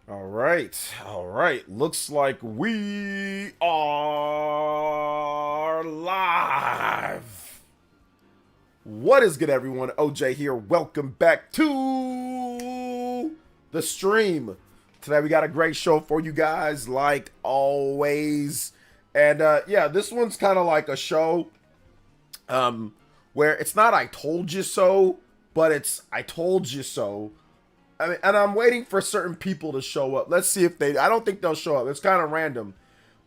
All right. Looks like we are live. What is good, everyone? OJ here. Welcome back to the stream. Today we got a great show for you guys, like always. And yeah, this one's kind of like a show where it's not I told you so, but it's I told you so. I mean, and I'm waiting for certain people to show up. Let's see if they. I don't think they'll show up. It's kind of random.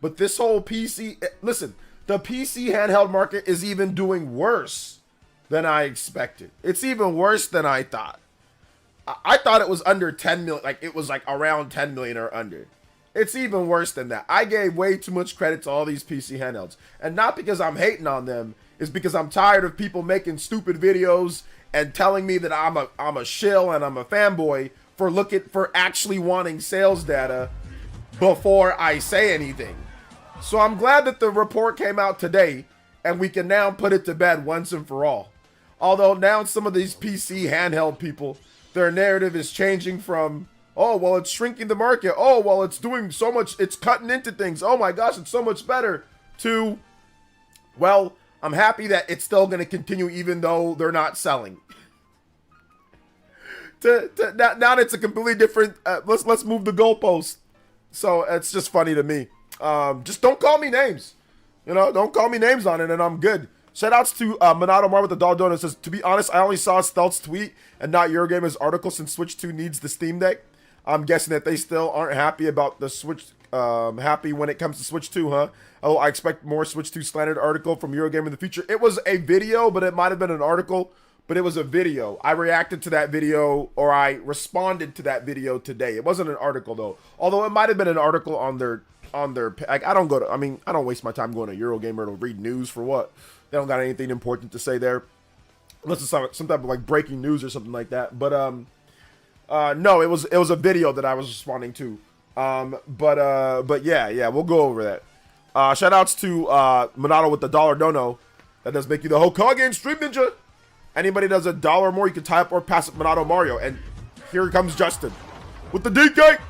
But this whole PC. Listen, the PC handheld market is even doing worse than I expected. It's even worse than I thought. I thought it was under 10 million. Like, it was like around 10 million or under. It's even worse than that. I gave way too much credit to all these PC handhelds. And not because I'm hating on them. It's because I'm tired of people making stupid videos and telling me that I'm a shill and I'm a fanboy for actually wanting sales data before I say anything. So I'm glad that the report came out today and we can now put it to bed once and for all. Although now some of these PC handheld people, their narrative is changing from, oh, well, it's shrinking the market. Oh, well, it's doing so much. It's cutting into things. Oh my gosh, it's so much better. To, well, I'm happy that it's still going to continue even though they're not selling. Now it's a completely different. Let's move the goalpost. So it's just funny to me. Just don't call me names. You know, don't call me names on it, and I'm good. Shoutouts to Minato Mar with the dollar donut. Says, to be honest, I only saw Stealth's tweet and not Eurogamer's article since Switch 2 needs the Steam Deck. I'm guessing that they still aren't happy about the Switch. Happy when it comes to Switch 2, huh? Oh, I expect more Switch 2 slandered article from Eurogamer in the future. It was a video, but it might have been an article. But it was a video. I reacted to that video, or I responded to that video today. It wasn't an article though. Although it might have been an article on their like, I don't waste my time going to Eurogamer to read news for what? They don't got anything important to say there. Unless it's some type of like breaking news or something like that. But no, it was a video that I was responding to. But yeah, we'll go over that. Shout outs to Minato with the dollar dono. That does make you the Hokage and Stream Ninja. Anybody does $1 more, you can tie up or pass it Minato Mario. And here comes Justin with the DK.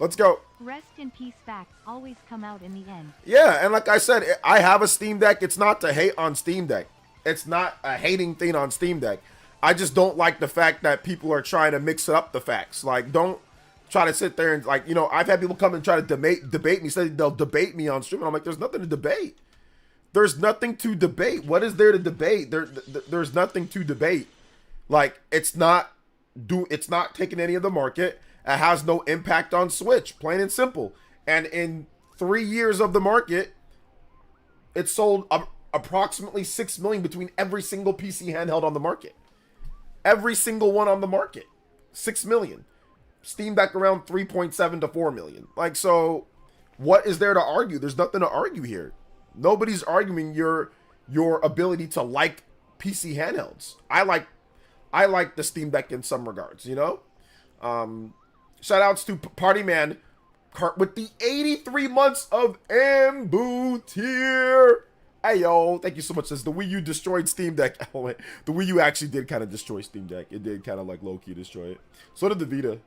Let's go. Rest in peace, facts always come out in the end. Yeah, and like I said, I have a Steam Deck. It's not to hate on Steam Deck. It's not a hating thing on Steam Deck. I just don't like the fact that people are trying to mix up the facts. Like, don't try to sit there and, like, you know, I've had people come and try to debate me, say they'll debate me on stream. And I'm like, there's nothing to debate. There's nothing to debate. What is there to debate? There's nothing to debate. Like, it's not taking any of the market. It has no impact on Switch, plain and simple. And in 3 years of the market, it sold approximately 6 million between every single PC handheld on the market. Every single one on the market. 6 million. Steam Deck around 3.7 to 4 million. Like, so what is there to argue? There's nothing to argue here. Nobody's arguing your ability to like PC handhelds. I like the Steam Deck in some regards, you know? Shout outs to Party Man with the 83 months of Ambu tier. Hey yo, thank you so much. Says the Wii U destroyed Steam Deck. Oh, wait. The Wii U actually did kind of destroy Steam Deck. It did kind of like low-key destroy it. So did the Vita.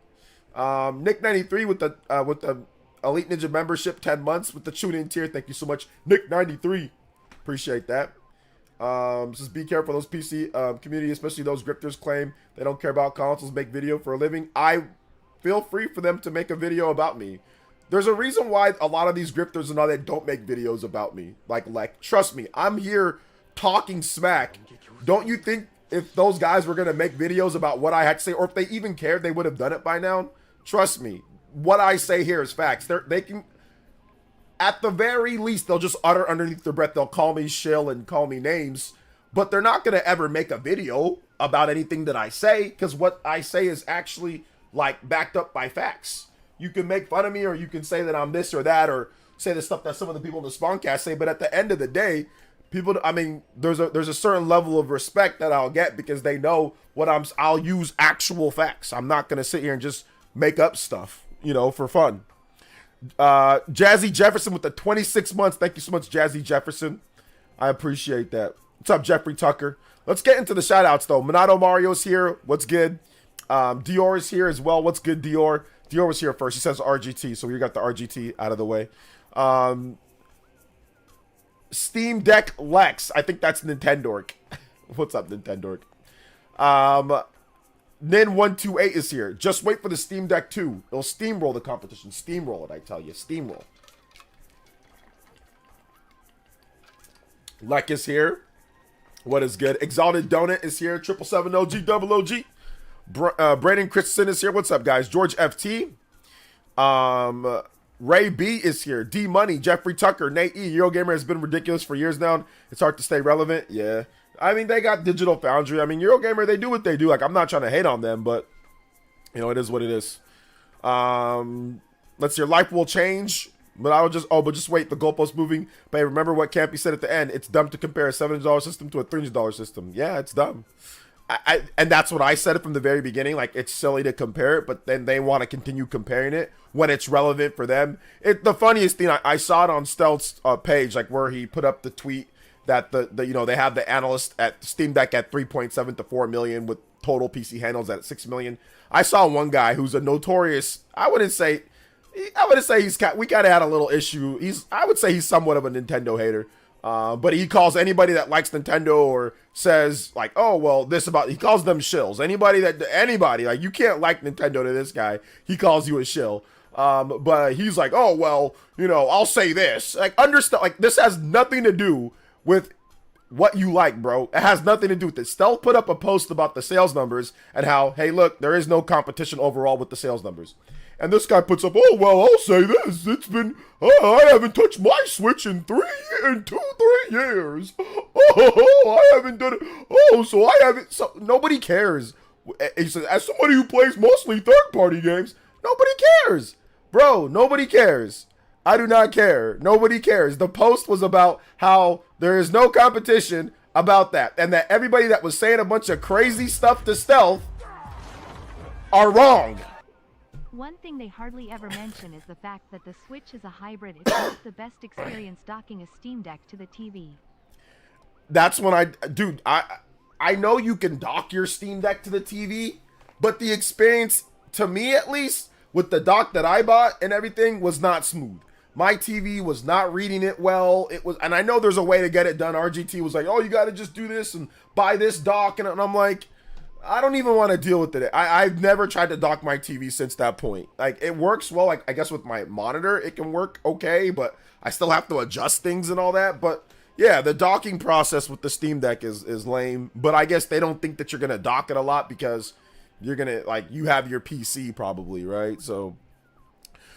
Nick93 with the Elite Ninja membership, 10 months with the tune-in tier. Thank you so much, Nick93. Appreciate that. Says be careful, those PC community, especially those grifters, claim they don't care about consoles, make video for a living. I feel free for them to make a video about me. There's a reason why a lot of these grifters and all that don't make videos about me. Like, trust me, I'm here talking smack. Don't you think if those guys were gonna make videos about what I had to say, or if they even cared, they would have done it by now? Trust me. What I say here is facts. They can, at the very least, they'll just utter underneath their breath. They'll call me shill and call me names, but they're not going to ever make a video about anything that I say, because what I say is actually, like, backed up by facts. You can make fun of me, or you can say that I'm this or that, or say the stuff that some of the people in the Spawncast say, but at the end of the day, people, I mean, there's a certain level of respect that I'll get because they know what I'll use actual facts. I'm not going to sit here and just make up stuff, you know, for fun. Jazzy Jefferson with the 26 months. Thank you so much, Jazzy Jefferson. I appreciate that. What's up, Jeffrey Tucker? Let's get into the shout outs though. Minato Mario's here. What's good? Dior is here as well. What's good, Dior? Dior was here first. He says RGT, so we got the RGT out of the way. Steam Deck Lex. I think that's Nintendork. What's up, Nintendork? Nin128 is here. Just wait for the Steam Deck 2. It'll steamroll the competition. Steamroll it, I tell you. Steamroll. Lek is here. What is good? Exalted Donut is here. 777 OG, double OG. Brandon Christensen is here. What's up, guys? George FT. Ray B is here. D Money, Jeffrey Tucker, Nate E. Eurogamer has been ridiculous for years now. It's hard to stay relevant. Yeah. I mean, they got Digital Foundry. I mean, Eurogamer, they do what they do. Like, I'm not trying to hate on them, but, you know, it is what it is. Let's see. Your life will change, but but just wait. The goalpost moving. But hey, remember what Campy said at the end. It's dumb to compare a $700 system to a $300 system. Yeah, it's dumb. And that's what I said from the very beginning. Like, it's silly to compare it, but then they want to continue comparing it when it's relevant for them. The funniest thing, I saw it on Stealth's page, like where he put up the tweet that they have the analyst at Steam Deck at 3.7 to 4 million with total PC handles at 6 million. I saw one guy who's a notorious, I wouldn't say we kind of had a little issue. I would say he's somewhat of a Nintendo hater. But he calls anybody that likes Nintendo or says like, oh, well, he calls them shills. Anybody, like, you can't like Nintendo to this guy. He calls you a shill. But he's like, oh, well, you know, I'll say this. Like, understand, like, this has nothing to do with what you like, bro. It has nothing to do with it. Stealth put up a post about the sales numbers and how, hey, look, there is no competition overall with the sales numbers. And this guy puts up, oh, well, I'll say this. It's been, I haven't touched my Switch in 3 years. Oh, I haven't done it. Oh, so I haven't. So nobody cares. He says, as somebody who plays mostly third-party games, nobody cares. Bro, nobody cares. I do not care. Nobody cares. The post was about how there is no competition about that. And that everybody that was saying a bunch of crazy stuff to Stealth are wrong. One thing they hardly ever mention is the fact that the Switch is a hybrid. It's not the best experience docking a Steam Deck to the TV. That's when I know you can dock your Steam Deck to the TV, but the experience, to me at least, with the dock that I bought and everything was not smooth. My TV was not reading it well. And I know there's a way to get it done. RGT was like, oh, you got to just do this and buy this dock. And I'm like, I don't even want to deal with it. I've never tried to dock my TV since that point. Like, it works well. Like, I guess with my monitor, it can work okay, but I still have to adjust things and all that. But yeah, the docking process with the Steam Deck is lame. But I guess they don't think that you're going to dock it a lot because you're going to, like, you have your PC probably, right? So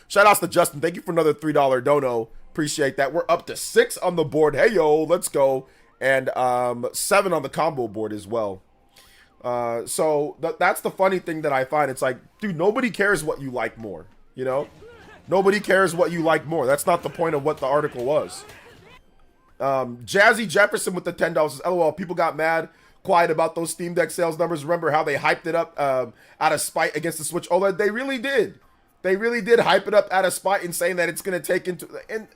shout outs to Justin. Thank you for another $3 dono. Appreciate that. We're up to 6 on the board. Hey, yo, let's go. And 7 on the combo board as well. So that's the funny thing that I find. It's like, dude, nobody cares what you like more, you know? Nobody cares what you like more. That's not the point of what the article was. Jazzy Jefferson with the $10 says, LOL, people got mad, quiet about those Steam Deck sales numbers. Remember how they hyped it up out of spite against the Switch OLED? They really did. They really did hype it up out of spite and saying that it's going to take into... And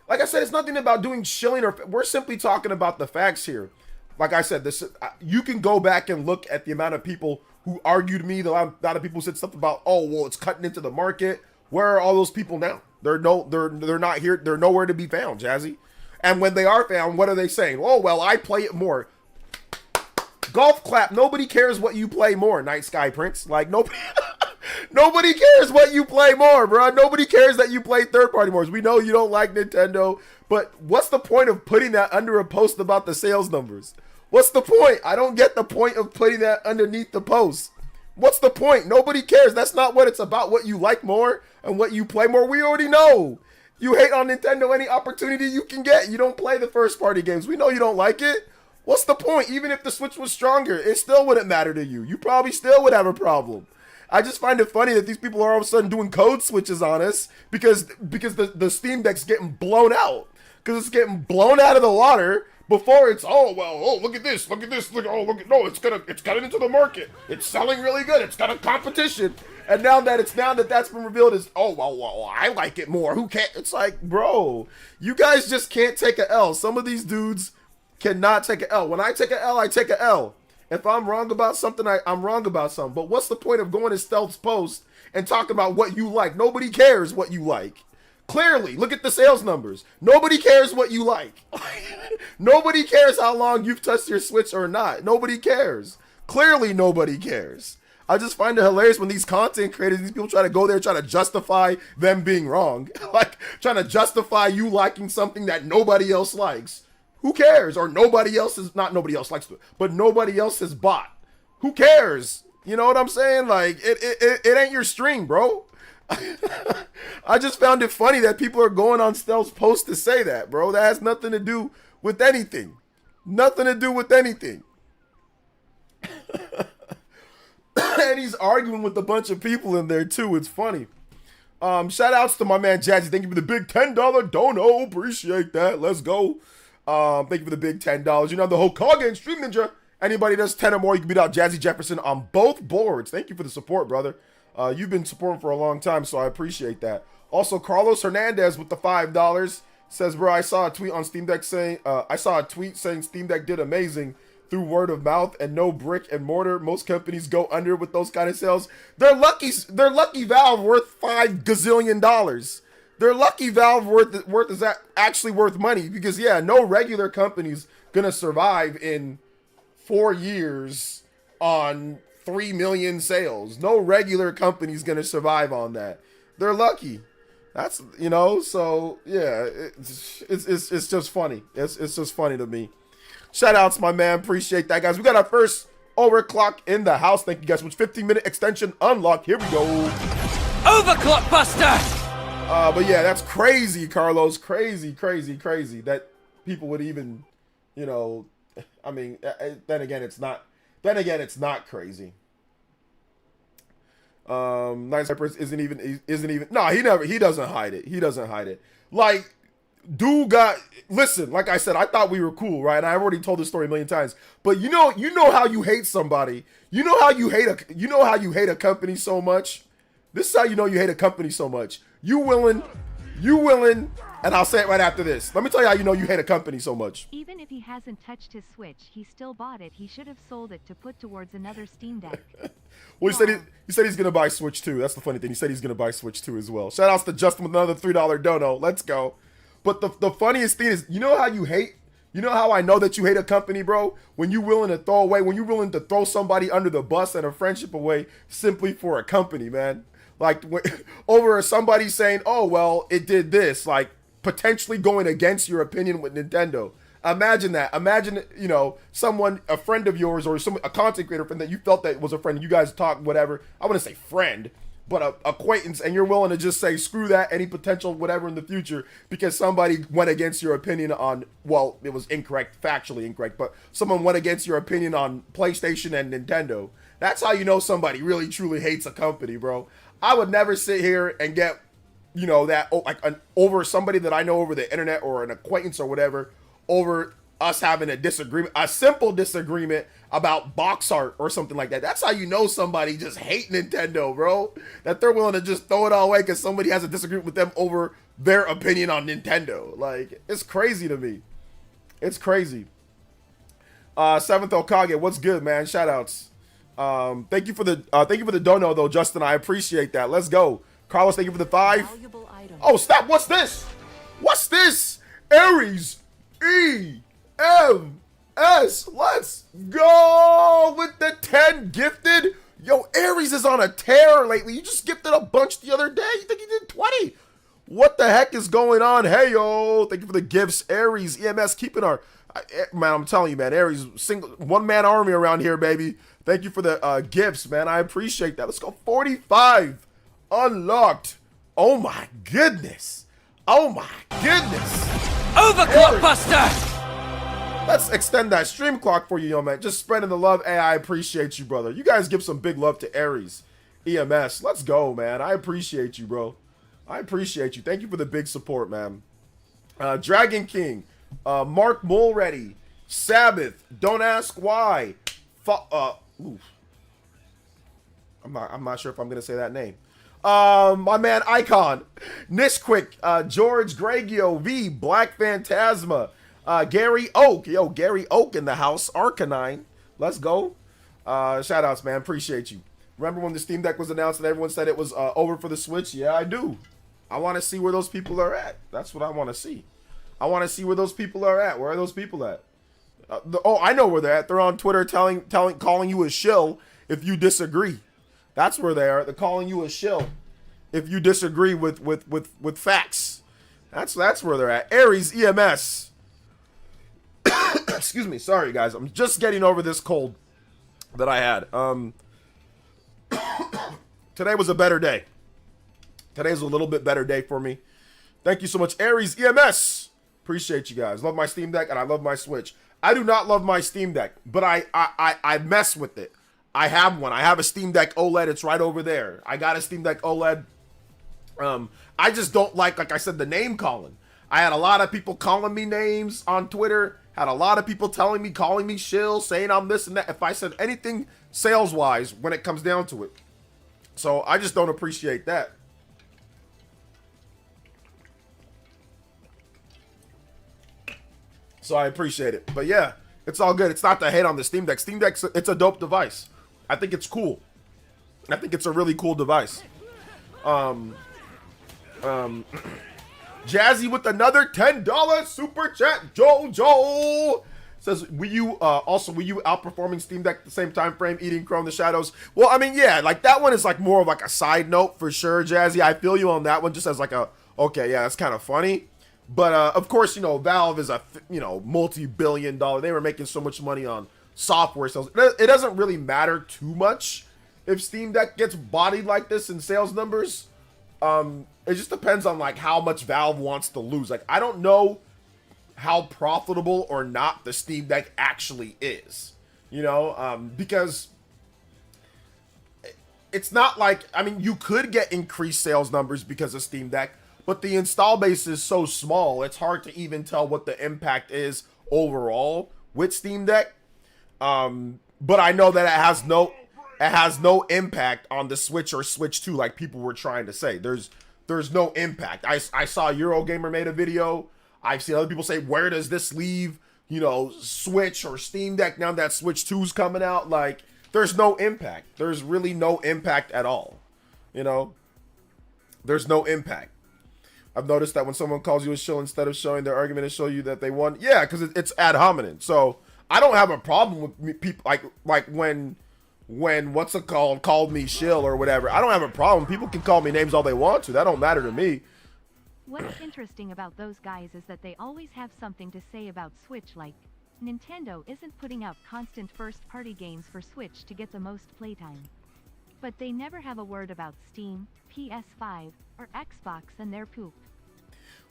like I said, it's nothing about doing shilling or... We're simply talking about the facts here. Like I said, this you can go back and look at the amount of people who argued me, the amount of people who said stuff about, oh, well, it's cutting into the market. Where are all those people now? They're not here. They're nowhere to be found, Jazzy. And when they are found, what are they saying? Oh, well, I play it more. Golf clap. Nobody cares what you play more, Night Sky Prince. Like, nobody nobody cares what you play more, bro. Nobody cares that you play third-party more. We know you don't like Nintendo, but what's the point of putting that under a post about the sales numbers? What's the point? I don't get the point of putting that underneath the post. What's the point? Nobody cares. That's not what it's about, what you like more and what you play more. We already know. You hate on Nintendo any opportunity you can get. You don't play the first-party games. We know you don't like it. What's the point? Even if the Switch was stronger, it still wouldn't matter to you. You probably still would have a problem. I just find it funny that these people are all of a sudden doing code switches on us because the Steam Deck's getting blown out. Because it's getting blown out of the water before it's, look at this, look, it's getting into the market. It's selling really good. It's got a competition. And now that that's been revealed as, I like it more. Who can't? It's like, bro, you guys just can't take a L. Some of these dudes cannot take a L. When I take a L, I take a L. If I'm wrong about something, I'm wrong about something. But what's the point of going to Stealth's post and talking about what you like? Nobody cares what you like. Clearly, look at the sales numbers. Nobody cares what you like. Nobody cares how long you've touched your Switch or not. Nobody cares. Clearly, nobody cares. I just find it hilarious when these content creators, these people try to go there, try to justify them being wrong. Like, trying to justify you liking something that nobody else likes. Who cares? Or nobody else is, not nobody else likes it, but nobody else has bought. Who cares? You know what I'm saying? Like, it ain't your stream, bro. I just found it funny that people are going on Stealth's post to say that, bro. That has nothing to do with anything. Nothing to do with anything. And he's arguing with a bunch of people in there too. It's funny. Shout outs to my man Jazzy. Thank you for the big $10 dono. Appreciate that. Let's go. Thank you for the big $10. You know, the Hokage and Stream Ninja. Anybody does 10 or more, you can beat out Jazzy Jefferson on both boards. Thank you for the support, brother. You've been supporting for a long time, so I appreciate that. Also, Carlos Hernandez with the $5 says, bro, I saw a tweet on Steam Deck saying, Steam Deck did amazing through word of mouth and no brick and mortar. Most companies go under with those kind of sales. They're lucky Valve worth $5 gazillion. They're lucky Valve worth is actually worth money because, yeah, no regular company's gonna survive in 4 years on 3 million sales. No regular company's gonna survive on that. They're lucky. That's, you know, so yeah, it's just funny. It's just funny to me. Shout outs, my man. Appreciate that, guys. We got our first overclock in the house. Thank you guys. With 15-minute extension unlocked. Here we go. Overclock buster. But yeah, that's crazy, Carlos. Crazy that people would even, you know, I mean, then again, it's not crazy. Nice Cypress isn't even. No, he doesn't hide it. Like, dude listen, like I said, I thought we were cool, right? And I already told this story a million times. But you know how you hate somebody. You know how you hate a company so much. This is how you know you hate a company so much. You willing, and I'll say it right after this. Let me tell you how you know you hate a company so much. Even if he hasn't touched his Switch, he still bought it. He should have sold it to put towards another Steam Deck. Well, he said he's gonna buy Switch 2. That's the funny thing. He said he's gonna buy Switch 2 as well. Shout outs to Justin with another $3 dono. Let's go. But the funniest thing is, you know how I know that you hate a company, bro? When you're willing to throw somebody under the bus and a friendship away simply for a company, man. Like, over somebody saying, oh, well, it did this, like potentially going against your opinion with Nintendo. Imagine that. Imagine, you know, a friend of yours or a content creator friend that you felt that was a friend. You guys talk, whatever. I wouldn't say friend, but a acquaintance, and you're willing to just say, screw that, any potential whatever in the future, because somebody went against your opinion on, well, it was incorrect, factually incorrect, but someone went against your opinion on PlayStation and Nintendo. That's how you know somebody really, truly hates a company, bro. I would never sit here and get, you know, that, over somebody that I know over the internet or an acquaintance or whatever, over us having a simple disagreement about box art or something like that. That's how you know somebody just hate Nintendo, bro. That they're willing to just throw it all away because somebody has a disagreement with them over their opinion on Nintendo. Like, it's crazy to me. It's crazy. Seventh Okage, what's good, man? Shout outs. Thank you for the dono though, Justin. I appreciate that. Let's go. Carlos, thank you for the 5. Oh, stop. What's this? What's this? Aries EMS. Let's go with the 10 gifted. Yo, Aries is on a tear lately. You just gifted a bunch the other day. You think you did 20? What the heck is going on? Hey, yo. Thank you for the gifts. Aries EMS keeping our... Man, I'm telling you, man. Aries, one-man army around here, baby. Thank you for the gifts, man. I appreciate that. Let's go. 45 unlocked. Oh, my goodness. Oh, my goodness. Overclock buster. Let's extend that stream clock for you, yo, man. Just spreading the love. Hey, I appreciate you, brother. You guys give some big love to Aries EMS. Let's go, man. I appreciate you, bro. I appreciate you. Thank you for the big support, man. Dragon King. Mark Mulready. Sabbath. Don't ask why. I'm not sure if I'm gonna say that name. My man Icon, Nishquick, George Gregio V, Black Phantasma, Gary Oak, Gary Oak in the house, Arcanine. Let's go. Shout outs, man. Appreciate you. Remember when the Steam Deck was announced and everyone said it was over for the Switch? Yeah, I do. I want to see where those people are at. That's what I want to see. I want to see where those people are at. Where are those people at? I know where they're at. They're on Twitter calling you a shill if you disagree. That's where they are. They're calling you a shill if you disagree with facts. That's where they're at. Aries EMS. Excuse me. Sorry, guys. I'm just getting over this cold that I had. Today was a better day. Today's a little bit better day for me. Thank you so much, Aries EMS. Appreciate you guys. Love my Steam Deck and I love my Switch. I do not love my Steam Deck, but I mess with it. I have one. I have a Steam Deck OLED. It's right over there. I got a Steam Deck OLED. I just don't like I said, the name calling. I had a lot of people calling me names on Twitter. Had a lot of people calling me shill, saying I'm this and that. If I said anything sales-wise when it comes down to it. So I just don't appreciate that. So I appreciate it. But yeah, it's all good. It's not to hate on the Steam Deck. Steam Deck, it's a dope device. I think it's cool. I think it's a really cool device. Jazzy with another $10 super chat. Joe says, were you outperforming Steam Deck at the same time frame, eating crow in the shadows? Well, I mean, yeah, like that one is like more of like a side note for sure, Jazzy. I feel you on that one, just as like a, okay, yeah, that's kind of funny. But of course, Valve is a multi-billion dollar. They were making so much money on software sales. It doesn't really matter too much if Steam Deck gets bodied like this in sales numbers. It just depends on like how much Valve wants to lose. Like I don't know how profitable or not the Steam Deck actually is. Because it's not like, I mean, you could get increased sales numbers because of Steam Deck. But the install base is so small, it's hard to even tell what the impact is overall with Steam Deck. But I know that it has no impact on the Switch or Switch 2 like people were trying to say. There's no impact. I saw Eurogamer made a video. I've seen other people say, where does this leave, Switch or Steam Deck now that Switch 2's coming out? Like, there's no impact. There's really no impact at all. There's no impact. I've noticed that when someone calls you a shill, instead of showing their argument and show you that they won, yeah, because it's ad hominem. So I don't have a problem with people like when what's it called me shill or whatever. I don't have a problem. People can call me names all they want to. That don't matter to me. What's interesting about those guys is that they always have something to say about Switch, like Nintendo isn't putting out constant first-party games for Switch to get the most playtime. But they never have a word about Steam, PS5, or Xbox and their poop.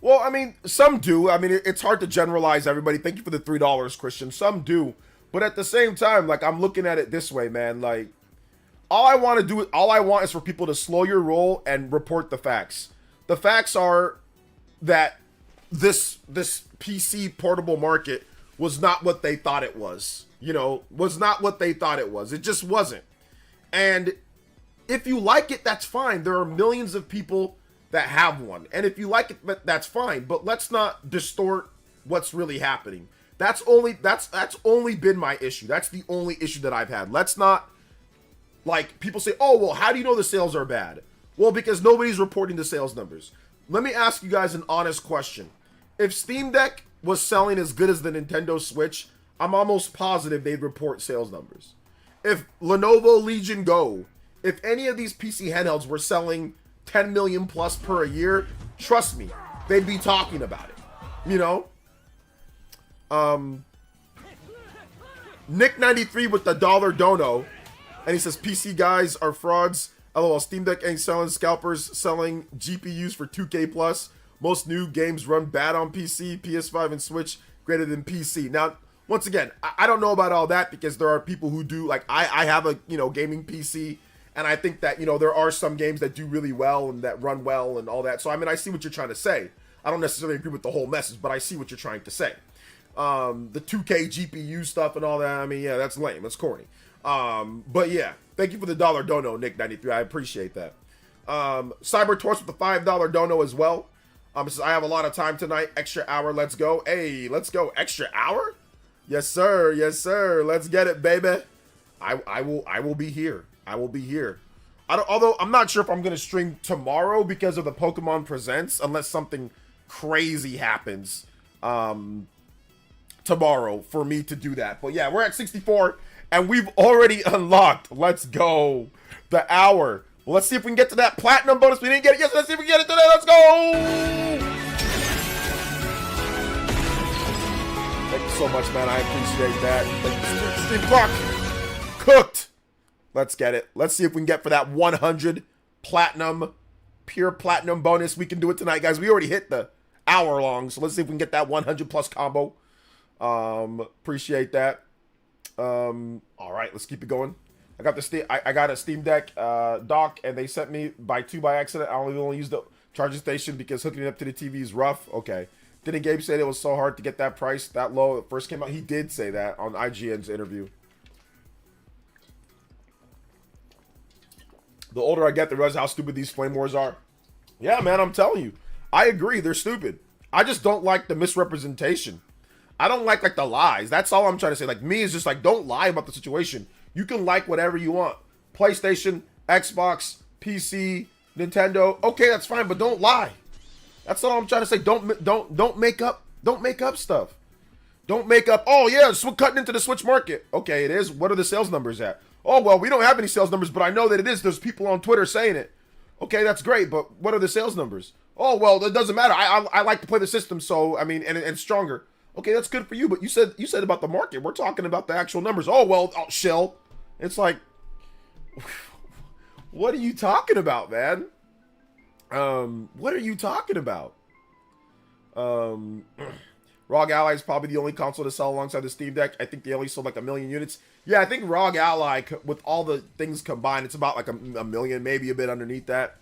Well, I mean, some do. I mean, it's hard to generalize everybody. Thank you for the $3, Christian. Some do. But at the same time, like, I'm looking at it this way, man. Like, all I want is for people to slow your roll and report the facts. The facts are that this PC portable market was not what they thought it was. Was not what they thought it was. It just wasn't. And if you like it, that's fine. There are millions of people that have one. And if you like it, that's fine. But let's not distort what's really happening. That's only been my issue. That's the only issue that I've had. Let's not, like, people say, oh, well, how do you know the sales are bad? Well, because nobody's reporting the sales numbers. Let me ask you guys an honest question. If Steam Deck was selling as good as the Nintendo Switch, I'm almost positive they'd report sales numbers. If Lenovo Legion Go, if any of these PC handhelds were selling 10 million plus per year, trust me, they'd be talking about it. Nick93 with the dollar dono, and he says PC guys are frauds. LOL, Steam Deck ain't selling, scalpers selling GPUs for 2K plus. Most new games run bad on PC, PS5 and Switch greater than PC. Now, once again, I don't know about all that because there are people who do, like, I have a, gaming PC, and I think that, there are some games that do really well and that run well and all that. So, I mean, I see what you're trying to say. I don't necessarily agree with the whole message, but I see what you're trying to say. The 2K GPU stuff and all that, I mean, yeah, that's lame. That's corny. But yeah, thank you for the dollar dono, Nick93. I appreciate that. Cyber Torch with the $5 dono as well. Says, I have a lot of time tonight. Extra hour. Let's go. Hey, let's go. Extra hour? Yes, sir. Yes, sir. Let's get it, baby. I will be here. I will be here. Although I'm not sure if I'm gonna stream tomorrow because of the Pokemon Presents, unless something crazy happens tomorrow for me to do that. But yeah, we're at 64 and we've already unlocked. Let's go. The hour. Well, let's see if we can get to that platinum bonus. We didn't get it. Yes, let's see if we can get it today. Let's go. Thank you so much, man. I appreciate that. Thank you, Stream Clock. Cooked. Let's get it. Let's see if we can get for that 100 platinum, pure platinum bonus. We can do it tonight, guys. We already hit the hour long, so let's see if we can get that 100 plus combo. Appreciate that. All right, let's keep it going. I got the I got a Steam Deck dock, and they sent me by accident. I only used the charging station because hooking it up to the TV is rough. Okay. Didn't Gabe say it was so hard to get that price that low? It first came out. He did say that on IGN's interview. The older I get, the realize how stupid these flame wars are. Yeah, man, I'm telling you. I agree, they're stupid. I just don't like the misrepresentation. I don't like the lies. That's all I'm trying to say. Like, me is just like, don't lie about the situation. You can like whatever you want. PlayStation, Xbox, PC, Nintendo. Okay, that's fine, but don't lie. That's all I'm trying to say. Don't make up stuff. Don't make up, oh yeah, cutting into the Switch market. Okay, it is. What are the sales numbers at? Oh, well, we don't have any sales numbers, but I know that it is. There's people on Twitter saying it. Okay, that's great, but what are the sales numbers? Oh, well, it doesn't matter. I like to play the system, so, I mean, and it's stronger. Okay, that's good for you, but you said about the market. We're talking about the actual numbers. Oh, well, shill. It's like, what are you talking about, man? What are you talking about? ROG Ally is probably the only console to sell alongside the Steam Deck. I think they only sold like 1 million units. Yeah, I think ROG Ally, with all the things combined, it's about like a million, maybe a bit underneath that.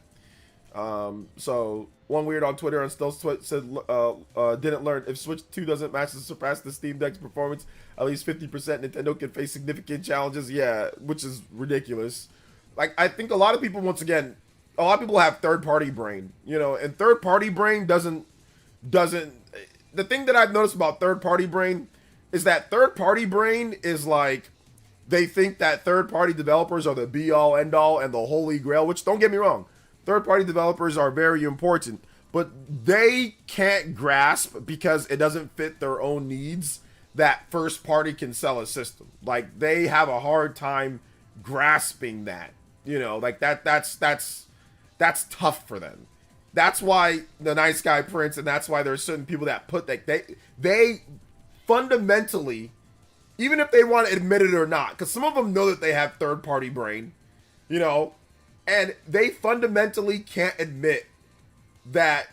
So one weird on Twitter and still said didn't learn if Switch 2 doesn't match or surpass the Steam Deck's performance, at least 50% Nintendo can face significant challenges. Yeah, which is ridiculous. Like, I think a lot of people, once again, a lot of people have third-party brain, you know, and third-party brain doesn't. The thing that I've noticed about third-party brain is that third-party brain is like, they think that third-party developers are the be-all, end-all, and the holy grail, which, don't get me wrong, third-party developers are very important, but they can't grasp, because it doesn't fit their own needs, that first-party can sell a system. Like, they have a hard time grasping that, you know, like, that's tough for them. That's why the Nice Guy Prince, and that's why there's certain people that put that they fundamentally, even if they want to admit it or not, because some of them know that they have third-party brain, you know, and they fundamentally can't admit that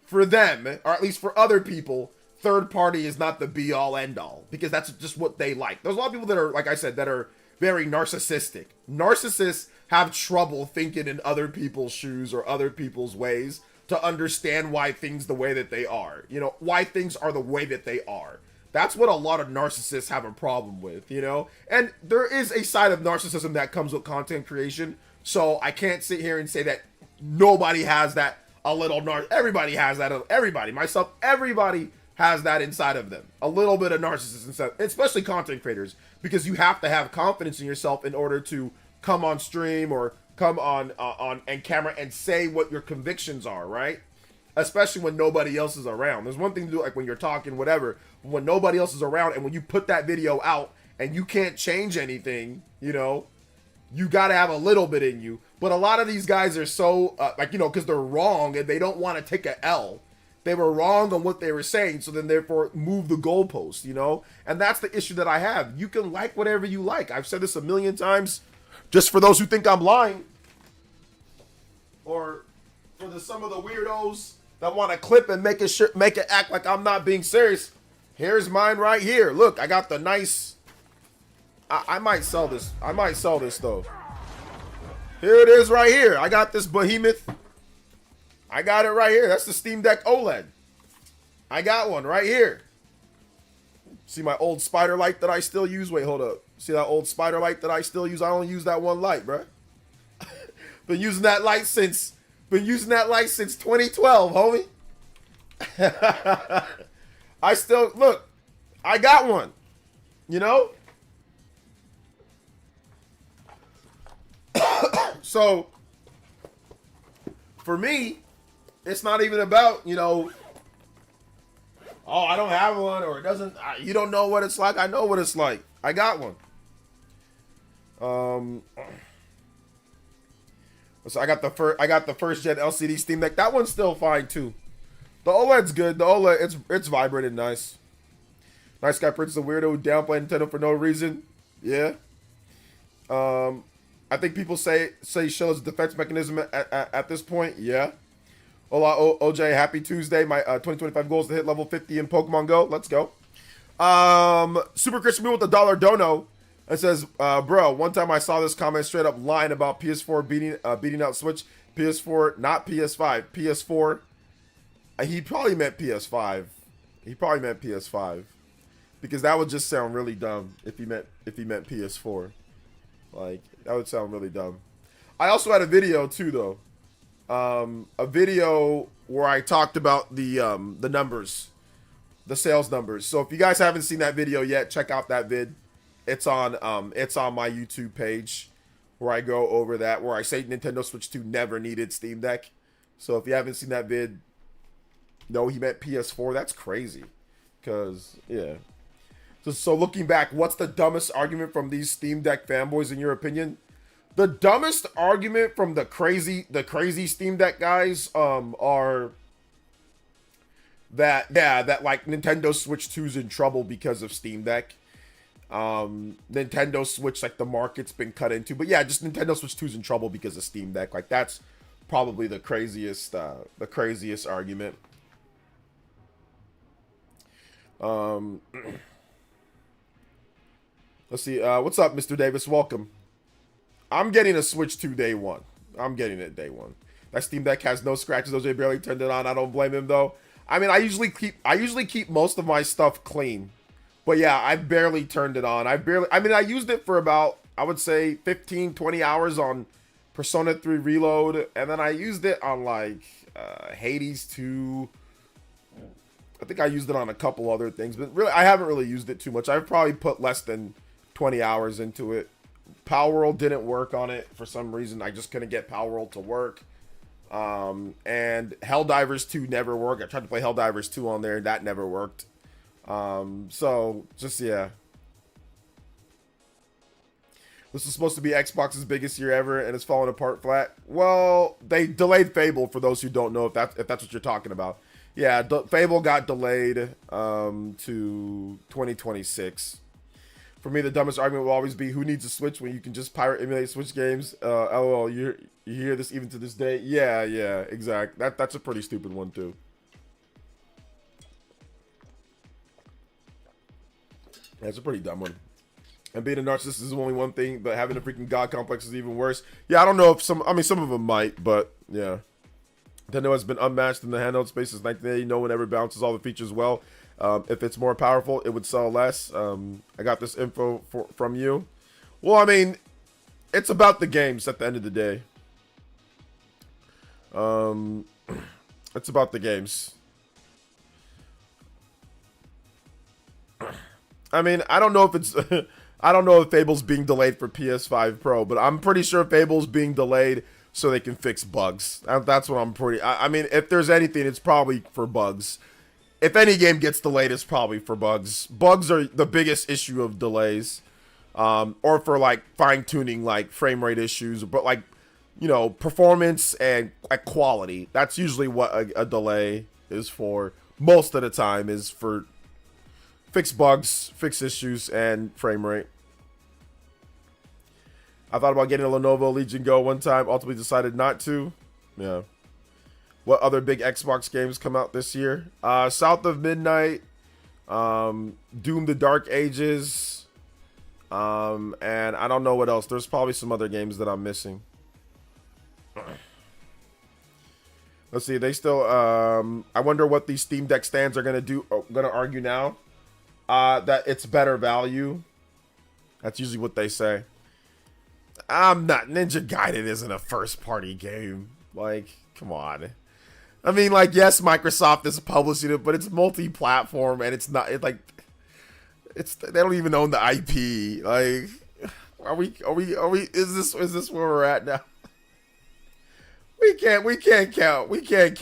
for them, or at least for other people, third-party is not the be-all, end-all, because that's just what they like. There's a lot of people that are, like I said, that are very narcissistic. Narcissists have trouble thinking in other people's shoes or other people's ways to understand why things the way that they are, you know, why things are the way that they are. That's what a lot of narcissists have a problem with, you know, and there is a side of narcissism that comes with content creation. So I can't sit here and say that nobody has that. Everybody has that. Everybody, myself, everybody has that inside of them. A little bit of narcissism, especially content creators, because you have to have confidence in yourself in order to come on stream or come on camera and say what your convictions are, right? Especially when nobody else is around. There's one thing to do, like when you're talking, whatever, when nobody else is around, and when you put that video out and you can't change anything, you know, you got to have a little bit in you. But a lot of these guys are so, like, you know, because they're wrong and they don't want to take a L. They were wrong on what they were saying, so then therefore move the goalpost, you know? And that's the issue that I have. You can like whatever you like. I've said this a million times. Just for those who think I'm lying, or for some of the weirdos that want to clip and make it act like I'm not being serious, here's mine right here. Look, I got the nice. I might sell this. I might sell this though. Here it is right here. I got this behemoth. I got it right here. That's the Steam Deck OLED. I got one right here. See my old spider light that I still use? Wait, hold up. See that old spider light that I still use? I only use that one light, bruh. Been using that light since 2012, homie. I still, look, I got one. You know? So, for me, it's not even about, you know, oh, I don't have one, or it doesn't, you don't know what it's like. I know what it's like. I got one. So I got the first gen LCD Steam Deck. That one's still fine too. The OLED's good. The OLED, it's vibrant and nice. Nice Guy Prince, the weirdo who downplay Nintendo for no reason. Yeah. I think people say Shill is a defense mechanism at this point. Yeah. Hola, OJ. Happy Tuesday. My 2025 goal is to hit level 50 in Pokemon Go. Let's go. Super Christian with the $1 dono. It says, bro, one time I saw this comment straight up lying about PS4 beating out Switch. PS4, not PS5. PS4. He probably meant PS5. He probably meant PS5. Because that would just sound really dumb if he meant PS4. Like, that would sound really dumb. I also had a video too, though. A video where I talked about the numbers, the sales numbers. So if you guys haven't seen that video yet, check out that vid. It's on my YouTube page where I go over that, where I say Nintendo Switch 2 never needed Steam Deck. So if you haven't seen that vid, no, he meant PS4. That's crazy. Because, yeah. So looking back, what's the dumbest argument from these Steam Deck fanboys in your opinion? The dumbest argument from the crazy Steam Deck guys are that like Nintendo Switch 2's in trouble because of Steam Deck. Nintendo Switch, like, the market's been cut into, but yeah, just Nintendo Switch 2's in trouble because of Steam Deck. Like, that's probably the craziest argument. Let's see. What's up, Mr. Davis? Welcome. I'm getting a Switch 2 day one. I'm getting it day one. That Steam Deck has no scratches. OJ barely turned it on. I don't blame him though. I mean, I usually keep most of my stuff clean. But yeah, I barely turned it on. I used it for about, I would say 15, 20 hours on Persona 3 Reload. And then I used it on like Hades 2. I think I used it on a couple other things. But really, I haven't really used it too much. I've probably put less than 20 hours into it. Power World didn't work on it for some reason. I just couldn't get Power World to work. And Helldivers 2 never worked. I tried to play Helldivers 2 on there. That never worked. So just, yeah. This is supposed to be Xbox's biggest year ever, and it's falling apart flat. Well, they delayed Fable, for those who don't know, if that's what you're talking about. Yeah, Fable got delayed to 2026. For me, the dumbest argument will always be, who needs a Switch when you can just pirate emulate Switch games? LOL, you hear this even to this day? Yeah, exactly. That's a pretty stupid one too. That's a pretty dumb one. And being a narcissist is only one thing, but having a freaking god complex is even worse. Yeah, I don't know if some of them might, but yeah. Nintendo has been unmatched in the handheld space since 1980. No one ever balances all the features well. If it's more powerful, it would sell less. I got this info from you. Well, I mean, it's about the games at the end of the day. It's about the games. I mean, I don't know if it's... I don't know if Fable's being delayed for PS5 Pro, but I'm pretty sure Fable's being delayed so they can fix bugs. That's what I'm pretty... I mean, if there's anything, it's probably for bugs. If any game gets delayed, it's probably for bugs. Bugs are the biggest issue of delays. Or for, like, fine-tuning, like, frame rate issues. But, like, you know, performance and, like, quality. That's usually what a delay is for. Most of the time is for fix bugs, fix issues, and frame rate. I thought about getting a Lenovo Legion Go one time. Ultimately decided not to. Yeah. What other big Xbox games come out this year? South of Midnight, Doom the Dark Ages, and I don't know what else. There's probably some other games that I'm missing. Let's see. They still. I wonder what these Steam Deck stands are gonna do. Gonna argue now that it's better value. That's usually what they say. I'm not. Ninja Gaiden isn't a first-party game. Like, come on. I mean, like, yes, Microsoft is publishing it, but it's multi-platform, and it's not. It's like, They don't even own the IP. Like, are we? Is this where we're at now? We can't count. No, we can't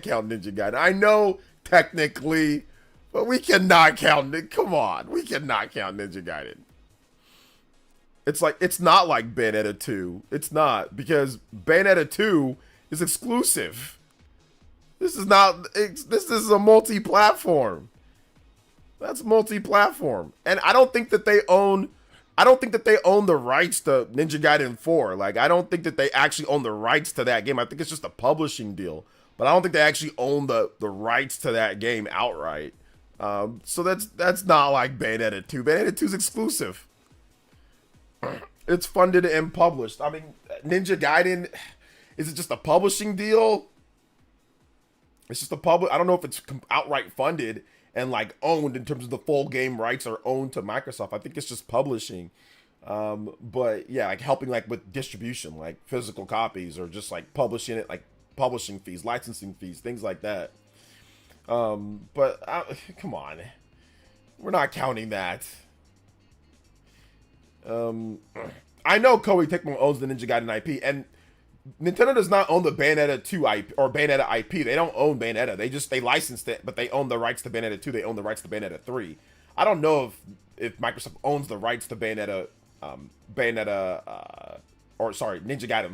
count Ninja Gaiden. I know technically, but we cannot count it. Come on, we cannot count Ninja Gaiden. It's not like Bayonetta 2. It's not, because Bayonetta 2 is exclusive. This is a multi-platform. That's multi-platform. And I don't think that they own the rights to Ninja Gaiden 4. Like, I don't think that they actually own the rights to that game. I think it's just a publishing deal. But I don't think they actually own the rights to that game outright. So that's not like Bayonetta 2. Bayonetta 2 is exclusive. It's funded and published. I mean, Ninja Gaiden, is it just a publishing deal? It's just I don't know if it's outright funded and like owned in terms of the full game rights are owned to Microsoft. I think it's just publishing. But yeah, like helping like with distribution, like physical copies, or just like publishing it, like publishing fees, licensing fees, things like that. But come on, we're not counting that. I know Koei Tecmo owns the Ninja Gaiden IP, and Nintendo does not own the Bayonetta 2 IP or Bayonetta IP. They don't own Bayonetta. They licensed it, but they own the rights to Bayonetta 2. They own the rights to Bayonetta 3. I don't know if Microsoft owns the rights to Ninja Gaiden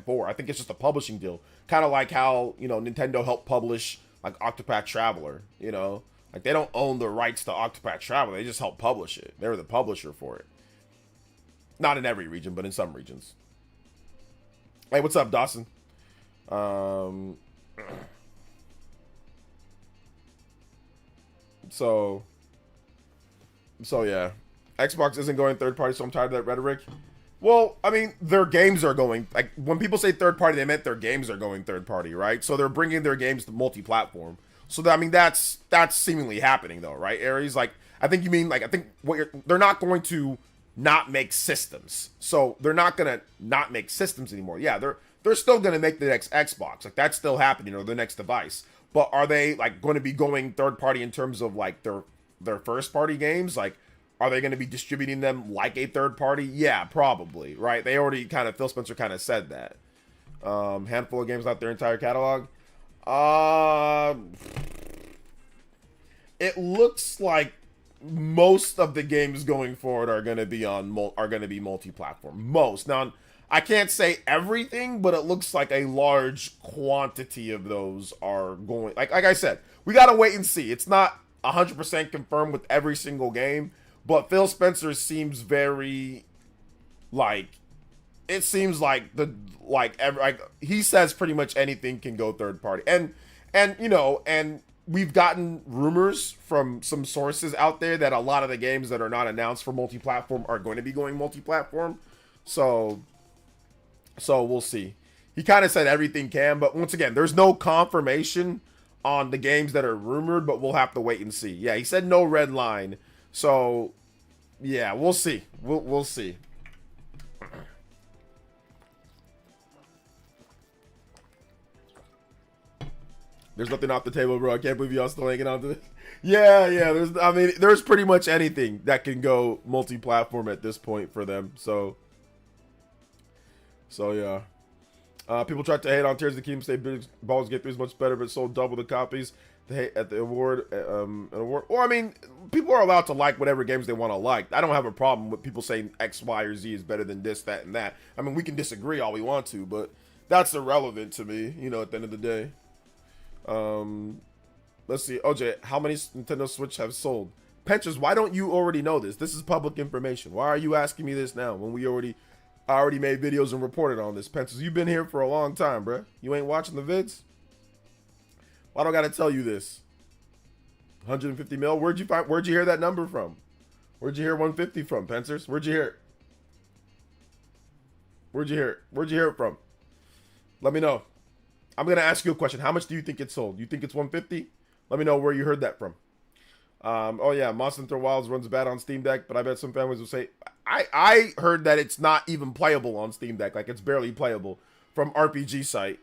4. I think it's just a publishing deal. Kind of like how, Nintendo helped publish like Octopath Traveler, Like, they don't own the rights to Octopath Traveler. They just help publish it. They were the publisher for it. Not in every region, but in some regions. Hey, what's up, Dawson? So yeah. Xbox isn't going third party, so I'm tired of that rhetoric. Well, I mean, their games are going, like, when people say third party, they meant their games are going third party, right? So they're bringing their games to multi-platform. So that's seemingly happening, though, right, Aries? Like, I think you mean, like, they're not going to not make systems. So they're not gonna not make systems anymore. Yeah, they're still gonna make the next Xbox. Like, that's still happening, or the next device. But are they like going to be going third party in terms of like their first party games? Like, are they going to be distributing them like a third party? Yeah, probably, right? They already Phil Spencer kind of said that. Handful of games, not their entire catalog. It looks like most of the games going forward are going to be multi-platform. Most. Now, I can't say everything, but it looks like a large quantity of those are going. Like I said, we got to wait and see. It's not 100% confirmed with every single game, but Phil Spencer seems very it seems like he says pretty much anything can go third party. And we've gotten rumors from some sources out there that a lot of the games that are not announced for multi-platform are going to be going multi-platform. So we'll see. He kind of said everything can, but once again, there's no confirmation on the games that are rumored, but we'll have to wait and see. Yeah, he said no red line. So yeah, we'll see. We'll see. There's nothing off the table, bro. I can't believe y'all still hanging on to this. Yeah. There's pretty much anything that can go multi-platform at this point for them. So yeah. People try to hate on Tears of the Kingdom, say Baldur's Gate 3 is much better, but sold double the copies. They hate at the award. Well, I mean, people are allowed to like whatever games they want to like. I don't have a problem with people saying X, Y, or Z is better than this, that, and that. I mean, we can disagree all we want to, but that's irrelevant to me, at the end of the day. Let's see. OJ, how many Nintendo Switch have sold? Penchers, why don't you already know this? This is public information. Why are you asking me this now when I already made videos and reported on this? Penchers, you've been here for a long time, bruh. You ain't watching the vids? Why do I gotta tell you this? 150 mil? Where'd you hear that number from? Where'd you hear 150 from, Pensers? Where'd you hear it? Where'd you hear it from? Let me know. I'm going to ask you a question. How much do you think it sold? You think it's 150? Let me know where you heard that from. Oh yeah, Monster Hunter Wilds runs bad on Steam Deck, but I bet some families will say, I heard that it's not even playable on Steam Deck. Like, it's barely playable from RPG site.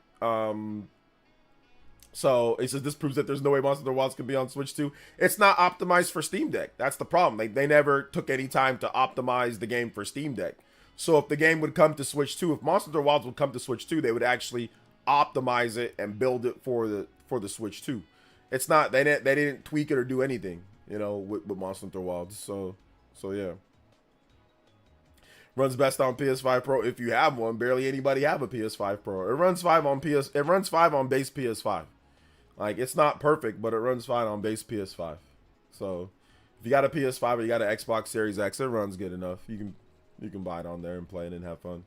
So it says this proves that there's no way Monster Hunter Wilds can be on Switch 2. It's not optimized for Steam Deck. That's the problem. They never took any time to optimize the game for Steam Deck. So if the game would come to Switch 2, if Monster Hunter Wilds would come to Switch 2, they would actually optimize it and build it for the Switch 2. It's not, they didn't tweak it or do anything, you know, with Monster Hunter Wilds. So yeah. Runs best on PS5 Pro if you have one. Barely anybody have a PS5 Pro. It runs 5 on base PS5. Like, it's not perfect, but it runs fine on base PS5. So if you got a PS5 or you got an Xbox Series X, it runs good enough. You can buy it on there and play it and have fun.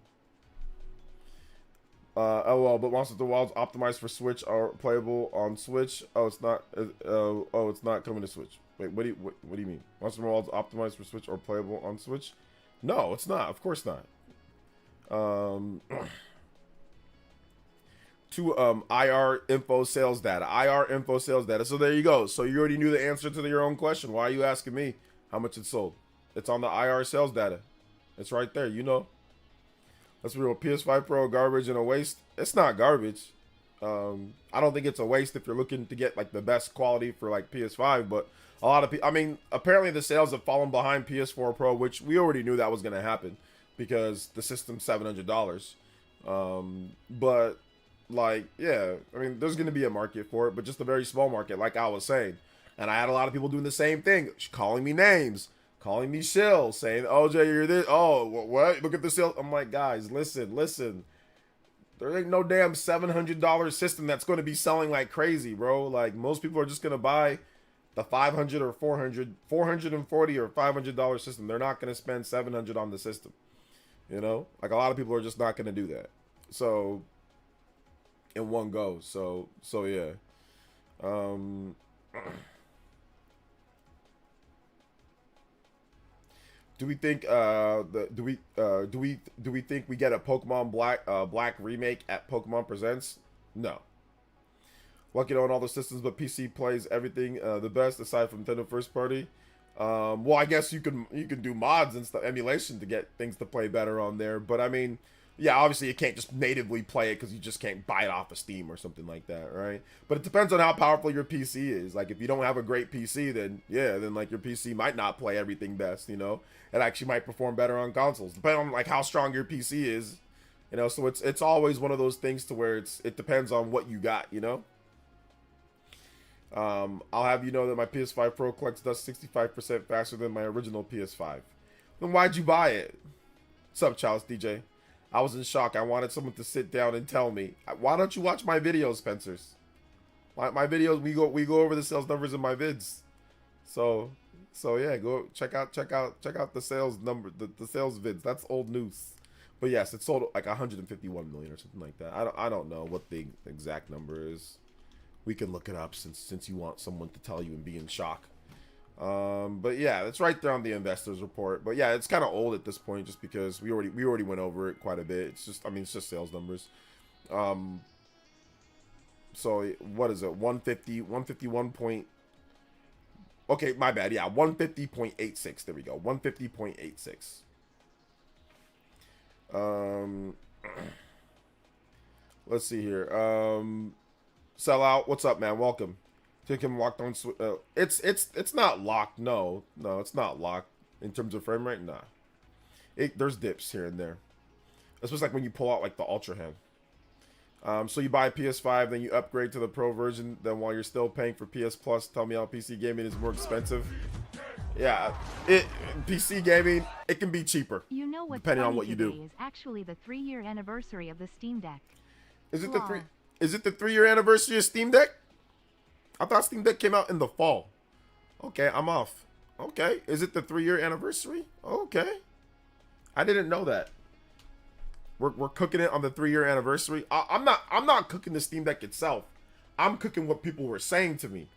Oh well, but Monster Hunter Wilds optimized for Switch are playable on Switch. Oh, it's not. It's not coming to Switch. Wait, what do you mean? Monster Hunter Wilds optimized for Switch or playable on Switch? No, it's not. Of course not. To IR info sales data. IR info sales data. So there you go. So you already knew the answer to your own question. Why are you asking me how much it sold? It's on the IR sales data. It's right there. You know. That's real. PS5 Pro garbage and a waste. It's not garbage. I don't think it's a waste if you're looking to get like the best quality for like PS5. But a lot of people, I mean, apparently the sales have fallen behind PS4 Pro, which we already knew that was going to happen because the system's $700. But like, yeah, I mean, there's going to be a market for it, but just a very small market, like I was saying. And I had a lot of people doing the same thing, calling me names, calling me shill, saying, "OJ, you're this. Oh, what? Look at the sales." I'm like, guys, listen. There ain't no damn $700 system that's going to be selling like crazy, bro. Like, most people are just going to buy the $500 or $440 or $500 system. They're not going to spend $700 on the system. You know, like a lot of people are just not going to do that. So in one go. So yeah. Do we think do we think we get a Pokemon Black remake at Pokemon Presents? No. Lucky on all the systems, but PC plays everything the best aside from Nintendo first party. Well, I guess you can do mods and stuff, emulation to get things to play better on there. But I mean, yeah, obviously you can't just natively play it because you just can't buy it off of Steam or something like that, right? But it depends on how powerful your PC is. Like, if you don't have a great PC, then yeah, then like your PC might not play everything best, you know? It actually might perform better on consoles, depending on like how strong your PC is, you know? So it's always one of those things to where it depends on what you got, you know? I'll have you know that my PS5 Pro collects dust 65% faster than my original PS5. Then why'd you buy it? What's up, Chalice DJ? I was in shock. I wanted someone to sit down and tell me. Why don't you watch my videos, Spencers? My videos, we go over the sales numbers in my vids. So yeah, go check out the sales number, the sales vids. That's old news. But yes, it sold like 151 million or something like that. I don't know what the exact number is. We can look it up since you want someone to tell you and be in shock. But yeah, it's right there on the investors report. But yeah, it's kind of old at this point just because we already went over it quite a bit. It's just, I mean, it's just sales numbers. So what is it? 151 point. Okay, my bad. Yeah, 150.86. There we go. 150.86. Let's see here. Sell out. What's up, man? Welcome. Take him locked on. It's not locked. No, it's not locked in terms of frame rate. Nah, there's dips here and there. Especially like when you pull out like the Ultra Hand. So you buy a PS5, then you upgrade to the Pro version. Then while you're still paying for PS Plus, tell me how PC gaming is more expensive. Yeah, PC gaming, it can be cheaper. You know what? Depending on what you do. Is actually the 3-year anniversary of the Steam Deck. Is it the 3-year anniversary of Steam Deck? I thought Steam Deck came out in the fall. Okay, I'm off. Okay, is it the 3-year anniversary? Okay, I didn't know that. We're cooking it on the 3-year anniversary. I'm not cooking the Steam Deck itself. I'm cooking what people were saying to me.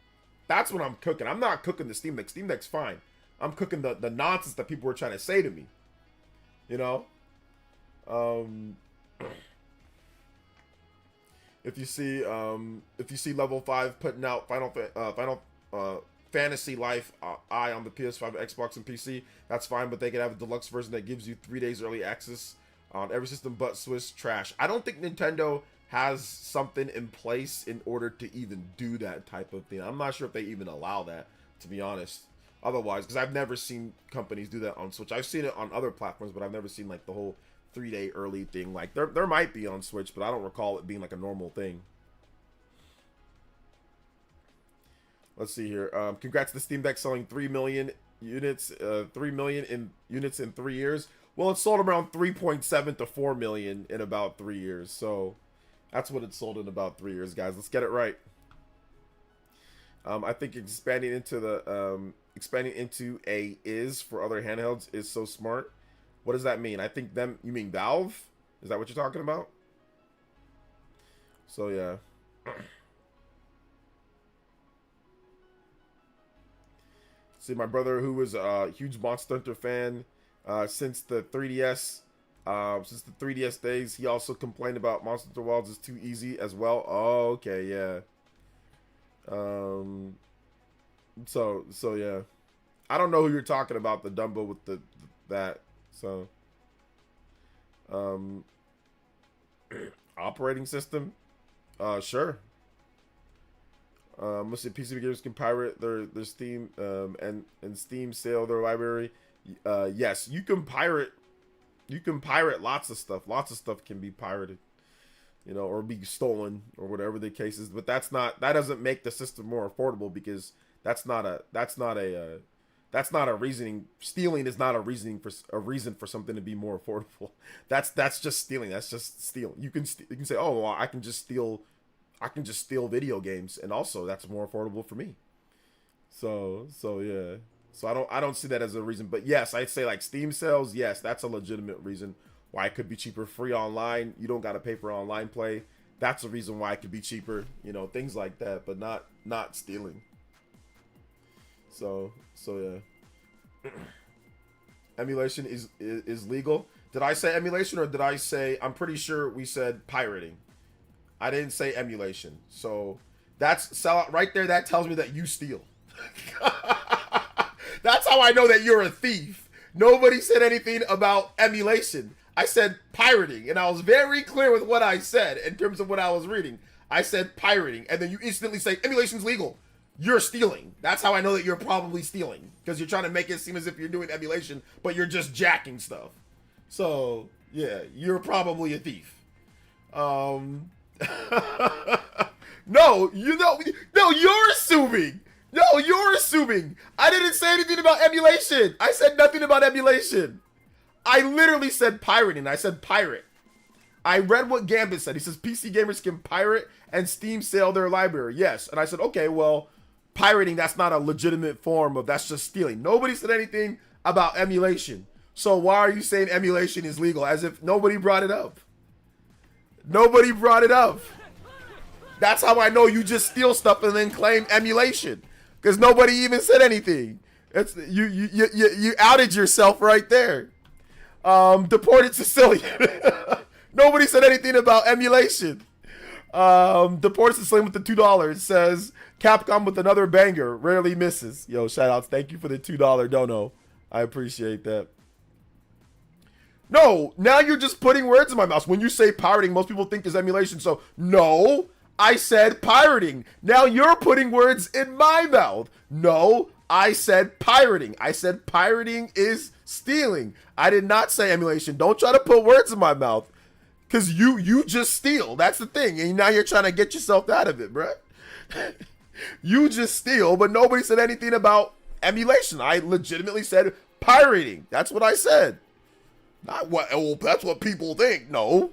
That's what I'm cooking. I'm not cooking the Steam Deck. Steam Deck's fine. I'm cooking the nonsense that people were trying to say to me. You know? If you see Level 5 putting out Final Fantasy Life I on the PS5, Xbox, and PC, that's fine, but they could have a deluxe version that gives you 3 days early access on every system but Swiss. Trash. I don't think Nintendo has something in place in order to even do that type of thing. I'm not sure if they even allow that, to be honest. Otherwise, because I've never seen companies do that on Switch. I've seen it on other platforms, but I've never seen like the whole 3-day early thing. Like there might be on Switch, but I don't recall it being like a normal thing. Let's see here. Congrats to the Steam Deck selling 3 million units, 3 million in units in 3 years. Well, it sold around 3.7 to 4 million in about 3 years. So that's what it sold in about 3 years, guys. Let's get it right. I think expanding into a is for other handhelds is so smart. What does that mean? I think them. You mean Valve? Is that what you're talking about? So yeah. See, my brother, who was a huge Monster Hunter fan since the 3DS days, he also complained about Monster Hunter Wilds is too easy as well. Oh, okay, yeah. So yeah. I don't know who you're talking about, the Dumbo with that. So operating system? Sure. Most of the PC gamers can pirate their Steam and Steam sale their library. Yes, you can pirate lots of stuff. Lots of stuff can be pirated, you know, or be stolen or whatever the case is. But that doesn't make the system more affordable, because that's not a reasoning. Stealing is not a reason for something to be more affordable. That's just stealing. That's just stealing. You can say, oh, well, I can just steal video games, and also that's more affordable for me. So yeah. So I don't see that as a reason. But yes, I'd say like Steam sales, yes, that's a legitimate reason why it could be cheaper. Free online, you don't got to pay for online play. That's a reason why it could be cheaper, you know, things like that, but not stealing. So yeah. Emulation is legal. Did I say emulation, or did I say, I'm pretty sure we said pirating. I didn't say emulation. So that's sellout right there. That tells me that you steal. That's how I know that you're a thief. Nobody said anything about emulation. I said pirating, and I was very clear with what I said in terms of what I was reading. I said pirating, and then you instantly say emulation's legal. You're stealing. That's how I know that you're probably stealing, because you're trying to make it seem as if you're doing emulation, but you're just jacking stuff. So yeah, you're probably a thief. No, you're assuming. No, you're assuming. I didn't say anything about emulation. I said nothing about emulation. I literally said pirating. I said pirate. I read what Gambit said. He says PC gamers can pirate and Steam sale their library. Yes. And I said, okay, well, pirating, that's not a legitimate form of, that's just stealing. Nobody said anything about emulation. So why are you saying emulation is legal? As if nobody brought it up. Nobody brought it up. That's how I know you just steal stuff and then claim emulation, because nobody even said anything. It's you outed yourself right there. Deported Sicilian. Nobody said anything about emulation. Deported Sicilian with the $2 says Capcom with another banger, rarely misses. Yo, shout outs. Thank you for the $2 dono. I appreciate that. No, now you're just putting words in my mouth. When you say pirating, most people think it's emulation. So no, I said pirating. Now you're putting words in my mouth. No, I said pirating. I said pirating is stealing. I did not say emulation. Don't try to put words in my mouth, because you just steal. That's the thing. And now you're trying to get yourself out of it, bruh. You just steal, but nobody said anything about emulation. I legitimately said pirating. That's what I said. Not what, oh, that's what people think. No,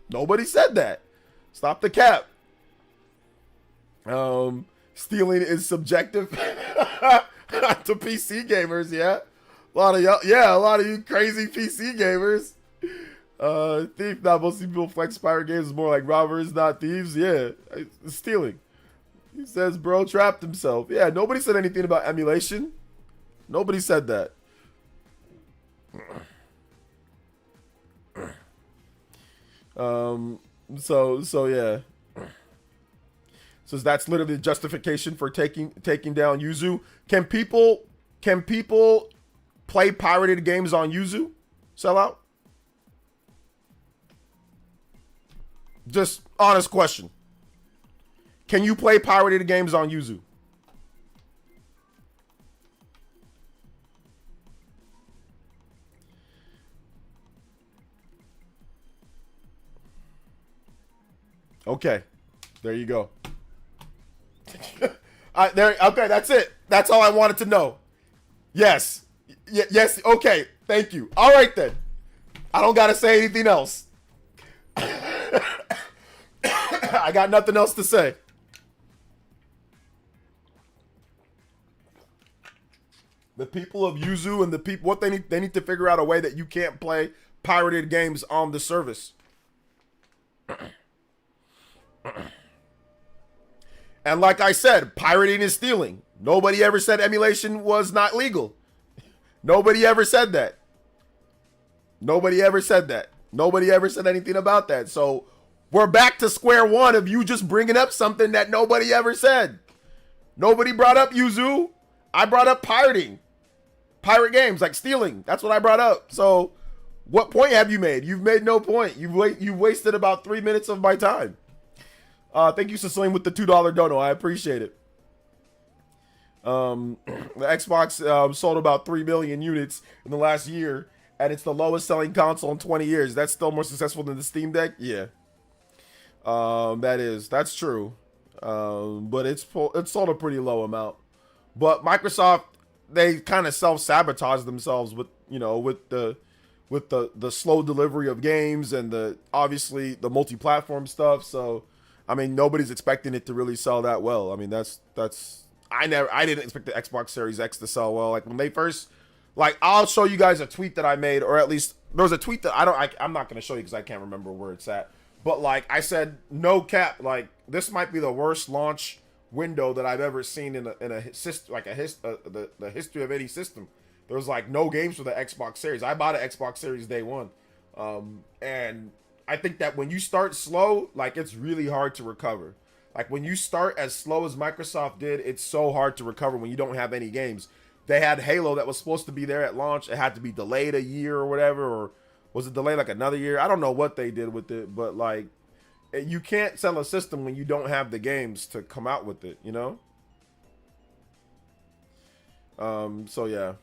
nobody said that. Stop the cap. Stealing is subjective to PC gamers, yeah. A lot of you crazy PC gamers. Thief, not most people flex pirate games is more like robbers, not thieves. Yeah, it's stealing. He says bro trapped himself. Yeah, nobody said anything about emulation. Nobody said that. So yeah. So that's literally the justification for taking down Yuzu. Can people play pirated games on Yuzu? Sell out? Just honest question. Can you play pirated games on Yuzu? Okay. There you go. Okay, that's it. That's all I wanted to know. Yes. Yes. Okay. Thank you. All right, then. I don't got to say anything else. I got nothing else to say. The people of Yuzu and the people, what they need to figure out a way that you can't play pirated games on the service. And like I said, pirating is stealing. Nobody ever said emulation was not legal. Nobody ever said that. Nobody ever said that. Nobody ever said anything about that. So we're back to square one of you just bringing up something that nobody ever said. Nobody brought up Yuzu. I brought up pirating. Pirate games, like stealing. That's what I brought up. So what point have you made? You've made no point. You've wasted about 3 minutes of my time. Thank you, Cecilia, with the $2 dono. I appreciate it. The Xbox sold about 3 million units in the last year, and it's the lowest selling console in 20 years. That's still more successful than the Steam Deck? Yeah. That's true. But it's sold a pretty low amount. But Microsoft, they kind of self-sabotage themselves with the slow delivery of games and obviously the multi-platform stuff. So I mean, nobody's expecting it to really sell that well. I mean, I didn't expect the Xbox Series X to sell well. Like when they first, like, I'll show you guys a tweet that I made, or at least there was a tweet that I'm not going to show you because I can't remember where it's at. But like I said, no cap, like this might be the worst launch window that I've ever seen in a system, like the history of any system. There was like no games for the Xbox Series. I bought an Xbox Series day one, and I think that when you start slow, like it's really hard to recover. Like when you start as slow as Microsoft did, it's so hard to recover when you don't have any games. They had Halo that was supposed to be there at launch. It had to be delayed a year or whatever, or was it delayed like another year? I don't know what they did with it, but like you can't sell a system when you don't have the games to come out with it, you know? So yeah.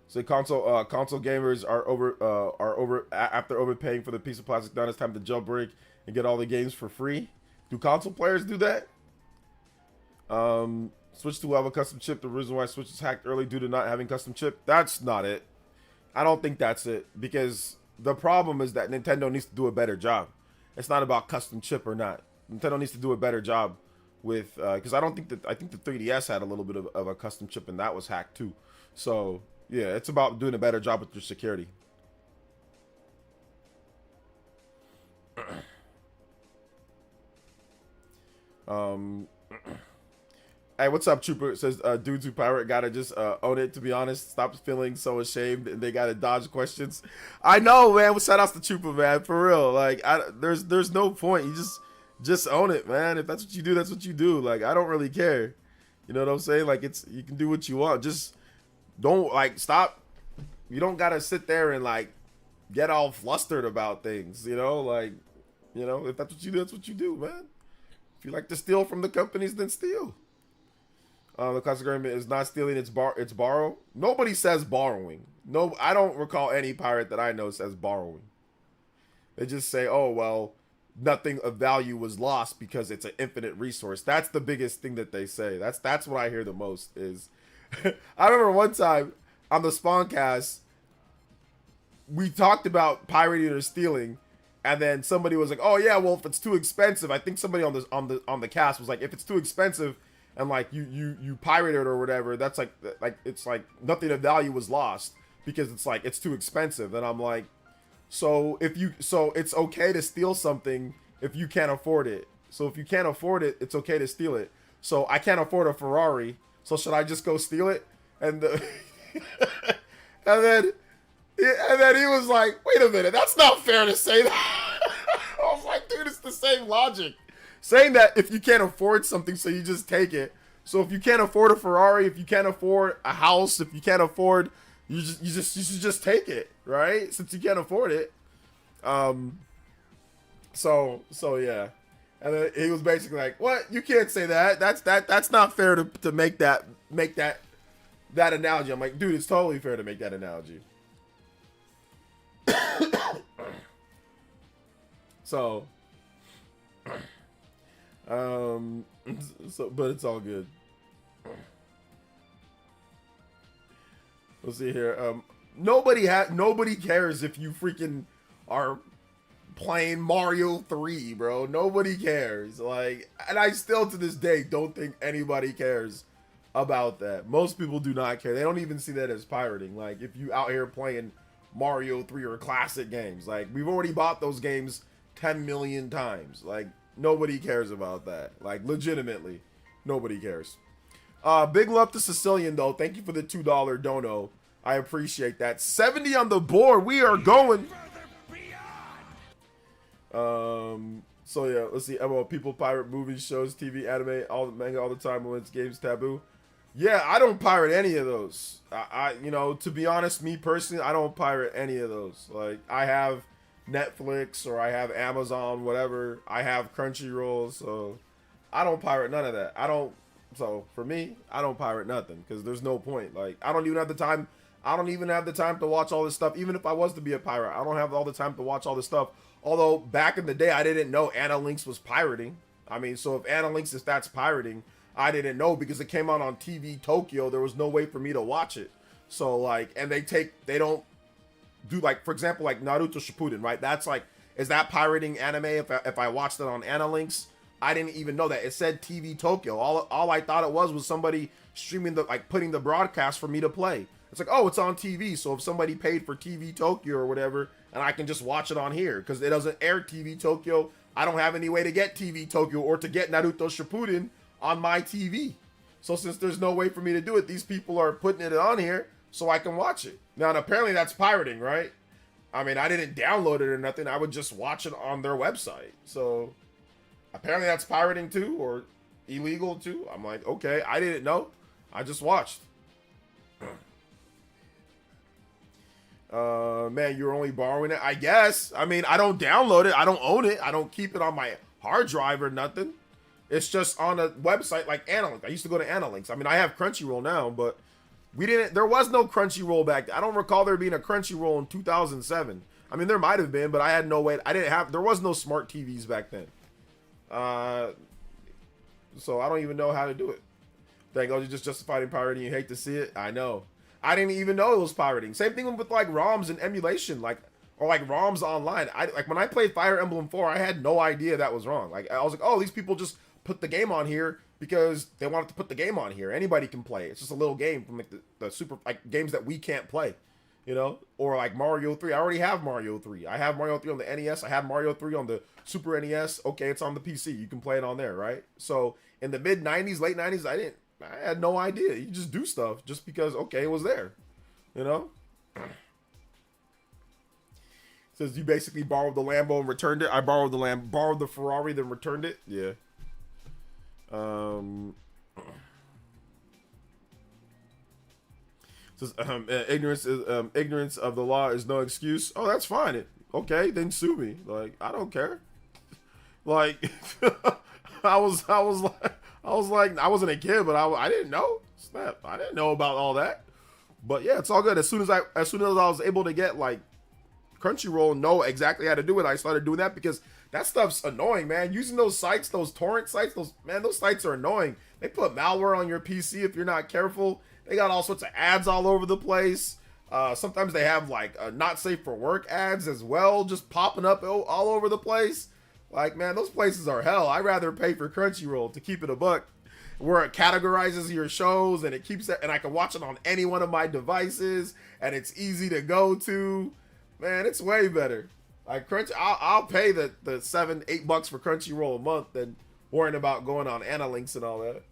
So console gamers are over after overpaying for the piece of plastic. Now it's time to jailbreak and get all the games for free. Do console players do that? Switch to have a custom chip. The reason why Switch is hacked early due to not having custom chip. That's not it. I don't think that's it, because the problem is that Nintendo needs to do a better job. It's not about custom chip or not. Nintendo needs to do a better job with because I think the 3DS had a little bit of a custom chip and that was hacked too. So yeah, it's about doing a better job with your security. Hey, what's up, Trooper? It says, dudes who pirate gotta just own it, to be honest. Stop feeling so ashamed and they gotta dodge questions. I know, man. Well, shout outs to Trooper, man. For real. Like, there's no point. You just own it, man. If that's what you do, that's what you do. Like, I don't really care. You know what I'm saying? Like, you can do what you want. Just don't, like, stop. You don't gotta sit there and, like, get all flustered about things, you know? Like, you know, if that's what you do, that's what you do, man. If you like to steal from the companies, then steal. The classic agreement is not stealing, it's borrow. Nobody says borrowing. No, I don't recall any pirate that I know says borrowing. They just say, oh, well, nothing of value was lost because it's an infinite resource. That's the biggest thing that they say. That's what I hear the most is. I remember one time on the Spawncast, we talked about pirating or stealing, and then somebody was like, oh yeah, well, if it's too expensive, I think somebody on the cast was like, if it's too expensive and like you pirate it or whatever, that's like it's like nothing of value was lost because it's like it's too expensive. And I'm like, so it's okay to steal something if you can't afford it. So if you can't afford it, it's okay to steal it. So I can't afford a Ferrari, so should I just go steal it? And and then he was like, wait a minute, that's not fair to say that. I was like, dude, it's the same logic. saying that if you can't afford something, so you just take it. So if you can't afford a Ferrari, if you can't afford a house, if you can't afford, you should just take it, right? Since you can't afford it. So yeah. And then he was basically like, "What? You can't say that. That's not fair to make that analogy." I'm like, "Dude, it's totally fair to make that analogy." So but it's all good. Let's see here. Nobody cares if you freaking are playing Mario 3, bro. Nobody cares. Like, and I still to this day don't think anybody cares about that. Most people do not care. They don't even see that as pirating. Like, if you out here playing Mario 3 or classic games, like, we've already bought those games 10 million times. Like, nobody cares about that. Like, legitimately, nobody cares. Big love to Sicilian, though. Thank you for the $2 dono. I appreciate that. 70 on the board. We are going. So yeah, let's see. People pirate movies, shows, TV, anime, all the manga all the time when it's games taboo. Yeah, I don't pirate any of those. I you know, to be honest, me personally, I don't pirate any of those. Like, I have Netflix or I have Amazon, whatever. I have Crunchyroll, so I don't pirate none of that. So for me, I don't pirate nothing because there's no point. Like, I don't even have the time. I don't even have the time to watch all this stuff. Even if I was to be a pirate, I don't have all the time to watch all this stuff. Although back in the day, I didn't know Analinks was pirating. I mean, so if Analinks is that's pirating, I didn't know because it came out on TV Tokyo. There was no way for me to watch it. So like, and they don't do, like, for example, like Naruto Shippuden, right? That's like, is that pirating anime if I watched it on Analinks? I didn't even know that. It said TV Tokyo. All I thought it was somebody streaming putting the broadcast for me to play. It's like, oh, it's on TV. So if somebody paid for TV Tokyo or whatever, and I can just watch it on here because it doesn't air TV Tokyo. I don't have any way to get TV Tokyo or to get Naruto Shippuden on my TV. So since there's no way for me to do it, these people are putting it on here so I can watch it. Now, and apparently that's pirating, right? I mean, I didn't download it or nothing. I would just watch it on their website. So apparently that's pirating too, or illegal too. I'm like, okay, I didn't know. I just watched. Man, you're only borrowing it, I guess. I mean, I don't download it. I don't own it. I don't keep it on my hard drive or nothing. It's just on a website like Analinks. I used to go to Analinks. I mean, I have Crunchyroll now, but there was no Crunchyroll back then. I don't recall there being a Crunchyroll in 2007. I mean, there might have been, but I had no way. There was no smart TVs back then. So I don't even know how to do it. Like, oh, you're just justified in pirating. You hate to see it. I know. I didn't even know it was pirating. Same thing with like ROMs and emulation, like, or like ROMs online. Like when I played Fire Emblem 4, I had no idea that was wrong. Like, I was like, oh, these people just put the game on here because they wanted to put the game on here. Anybody can play. It's just a little game from like the super, like, games that we can't play, you know? Or like Mario 3. I already have Mario 3. I have Mario 3 on the NES. I have Mario 3 on the Super NES. Okay, it's on the PC. You can play it on there, right? So in the mid 90s, late 90s, I had no idea. You just do stuff just because, okay, it was there, you know? Says you basically borrowed the Lambo and returned it. I borrowed the Ferrari, then returned it. Yeah. Says ignorance of the law is no excuse. Oh, that's fine. Okay, then sue me. Like, I don't care. Like, I wasn't a kid, but I didn't know. Snap, I didn't know about all that. But yeah, it's all good. As soon as I was able to get like Crunchyroll, know exactly how to do it, I started doing that because that stuff's annoying, man. Using those sites, those torrent sites, those sites are annoying. They put malware on your PC if you're not careful. They got all sorts of ads all over the place. Sometimes they have like not safe for work ads as well, just popping up all over the place. Like, man, those places are hell. I'd rather pay for Crunchyroll to keep it a buck, where it categorizes your shows and it keeps it, and I can watch it on any one of my devices, and it's easy to go to. Man, it's way better. Like I'll pay the $7-8 for Crunchyroll a month than worrying about going on Analinks and all that.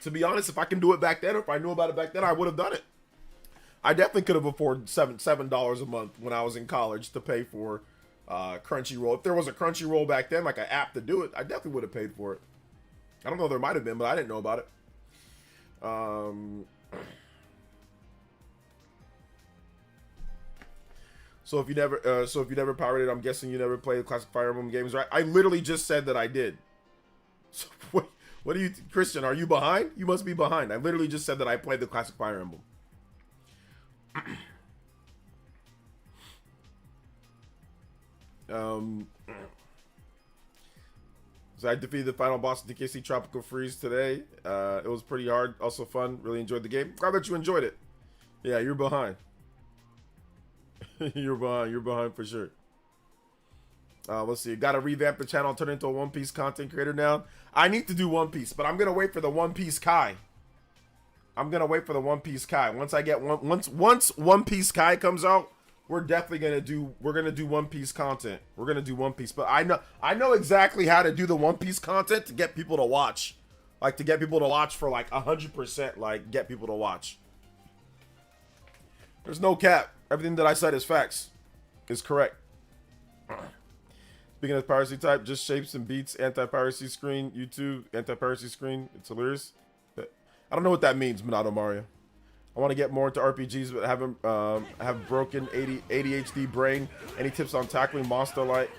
To be honest, if I can do it back then, or if I knew about it back then, I would have done it. I definitely could have afforded $7 a month when I was in college to pay for Crunchyroll. If there was a Crunchyroll back then, like an app to do it, I definitely would have paid for it. I don't know, there might have been, but I didn't know about it. So if you never pirated, I'm guessing you never played classic Fire Emblem games, right? I literally just said that I did. So what do you, Christian? Are you behind? You must be behind. I literally just said that I played the classic Fire Emblem. So I defeated the final boss of DKC Tropical Freeze today. It was pretty hard, also fun. Really enjoyed the game. Glad that you enjoyed it. Yeah, you're behind. You're behind for sure. Let's see. Got to revamp the channel, turn into a One Piece content creator now. I need to do One Piece, but I'm gonna wait for the One Piece Kai. Once One Piece Kai comes out, we're definitely gonna do One Piece content. We're gonna do One Piece, but I know exactly how to do the One Piece content to get people to watch, like to get people to watch for like 100%, like get people to watch. There's no cap. Everything that I said is facts, is correct. Speaking of piracy type, just shapes and beats anti-piracy screen. YouTube anti-piracy screen. It's hilarious. But I don't know what that means, Minato Mario. I want to get more into RPGs, but have broken ADHD brain. Any tips on tackling monster like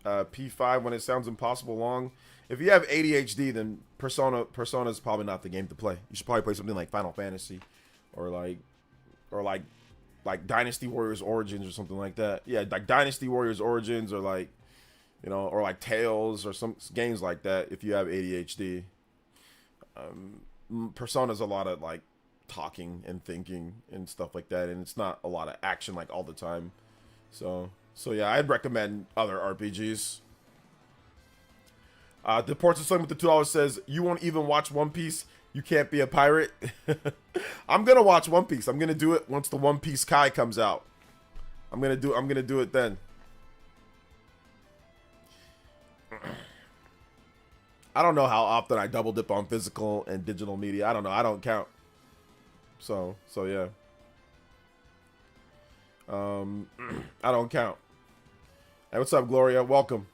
P5 when it sounds impossible long? If you have ADHD, then Persona is probably not the game to play. You should probably play something like Final Fantasy, or like Dynasty Warriors Origins or something like that. Yeah, like Dynasty Warriors Origins, or like, you know, or like Tales, or some games like that. If you have ADHD, Persona's a lot of like talking and thinking and stuff like that, and it's not a lot of action like all the time. So yeah, I'd recommend other RPGs. The Ports of Sling with the $2 says, you won't even watch One Piece. You can't be a pirate. I'm gonna watch One Piece. I'm gonna do it once the One Piece Kai comes out. I'm gonna do it then. I don't know how often I double dip on physical and digital media. I don't know. I don't count. So yeah. I don't count. Hey, what's up, Gloria? Welcome.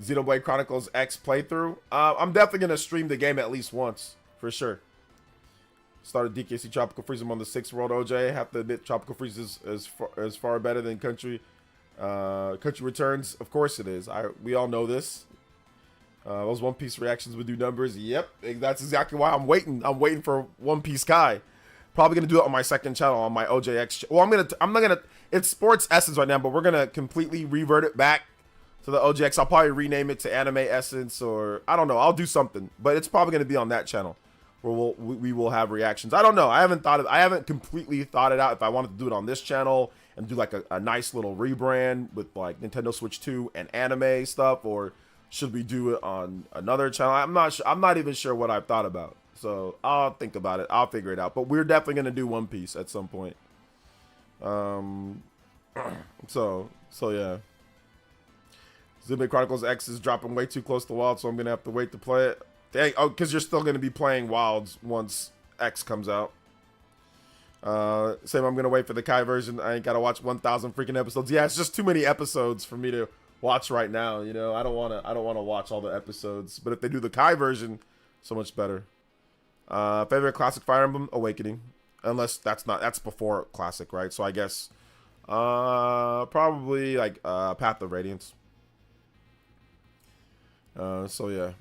Xenoblade Chronicles X playthrough. I'm definitely gonna stream the game at least once, for sure. Started DKC Tropical Freeze. I'm on the 6th world, OJ. Have to admit, Tropical Freeze is far better than Country Returns. Of course it is. We all know this. Those One Piece reactions would do numbers. Yep, that's exactly why I'm waiting. I'm waiting for One Piece Kai. Probably gonna do it on my second channel, on my OJX. Well, I'm not gonna. It's Sports Essence right now, but we're gonna completely revert it back to the OJX. I'll probably rename it to Anime Essence, or I don't know. I'll do something, but it's probably gonna be on that channel where we will have reactions. I don't know. I haven't completely thought it out if I wanted to do it on this channel and do like a nice little rebrand with like Nintendo Switch 2 and anime stuff, or should we do it on another channel? I'm not even sure what I've thought about. So I'll think about it. I'll figure it out. But we're definitely gonna do One Piece at some point. So yeah. Xenoblade Chronicles X is dropping way too close to Wild, so I'm gonna have to wait to play it. Dang, oh, because you're still gonna be playing Wilds once X comes out. Same. I'm gonna wait for the Kai version. I ain't gotta watch 1,000 freaking episodes. Yeah, it's just too many episodes for me to watch right now. You know, I don't wanna watch all the episodes. But if they do the Kai version, so much better. Favorite classic Fire Emblem? Awakening. Unless that's before classic, right? So I guess probably like Path of Radiance. So yeah.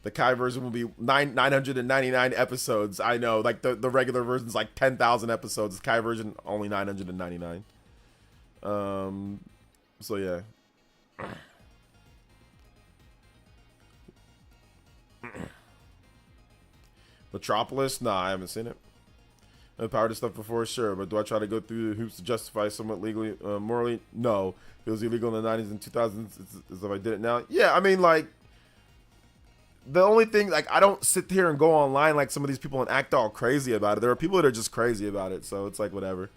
The Kai version will be 999 episodes. I know, like the regular version's like 10,000 episodes. The Kai version only 999. So yeah. Metropolis? Nah, I haven't seen it. I've powered this stuff before, sure, but do I try to go through the hoops to justify somewhat legally, morally? No. It was illegal in the 90s and 2000s as if I did it now. Yeah, I mean, like, the only thing, like, I don't sit here and go online like some of these people and act all crazy about it. There are people that are just crazy about it, so it's like, whatever.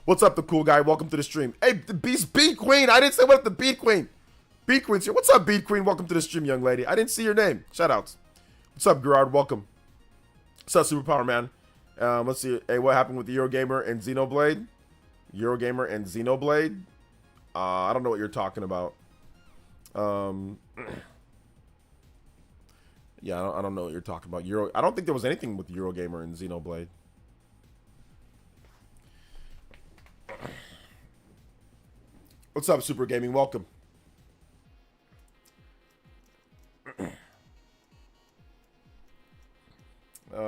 What's up, the cool guy? Welcome to the stream. Hey, the Beat Queen! I didn't say what up, the Beat Queen! Beat Queen's here. What's up, Beat Queen? Welcome to the stream, young lady. I didn't see your name. Shoutouts. What's up, Gerard? Welcome. What's up, Superpower Man? Let's see. Hey, what happened with Eurogamer and Xenoblade? Eurogamer and Xenoblade? I don't know what you're talking about. Yeah, I don't know what you're talking about. I don't think there was anything with Eurogamer and Xenoblade. What's up, Super Gaming? Welcome.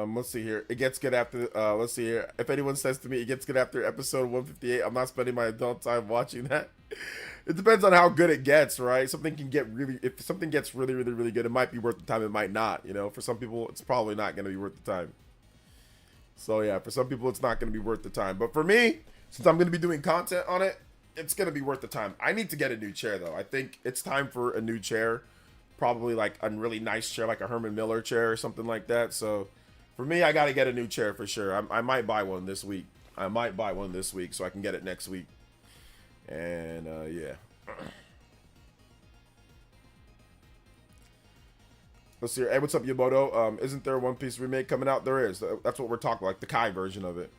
Let's see here. It gets good after. Let's see here. If anyone says to me it gets good after episode 158, I'm not spending my adult time watching that. It depends on how good it gets, right? Something can get really. If something gets really, really, really good, it might be worth the time. It might not. You know, for some people, it's probably not going to be worth the time. So yeah, for some people, it's not going to be worth the time. But for me, since I'm going to be doing content on it, it's going to be worth the time. I need to get a new chair though. I think it's time for a new chair. Probably like a really nice chair, like a Herman Miller chair or something like that. So. For me, I got to get a new chair for sure. I might buy one this week. I might buy one this week so I can get it next week. And, yeah. Let's see here. Hey, what's up, Yamoto? Isn't there a One Piece remake coming out? There is. That's what we're talking about, like the Kai version of it.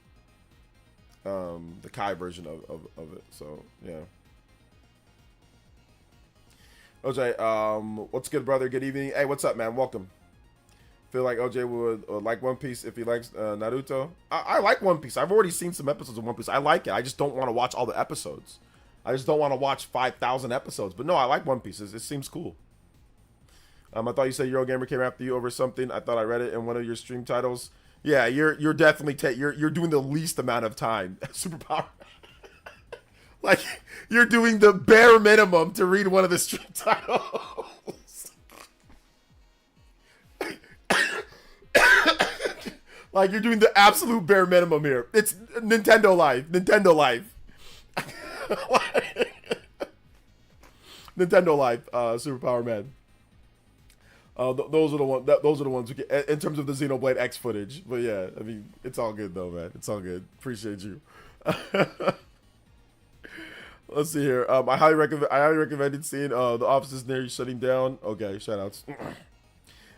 The Kai version of it. So, yeah. OJ, what's good, brother? Good evening. Hey, what's up, man? Welcome. Feel like OJ would like One Piece if he likes Naruto. I like One Piece. I've already seen some episodes of One Piece. I like it. I just don't want to watch all the episodes. I just don't want to watch 5,000 episodes. But no, I like One Piece. It seems cool. I thought you said Eurogamer came after you over something. I thought I read it in one of your stream titles. Yeah, you're definitely you're doing the least amount of time. Superpower. Like you're doing the bare minimum to read one of the stream titles. Like you're doing the absolute bare minimum here. It's Nintendo Life. Nintendo Life. Nintendo Life. Superpower Man. Those are the ones. Those are the ones who get, in terms of the Xenoblade X footage. But yeah, I mean, it's all good though, man. It's all good. Appreciate you. Let's see here. I highly recommended seeing the offices near you shutting down. Okay, shoutouts.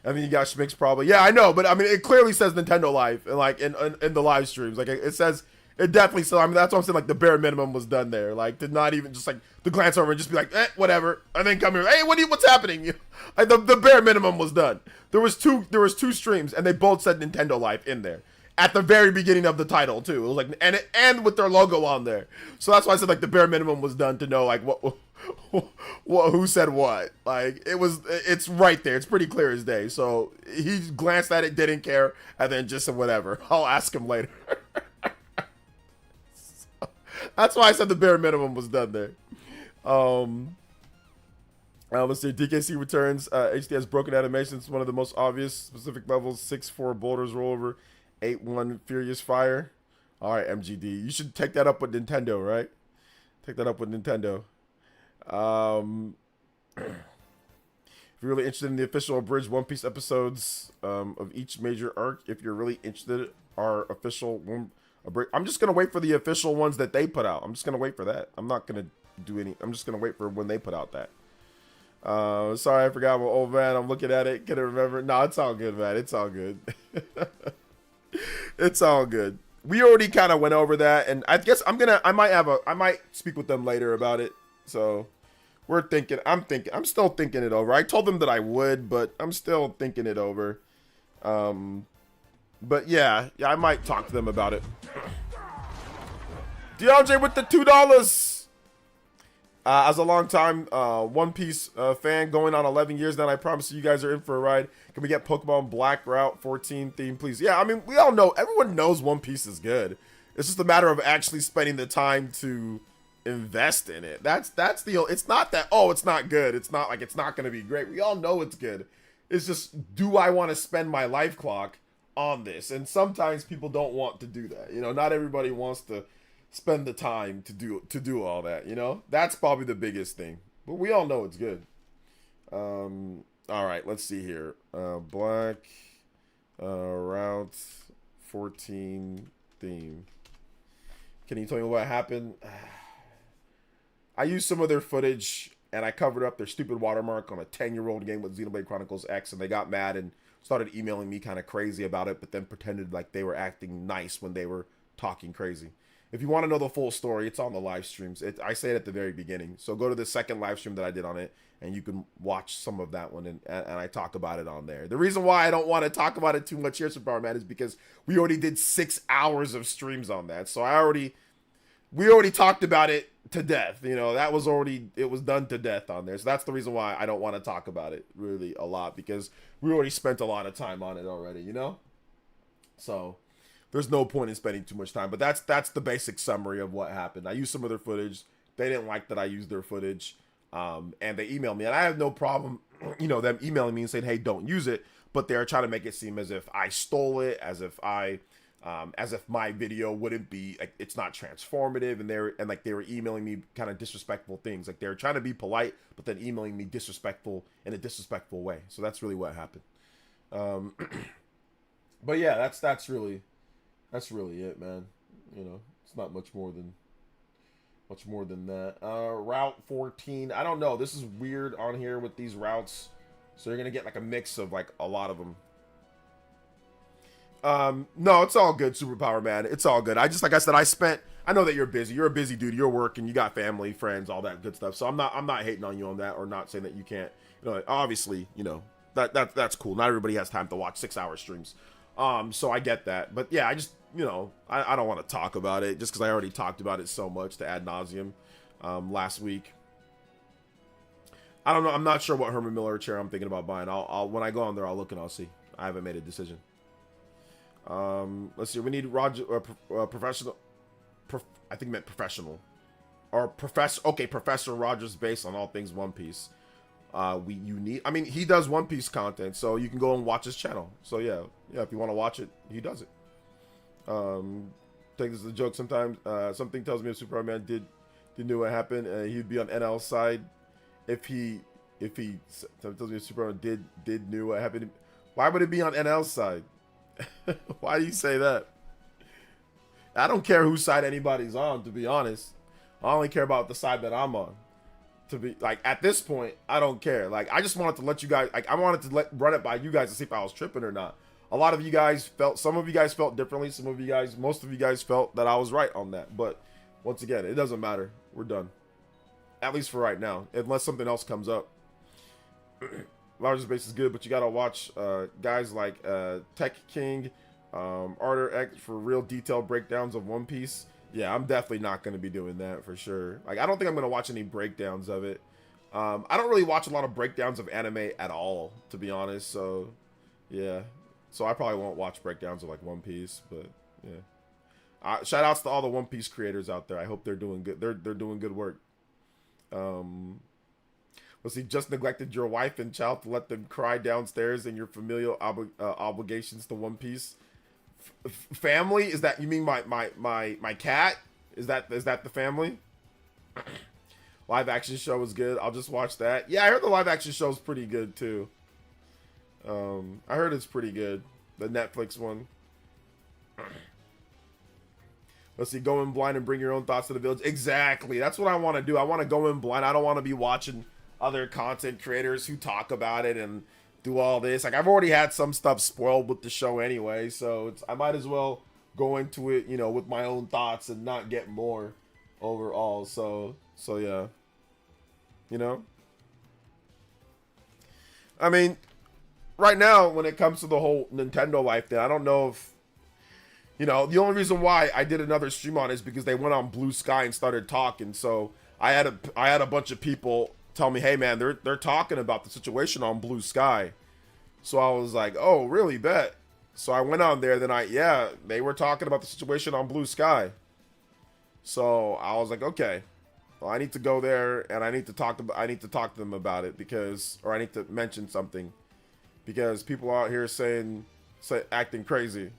And then you got Schmick's probably. Yeah, I know, but I mean, it clearly says Nintendo Live, and like in the live streams, like it says, it definitely. So I mean, that's what I'm saying. Like the bare minimum was done there. Like to not even just like to glance over and just be like, whatever, and then come here. Hey, what's happening? Like, the bare minimum was done. There was two streams, and they both said Nintendo Live in there at the very beginning of the title too. It was like and with their logo on there. So that's why I said like the bare minimum was done to know like what who said what. Like it's right there. It's pretty clear as day. So he glanced at it, didn't care, and then just said whatever. I'll ask him later. So, that's why I said the bare minimum was done there. Let's see. DKC returns. HD has broken animations. One of the most obvious specific levels. 6-4 boulders rollover. 8-1 furious fire. All right, MGD. You should take that up with Nintendo, right? Take that up with Nintendo. If you're really interested in the official abridged One Piece episodes of each major arc, if you're really interested, our official one. I'm just gonna wait for the official ones that they put out. I'm just gonna wait for that. I'm not gonna do any. I'm just gonna wait for when they put out that. Sorry, I forgot. Well, oh man, I'm looking at it. Can I remember? No, it's all good, man. It's all good. It's all good. We already kind of went over that, and I guess I might speak with them later about it. So I'm still thinking it over. I told them that I would, but I'm still thinking it over. But yeah, I might talk to them about it. DeAndre with the $2. As a long-time One Piece fan going on 11 years now, I promise you guys are in for a ride. Can we get Pokemon Black Route 14 theme, please? Yeah, I mean, we all know, everyone knows One Piece is good. It's just a matter of actually spending the time to invest in it. That's the, it's not that, oh, it's not good. It's not like it's not going to be great. We all know it's good. It's just, do I want to spend my life clock on this? And sometimes people don't want to do that. You know, not everybody wants to spend the time to do all that, you know? That's probably the biggest thing. But we all know it's good. All right, let's see here. Black Route 14 theme. Can you tell me what happened? I used some of their footage and I covered up their stupid watermark on a 10-year-old game with Xenoblade Chronicles X, and they got mad and started emailing me kind of crazy about it, but then pretended like they were acting nice when they were talking crazy. If you want to know the full story, it's on the live streams. I say it at the very beginning. So go to the second live stream that I did on it, and you can watch some of that one, and I talk about it on there. The reason why I don't want to talk about it too much here, Superpower Man, is because we already did 6 hours of streams on that. So we already talked about it to death. You know, it was done to death on there. So that's the reason why I don't want to talk about it really a lot, because we already spent a lot of time on it already, you know? So there's no point in spending too much time, but that's the basic summary of what happened. I used some of their footage. They didn't like that I used their footage, and they emailed me, and I have no problem, you know, them emailing me and saying, hey, don't use it, but they're trying to make it seem as if I stole it, as if my video wouldn't be, like, it's not transformative, and they were emailing me kind of disrespectful things. Like, they were trying to be polite, but then emailing me in a disrespectful way. So that's really what happened. But yeah, that's really it, man. You know, it's not much more than that. Route 14. I don't know. This is weird on here with these routes. So you're gonna get like a mix of like a lot of them. No, it's all good, Superpower Man. It's all good. Like I said, I know that you're busy. You're a busy dude. You're working. You got family, friends, all that good stuff. So I'm not hating on you on that, or not saying that you can't. You know, obviously, you know, that's cool. Not everybody has time to watch 6-hour streams. So I get that. But yeah, I just, you know, I don't want to talk about it just because I already talked about it so much to ad nauseum last week. I don't know. I'm not sure what Herman Miller chair I'm thinking about buying. I'll when I go on there, I'll look and I'll see. I haven't made a decision. Let's see. We need Roger professional. I think meant professional, or professor. Okay, Professor Rogers based on all things One Piece. I mean, he does One Piece content, so you can go and watch his channel. So yeah, if you want to watch it, he does it. Take this as a joke sometimes. Something tells me if Superman did knew what happened, he'd be on NL's side. If he tells me if Superman did knew what happened, why would it be on NL's side? Why do you say that? I don't care whose side anybody's on, to be honest. I only care about the side that I'm on. To be like, at this point, I don't care. Like, I just wanted to let you guys, like, I wanted to run it by you guys to see if I was tripping or not. A lot of you guys some of you guys felt differently. Most of you guys felt that I was right on that. But once again, it doesn't matter. We're done. At least for right now, unless something else comes up. Larger space is good, but you gotta watch guys like Tech King, Arter X for real detailed breakdowns of One Piece. Yeah, I'm definitely not going to be doing that for sure. Like, I don't think I'm going to watch any breakdowns of it. I don't really watch a lot of breakdowns of anime at all, to be honest. So, yeah. So I probably won't watch breakdowns of like One Piece, but yeah. Shout outs to all the One Piece creators out there. I hope they're doing good. They're doing good work. Let's see. Just neglected your wife and child to let them cry downstairs in your familial obligations to One Piece. Family? Is that, you mean my cat? Is that the family? Live action show was good. I'll just watch that. Yeah, I heard the live action show is pretty good too. I heard it's pretty good. The Netflix one. Let's see. Go in blind and bring your own thoughts to the village. Exactly. That's what I want to do. I want to go in blind. I don't want to be watching other content creators who talk about it and do all this. Like, I've already had some stuff spoiled with the show anyway, so I might as well go into it, you know, with my own thoughts and not get more overall. So yeah, you know. I mean, right now, when it comes to the whole Nintendo life thing, I don't know if, you know, the only reason why I did another stream on it is because they went on Blue Sky and started talking. So I had a bunch of people tell me, hey man, they're talking about the situation on Blue Sky. So I was like, oh, really? Bet. So I went on there, then they were talking about the situation on Blue Sky. So I was like, okay, well, I need to go there and I need to talk to them about it, or I need to mention something, because people out here acting crazy.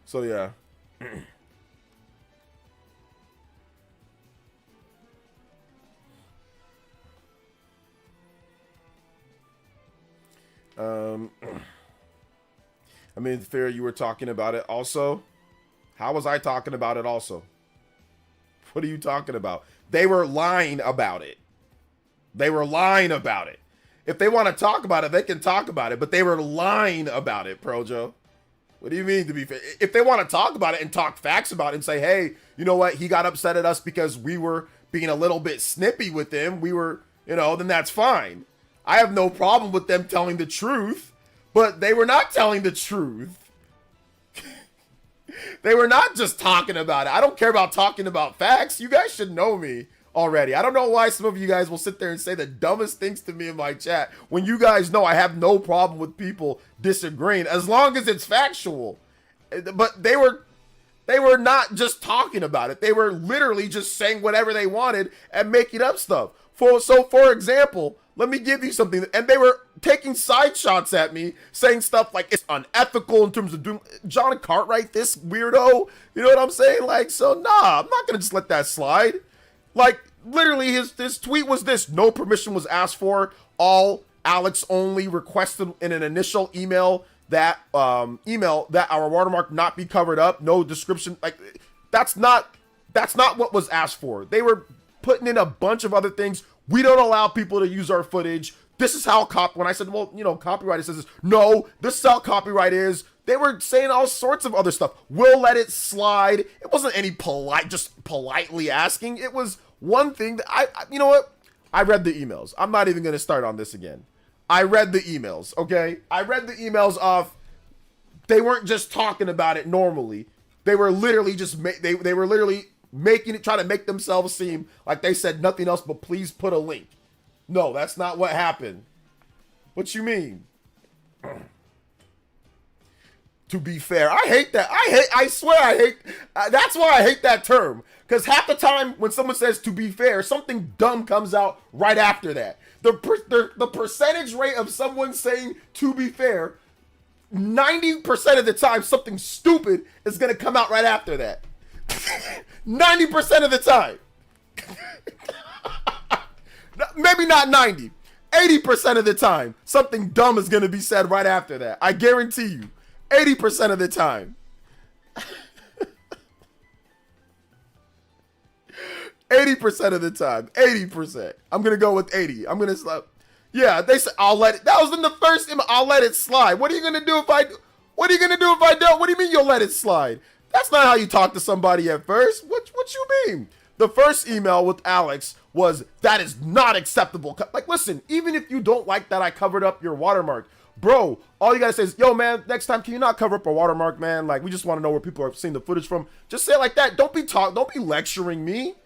So yeah. I mean, Fair, you were talking about it also. How was I talking about it also? What are you talking about? They were lying about it. They were lying about it. If they want to talk about it, they can talk about it, but they were lying about it, Projo. What do you mean, to be fair? If they want to talk about it and talk facts about it and say, hey, you know what? He got upset at us because we were being a little bit snippy with him. We were, then that's fine. I have no problem with them telling the truth, but they were not telling the truth. They were not just talking about it. I don't care about talking about facts. You guys should know me already. I don't know why some of you guys will sit there and say the dumbest things to me in my chat when you guys know I have no problem with people disagreeing as long as it's factual. But they were not just talking about it. They were literally just saying whatever they wanted and making up stuff. So for example, let me give you something. And they were taking side shots at me, saying stuff like it's unethical in terms of doing John Cartwright, this weirdo. You know what I'm saying? Like, so nah, I'm not gonna just let that slide. Like, literally, his tweet was this: no permission was asked for. All Alex only requested in an initial email that our watermark not be covered up. No description. Like, that's not what was asked for. They were putting in a bunch of other things. We don't allow people to use our footage. This is how when I said, well, copyright, it says this. No, this is how copyright is. They were saying all sorts of other stuff. We'll let it slide. It wasn't any just politely asking. It was one thing that you know what? I read the emails. I'm not even going to start on this again. I read the emails, okay? I read the emails of, they weren't just talking about it normally. They were literally just, they were literally trying to make themselves seem like they said nothing else but please put a link. No, that's not what happened. What you mean? To be fair, I hate that. I swear I hate, that's why I hate that term. Because half the time when someone says to be fair, something dumb comes out right after that. The percentage rate of someone saying to be fair, 90% of the time something stupid is going to come out right after that. 90% of the time. Maybe not 90. 80% of the time, something dumb is going to be said right after that. I guarantee you. 80% of the time. 80% of the time. 80%. I'm going to go with 80. I'm going to slap. Yeah, they said, I'll let it. That was in the first email. I'll let it slide. What are you going to do if I do? What are you going to do if I don't? What do you mean you'll let it slide? That's not how you talk to somebody at first. What you mean? The first email with Alex was, that is not acceptable. Like, listen, even if you don't like that I covered up your watermark, bro, all you gotta say is, yo, man, next time, can you not cover up a watermark, man? Like, we just want to know where people are seeing the footage from. Just say it like that. Don't be lecturing me.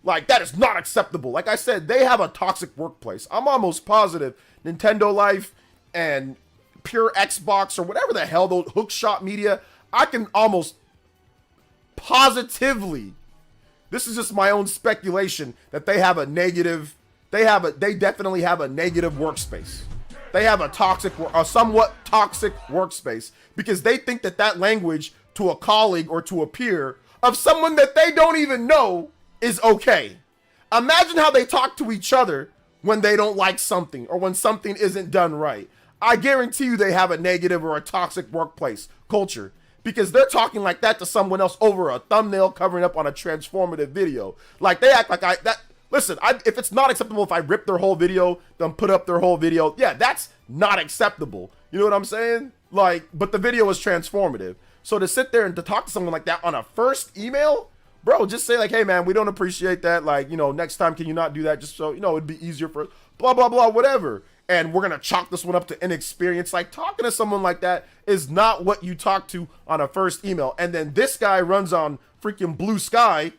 Like, that is not acceptable. Like I said, they have a toxic workplace. I'm almost positive Nintendo Life and Pure Xbox or whatever the hell, those Hookshot Media, I can almost positively, this is just my own speculation, that they have a negative, they definitely have a negative workspace. They have a somewhat toxic workspace because they think that language to a colleague or to a peer of someone that they don't even know is okay. Imagine how they talk to each other when they don't like something or when something isn't done right. I guarantee you they have a negative or a toxic workplace culture because they're talking like that to someone else over a thumbnail covering up on a transformative video. Like, they act like listen, if it's not acceptable if I rip their whole video, then put up their whole video, yeah, that's not acceptable. You know what I'm saying? Like, but the video is transformative. So to sit there and to talk to someone like that on a first email, bro, just say like, hey man, we don't appreciate that. Like, next time, can you not do that? Just so, it'd be easier for blah, blah, blah, whatever. And we're going to chalk this one up to inexperience. Like, talking to someone like that is not what you talk to on a first email. And then this guy runs on freaking Blue Sky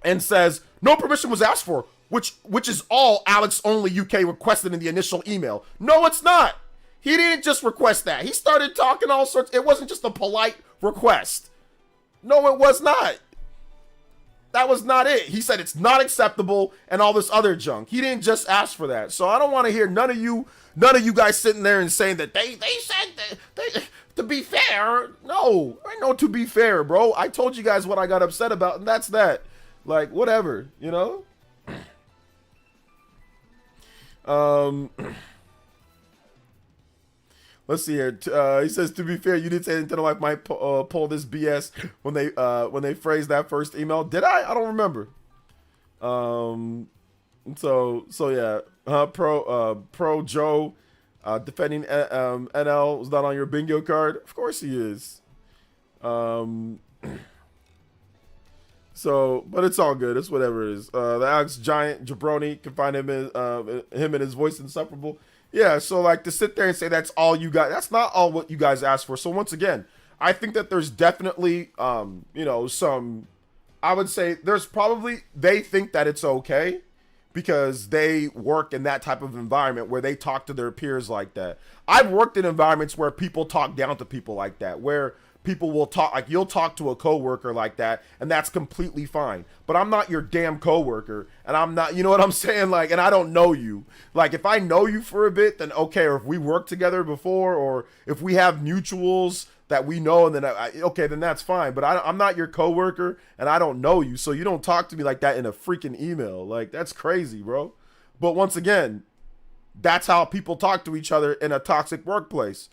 and says, no permission was asked for, which is all Alex Only UK requested in the initial email. No, it's not. He didn't just request that. He started talking all sorts. It wasn't just a polite request. No, it was not. That was not it. He said it's not acceptable and all this other junk. He didn't just ask for that. So I don't want to hear none of you guys sitting there and saying that they said that to be fair. No, I know to be fair, bro. I told you guys what I got upset about, and that's that. Like, whatever, Let's see here. He says, to be fair, you did say Nintendo Life might pull this BS when they phrased that first email. Did I? I don't remember. So yeah, pro Joe, defending NL was not on your bingo card. Of course he is. So, but it's all good. It's whatever it is. The Alex Giant Jabroni can find him and his voice insufferable. Yeah. So like to sit there and say that's all you got. That's not all what you guys asked for. So once again, I think that there's definitely some. I would say there's probably they think that it's okay because they work in that type of environment where they talk to their peers like that. I've worked in environments where people talk down to people like that, where people will talk like you'll talk to a coworker like that, and that's completely fine. But I'm not your damn coworker, and I'm not, you know what I'm saying? Like, and I don't know you. Like, if I know you for a bit, then okay. Or if we worked together before, or if we have mutuals that we know, and then okay, then that's fine. But I'm not your coworker, and I don't know you, so you don't talk to me like that in a freaking email. Like, that's crazy, bro. But once again, that's how people talk to each other in a toxic workplace,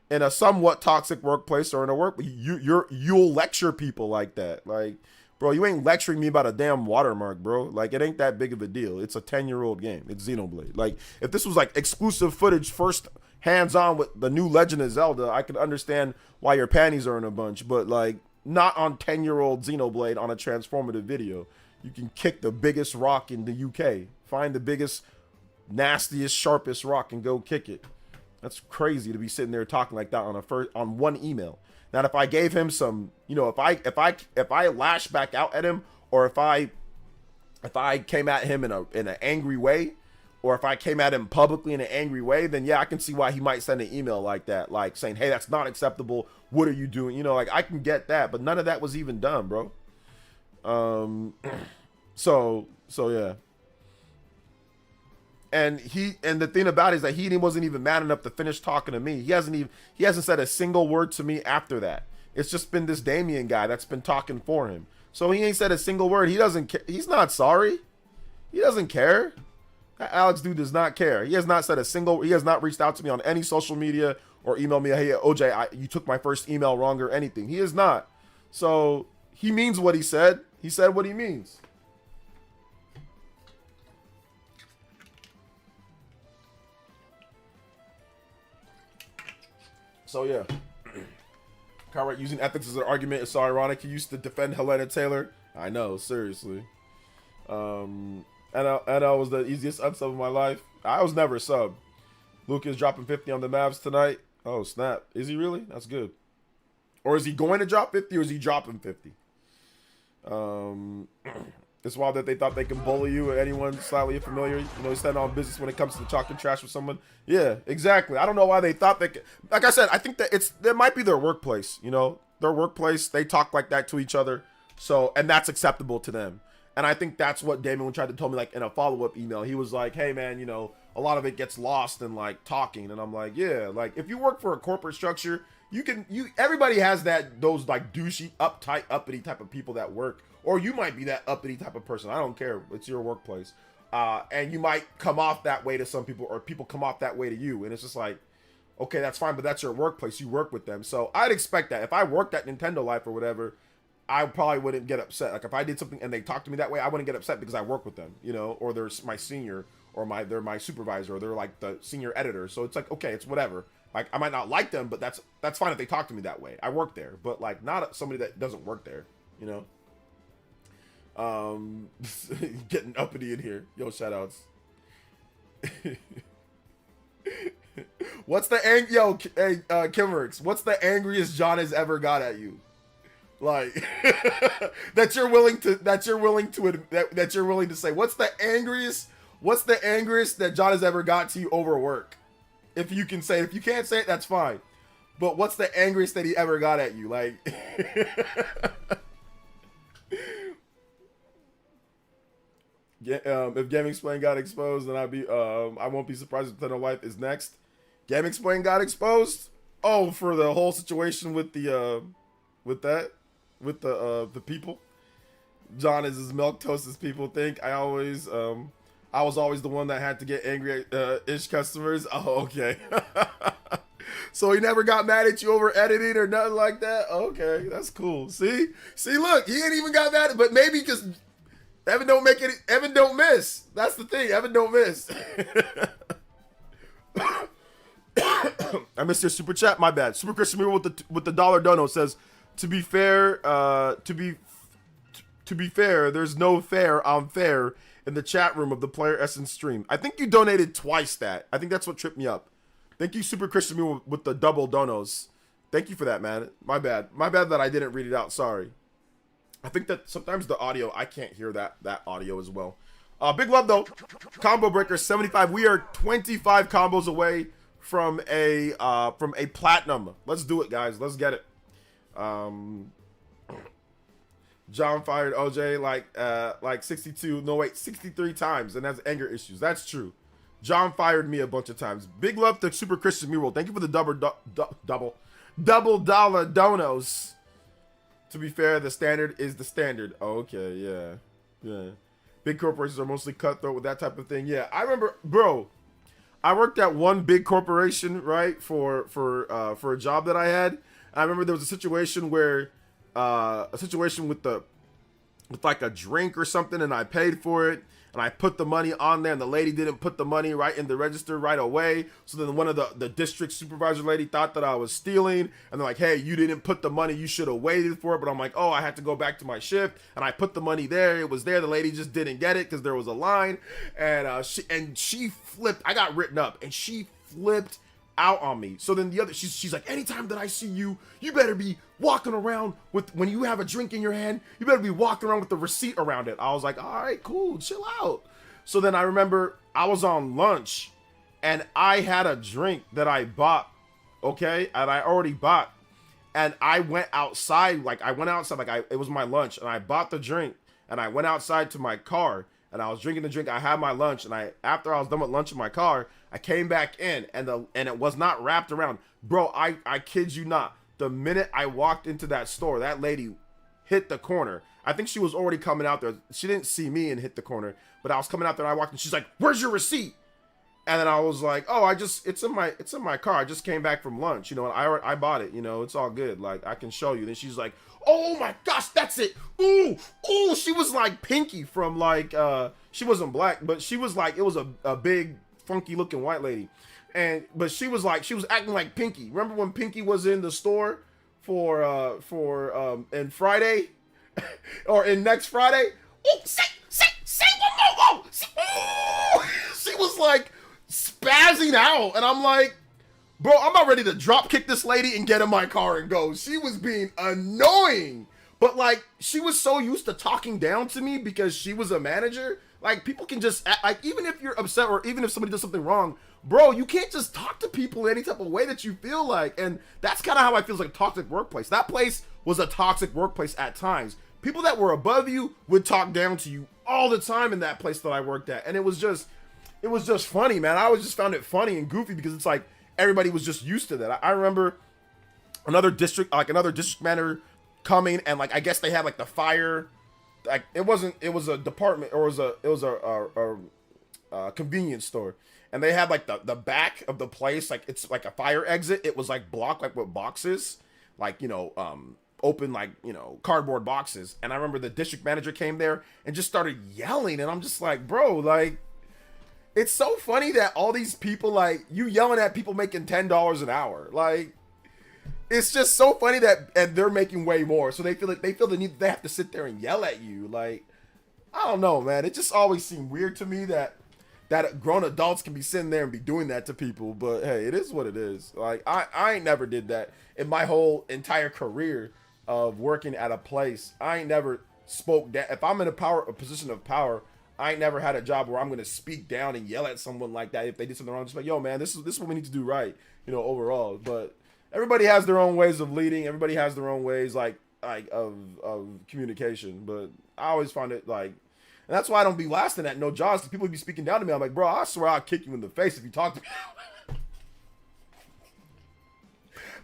in a somewhat toxic workplace, or in a work. You'll lecture people like that. Like, bro, you ain't lecturing me about a damn watermark, bro. Like, it ain't that big of a deal. It's a 10-year-old game. It's Xenoblade. Like, if this was like exclusive footage, first hands-on with the new Legend of Zelda, I could understand why your panties are in a bunch, but like not on 10-year-old Xenoblade on a transformative video. You can kick the biggest rock in the UK, find the biggest, nastiest, sharpest rock and go kick it. That's crazy to be sitting there talking like that on one email. Now, if I gave him some, if I lash back out at him, or if I came at him in an angry way, or if I came at him publicly in an angry way, then yeah, I can see why he might send an email like that, like saying, hey, that's not acceptable. What are you doing? Like, I can get that, but none of that was even done, bro. So yeah. And the thing about it is that he wasn't even mad enough to finish talking to me. He hasn't said a single word to me after that. It's just been this Damien guy that's been talking for him. So he ain't said a single word. He doesn't care. He's not sorry. He doesn't care. That Alex dude does not care. He has not said a single. He has not reached out to me on any social media or emailed me, hey, OJ, you took my first email wrong or anything. He is not. So he means what he said. He said what he means. So yeah, Cartwright using ethics as an argument is so ironic. He used to defend Helena Taylor. I know, seriously. NL was the easiest unsub of my life. I was never a sub. Lucas dropping 50 on the Mavs tonight. Oh snap! Is he really? That's good. Or is he going to drop 50, or is he dropping 50? It's wild that they thought they can bully you or anyone slightly familiar. Standing on business when it comes to talking trash with someone. Yeah, exactly. I don't know why they thought they could. Like I said, I think that that might be their workplace. Their workplace, they talk like that to each other. So, and that's acceptable to them. And I think that's what Damon tried to tell me, like in a follow-up email. He was like, hey man, a lot of it gets lost in like talking. And I'm like, yeah, like if you work for a corporate structure, everybody has those like douchey, uptight, uppity type of people that work. Or you might be that uppity type of person. I don't care. It's your workplace. And you might come off that way to some people, or people come off that way to you. And it's just like, okay, that's fine, but that's your workplace. You work with them. So I'd expect that. If I worked at Nintendo Life or whatever, I probably wouldn't get upset. Like if I did something and they talked to me that way, I wouldn't get upset because I work with them, or they're my senior, or they're my supervisor, or they're like the senior editor. So it's like, okay, it's whatever. Like I might not like them, but that's fine if they talk to me that way. I work there, but like not somebody that doesn't work there, Getting uppity in here. Yo, shout outs. What's the Kimmerix, what's the angriest John has ever got at you? Like that you're willing to say, what's the angriest that John has ever got to you over work? If you can say it. If you can't say it, that's fine. But what's the angriest that he ever got at you? Like if Gaming Explain got exposed, then I won't be surprised if Nintendo Life is next. Gaming Explain got exposed? Oh, for the whole situation with the people. John is as milquetoast as people think. I was always the one that had to get angry at ish customers. Oh, okay. So he never got mad at you over editing or nothing like that? Okay, that's cool. See, look, he ain't even got mad, but maybe because Evan don't make it. Evan don't miss. That's the thing. Evan don't miss. I missed your super chat. My bad. Super Christian Mule with the dollar dono says, to be fair, to be fair, there's no fair on fair in the chat room of the Player Essence stream. I think you donated twice that. I think that's what tripped me up. Thank you, Super Christian Mule with the double donos. Thank you for that, man. My bad. My bad that I didn't read it out. Sorry. I think that sometimes the audio, I can't hear that audio as well. Big love though. Combo breaker 75. We are 25 combos away from a platinum. Let's do it, guys. Let's get it. John fired OJ like 62. No wait, 63 times, and has anger issues. That's true. John fired me a bunch of times. Big love to Super Christian Mule. Thank you for the double dollar donos. To be fair, the standard is the standard. Okay, yeah. Big corporations are mostly cutthroat with that type of thing. Yeah, I remember, bro. I worked at one big corporation, right, for a job that I had. And I remember there was a situation where, with like a drink or something, and I paid for it, and I put the money on there, and the lady didn't put the money right in the register right away. So then one of the district supervisor lady thought that I was stealing, and they're like, hey, you didn't put the money, you should have waited for it. But I'm like, oh, I had to go back to my shift, and I put the money there. It was there. The lady just didn't get it because there was a line, and she flipped. I got written up, and she flipped out on me. So then she's like, anytime that I see you, you better be walking around with, when you have a drink in your hand, you better be walking around with the receipt around it. I was like, all right, cool, chill out. So then I remember I was on lunch and I had a drink that I bought, okay, and I already bought, and I went outside, it was my lunch, and I bought the drink and I went outside to my car and I was drinking the drink. I had my lunch, and after I was done with lunch in my car, I came back in, and it was not wrapped around. Bro, I kid you not. The minute I walked into that store, that lady hit the corner. I think she was already coming out there. She didn't see me and hit the corner, but I was coming out there, and I walked in. She's like, "Where's your receipt?" And then I was like, "Oh, it's in my car. I just came back from lunch, and I bought it. It's all good. Like, I can show you." Then she's like, "Oh my gosh, that's it. Ooh." She was like Pinky from she wasn't black, but she was like, it was a big funky looking white lady. But she was acting like Pinky. Remember when Pinky was in the store for in Friday or in next Friday? Oh, say one more. She was like spazzing out, and I'm like, bro, I'm not ready to drop kick this lady and get in my car and go. She was being annoying, but like, she was so used to talking down to me because she was a manager. Like, people can just act, like, even if you're upset or even if somebody does something wrong, bro, you can't just talk to people any type of way that you feel like. And that's kind of how I feel like toxic workplace. That place was a toxic workplace at times. People that were above you would talk down to you all the time in that place that I worked at. And it was just funny, man. I always just found it funny and goofy because it's like everybody was just used to that. I remember another district manager coming, and like, I guess they had like the fire, like it was a department, or it was a convenience store, and they had like the back of the place, like it's like a fire exit. It was like blocked like with boxes, like open, like cardboard boxes. And I remember the district manager came there and just started yelling, and I'm just like, bro, like, it's so funny that all these people, like, you yelling at people making $10 an hour. Like, it's just so funny and they're making way more. So they feel the need, they have to sit there and yell at you. Like, I don't know, man. It just always seemed weird to me that grown adults can be sitting there and be doing that to people. But hey, it is what it is. Like, I ain't never did that in my whole entire career of working at a place. I ain't never spoke down. If I'm in a position of power, I ain't never had a job where I'm going to speak down and yell at someone like that if they did something wrong. Just like, yo, man, this is what we need to do right, overall. But everybody has their own ways of leading. Everybody has their own ways, like of communication. But I always find it like, and that's why I don't be lasting at no jobs, because people be speaking down to me. I'm like, bro, I swear I'll kick you in the face if you talk to me.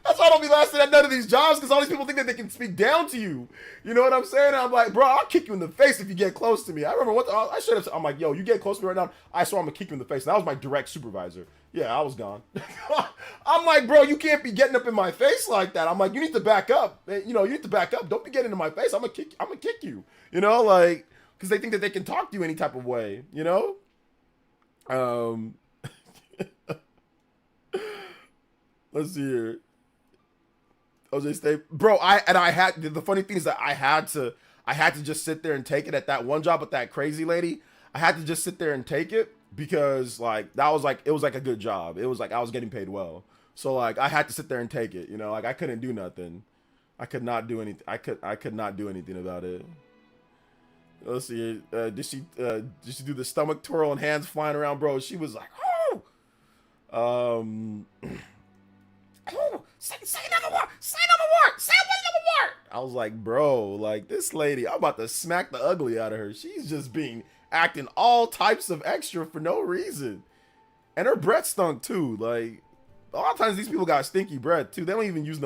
That's why I don't be lasting at none of these jobs, because all these people think that they can speak down to you. You know what I'm saying? I'm like, bro, I'll kick you in the face if you get close to me. I remember I should have said, I'm like, yo, you get close to me right now, I swear I'm going to kick you in the face. And that was my direct supervisor. Yeah, I was gone. I'm like, bro, you can't be getting up in my face like that. I'm like, you need to back up. You need to back up. Don't be getting in my face. I'm going to kick you. Like, because they think that they can talk to you any type of way, you know? Let's see here. OJ stay, bro. The funny thing is that I had to just sit there and take it at that one job with that crazy lady. I had to just sit there and take it because like it was like a good job. It was like I was getting paid well, so like I had to sit there and take it. You know, like I couldn't do nothing. I could not do anything. I could not do anything about it. Let's see. Did she do the stomach twirl and hands flying around, bro? She was like, oh, say another word. Say another word. Say another word. I was like, bro, like this lady, I'm about to smack the ugly out of her. She's just acting all types of extra for no reason, and her breath stunk too. Like a lot of times these people got stinky breath too. They don't even use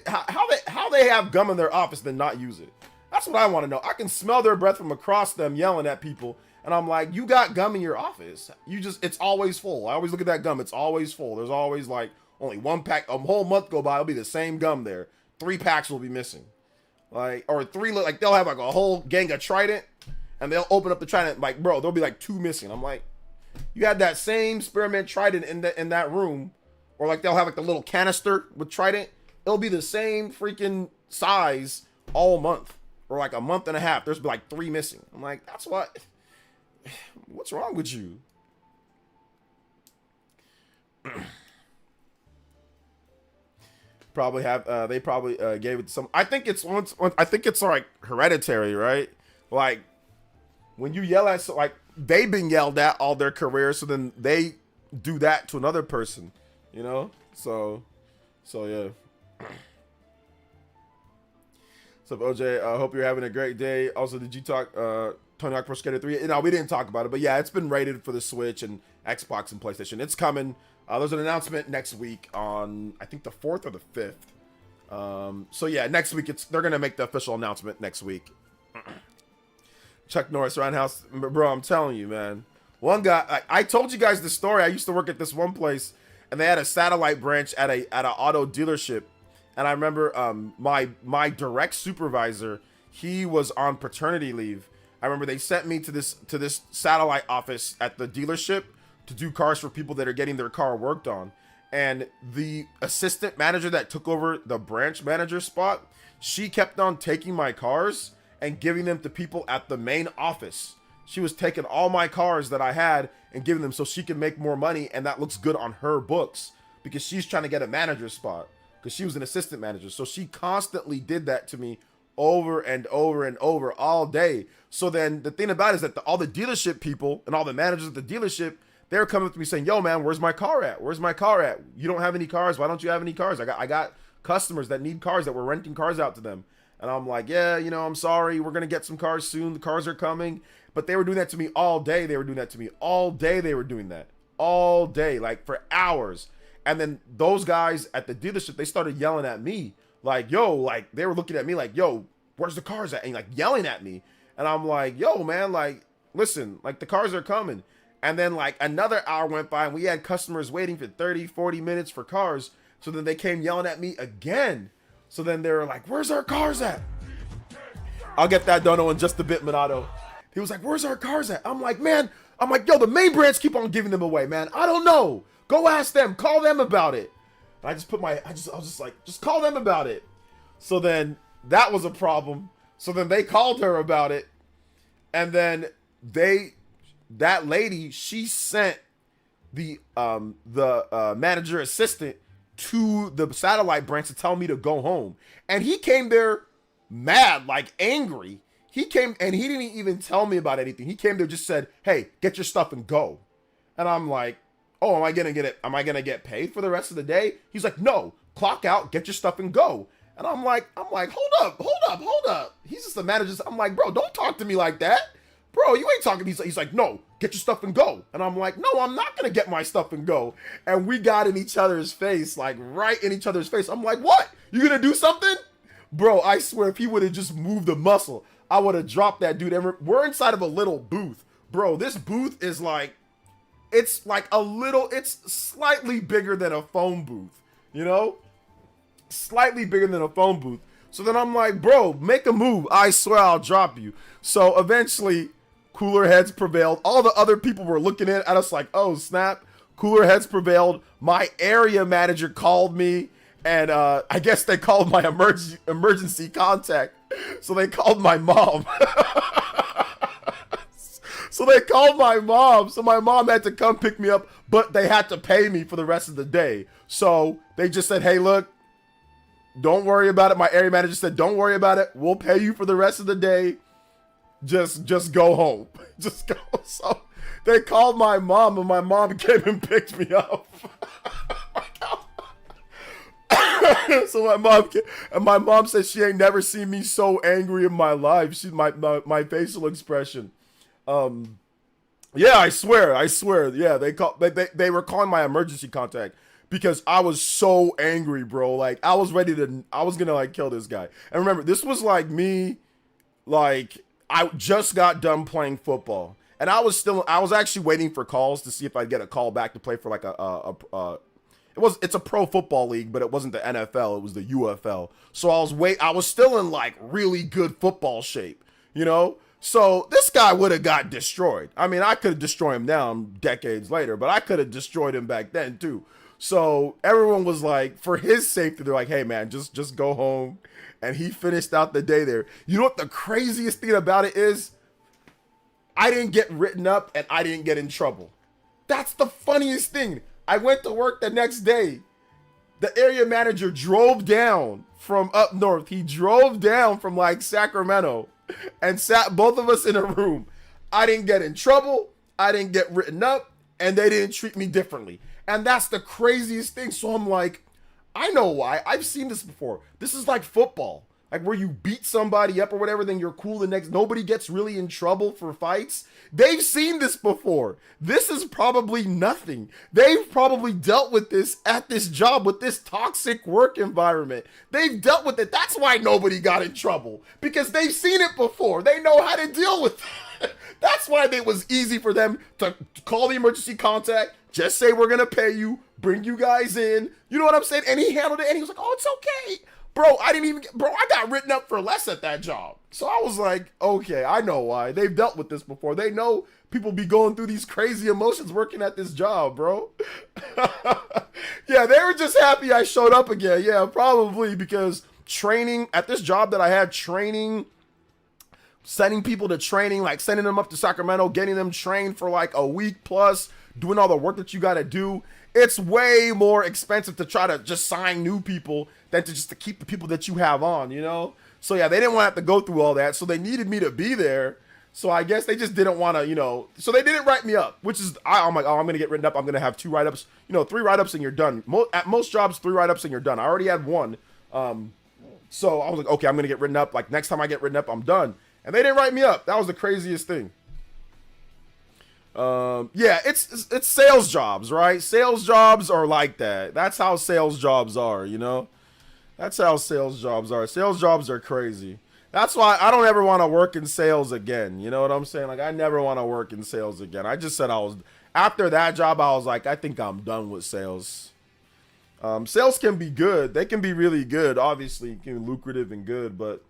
how they have gum in their office and not use it. That's what I want to know. I can smell their breath from across them yelling at people. And I'm like, you got gum in your office. It's always full. I always look at that gum. It's always full. There's always like only one pack. A whole month go by, it'll be the same gum there. 3 packs will be missing. Like, or 3, like they'll have like a whole gang of Trident and they'll open up the Trident. Like, bro, there'll be like 2 missing. I'm like, you had that same spearmint Trident in that room. Or like they'll have like the little canister with Trident. It'll be the same freaking size all month. Or like a month and a half, there's like 3 missing. I'm like, that's what. What's wrong with you? Probably have. They probably gave it to some. I think it's I think it's like hereditary, right? Like when you yell at, like they've been yelled at all their career, so then they do that to another person, you know. So yeah. What's up, OJ? I hope you're having a great day. Also, did you talk Tony Hawk Pro Skater 3? No, we didn't talk about it, but yeah, it's been rated for the Switch and Xbox and PlayStation. It's coming. There's an announcement next week on, I think, the 4th or the 5th. So yeah, next week they're gonna make the official announcement next week. Chuck Norris, Roundhouse, bro. I'm telling you, man. One guy, I told you guys the story. I used to work at this one place, and they had a satellite branch at an auto dealership. And I remember my direct supervisor, he was on paternity leave. I remember they sent me to this satellite office at the dealership to do cars for people that are getting their car worked on. And the assistant manager that took over the branch manager spot, she kept on taking my cars and giving them to people at the main office. She was taking all my cars that I had and giving them so she could make more money, and that looks good on her books because she's trying to get a manager spot. Because she was an assistant manager. So she constantly did that to me over and over and over all day. So then the thing about it is that all the dealership people and all the managers at the dealership, they're coming up to me saying, yo, man, where's my car at? Where's my car at? You don't have any cars. Why don't you have any cars? I got customers that need cars that we're renting cars out to them. And I'm like, yeah, you know, I'm sorry. We're going to get some cars soon. The cars are coming. But they were doing that to me all day. They were doing that to me all day. They were doing that all day, like for hours. And then those guys at the dealership, they started yelling at me like, yo, like they were looking at me like, yo, where's the cars at? And like yelling at me. And I'm like, yo, man, like, listen, like the cars are coming. And then like another hour went by and we had customers waiting for 30, 40 minutes for cars. So then they came yelling at me again. So then they were like, where's our cars at? I'll get that done in just a bit, Minato. He was like, where's our cars at? I'm like, yo, the main branch keep on giving them away, man. I don't know. Go ask them. Call them about it. And I was just like, just call them about it. So then that was a problem. So then they called her about it. And then that lady, she sent the manager assistant to the satellite branch to tell me to go home. And he came there mad, like angry. He came and he didn't even tell me about anything. He came there, just said, hey, get your stuff and go. And I'm like, oh, am I gonna get paid for the rest of the day? He's like, no, clock out, get your stuff and go. And I'm like, hold up. He's just the manager. I'm like, bro, don't talk to me like that. Bro, you ain't talking. He's like, no, get your stuff and go. And I'm like, no, I'm not gonna get my stuff and go. And we got in each other's face, like right in each other's face. I'm like, what? You gonna do something? Bro, I swear if he would have just moved a muscle, I would have dropped that dude. And we're inside of a little booth. Bro, this booth is like, it's slightly bigger than a phone booth, you know? Slightly bigger than a phone booth. So then I'm like, bro, make a move. I swear I'll drop you. So eventually, cooler heads prevailed. All the other people were looking at us like, oh, snap. Cooler heads prevailed. My area manager called me, and I guess they called my emergency contact. So they called my mom. So they called my mom. So my mom had to come pick me up, but they had to pay me for the rest of the day. So they just said, hey, look, don't worry about it. My area manager said, don't worry about it. We'll pay you for the rest of the day. Just go home. Just go. So they called my mom, and my mom came and picked me up. So my mom said she ain't never seen me so angry in my life. She my facial expression. Yeah, I swear. Yeah, they were calling my emergency contact because I was so angry, bro. Like I was gonna like kill this guy. And remember, this was like me, like I just got done playing football, and I was actually waiting for calls to see if I'd get a call back to play for like it's a pro football league, but it wasn't the NFL, it was the UFL. So I was still in like really good football shape, you know? So this guy would have got destroyed. I mean, I could have destroyed him now decades later, but I could have destroyed him back then too. So everyone was like, for his safety, they're like, hey man, just go home. And he finished out the day there. You know what the craziest thing about it is? I didn't get written up and I didn't get in trouble. That's the funniest thing. I went to work the next day. The area manager drove down from up north. He drove down from like Sacramento and sat both of us in a room. I didn't get in trouble. I didn't get written up, and they didn't treat me differently. And that's the craziest thing. So I'm like, I know why. I've seen this before. This is like football. Like where you beat somebody up or whatever, then you're cool the next. Nobody gets really in trouble for fights. They've seen this before. This is probably nothing. They've probably dealt with this at this job, with this toxic work environment. They've dealt with it. That's why nobody got in trouble, because they've seen it before. They know how to deal with it. That's why it was easy for them to call the emergency contact, just say we're going to pay you, bring you guys in. You know what I'm saying? And he handled it, and he was like, oh, it's okay. Bro, I got written up for less at that job. So I was like, okay, I know why. They've dealt with this before. They know people be going through these crazy emotions working at this job, bro. Yeah, they were just happy I showed up again. Yeah, probably because training at this job that I had, sending people to training, like sending them up to Sacramento, getting them trained for like a week plus, doing all the work that you got to do. It's way more expensive to try to just sign new people than to keep the people that you have on, you know? So yeah, they didn't want to have to go through all that. So they needed me to be there. So I guess they just didn't want to, you know, so they didn't write me up, which is, I'm like, oh, I'm going to get written up. I'm going to have 2 write-ups, 3 write-ups and you're done. At most jobs, 3 write-ups and you're done. I already had 1. So I was like, okay, I'm going to get written up. Like next time I get written up, I'm done. And they didn't write me up. That was the craziest thing. Yeah, it's sales jobs, right? Sales jobs are like that. That's how sales jobs are, you know? That's how sales jobs are. Sales jobs are crazy. That's why I don't ever want to work in sales again. You know what I'm saying? Like, I never want to work in sales again. I just said after that job, I was like, I think I'm done with sales. Sales can be good. They can be really good. Obviously, can be lucrative and good, but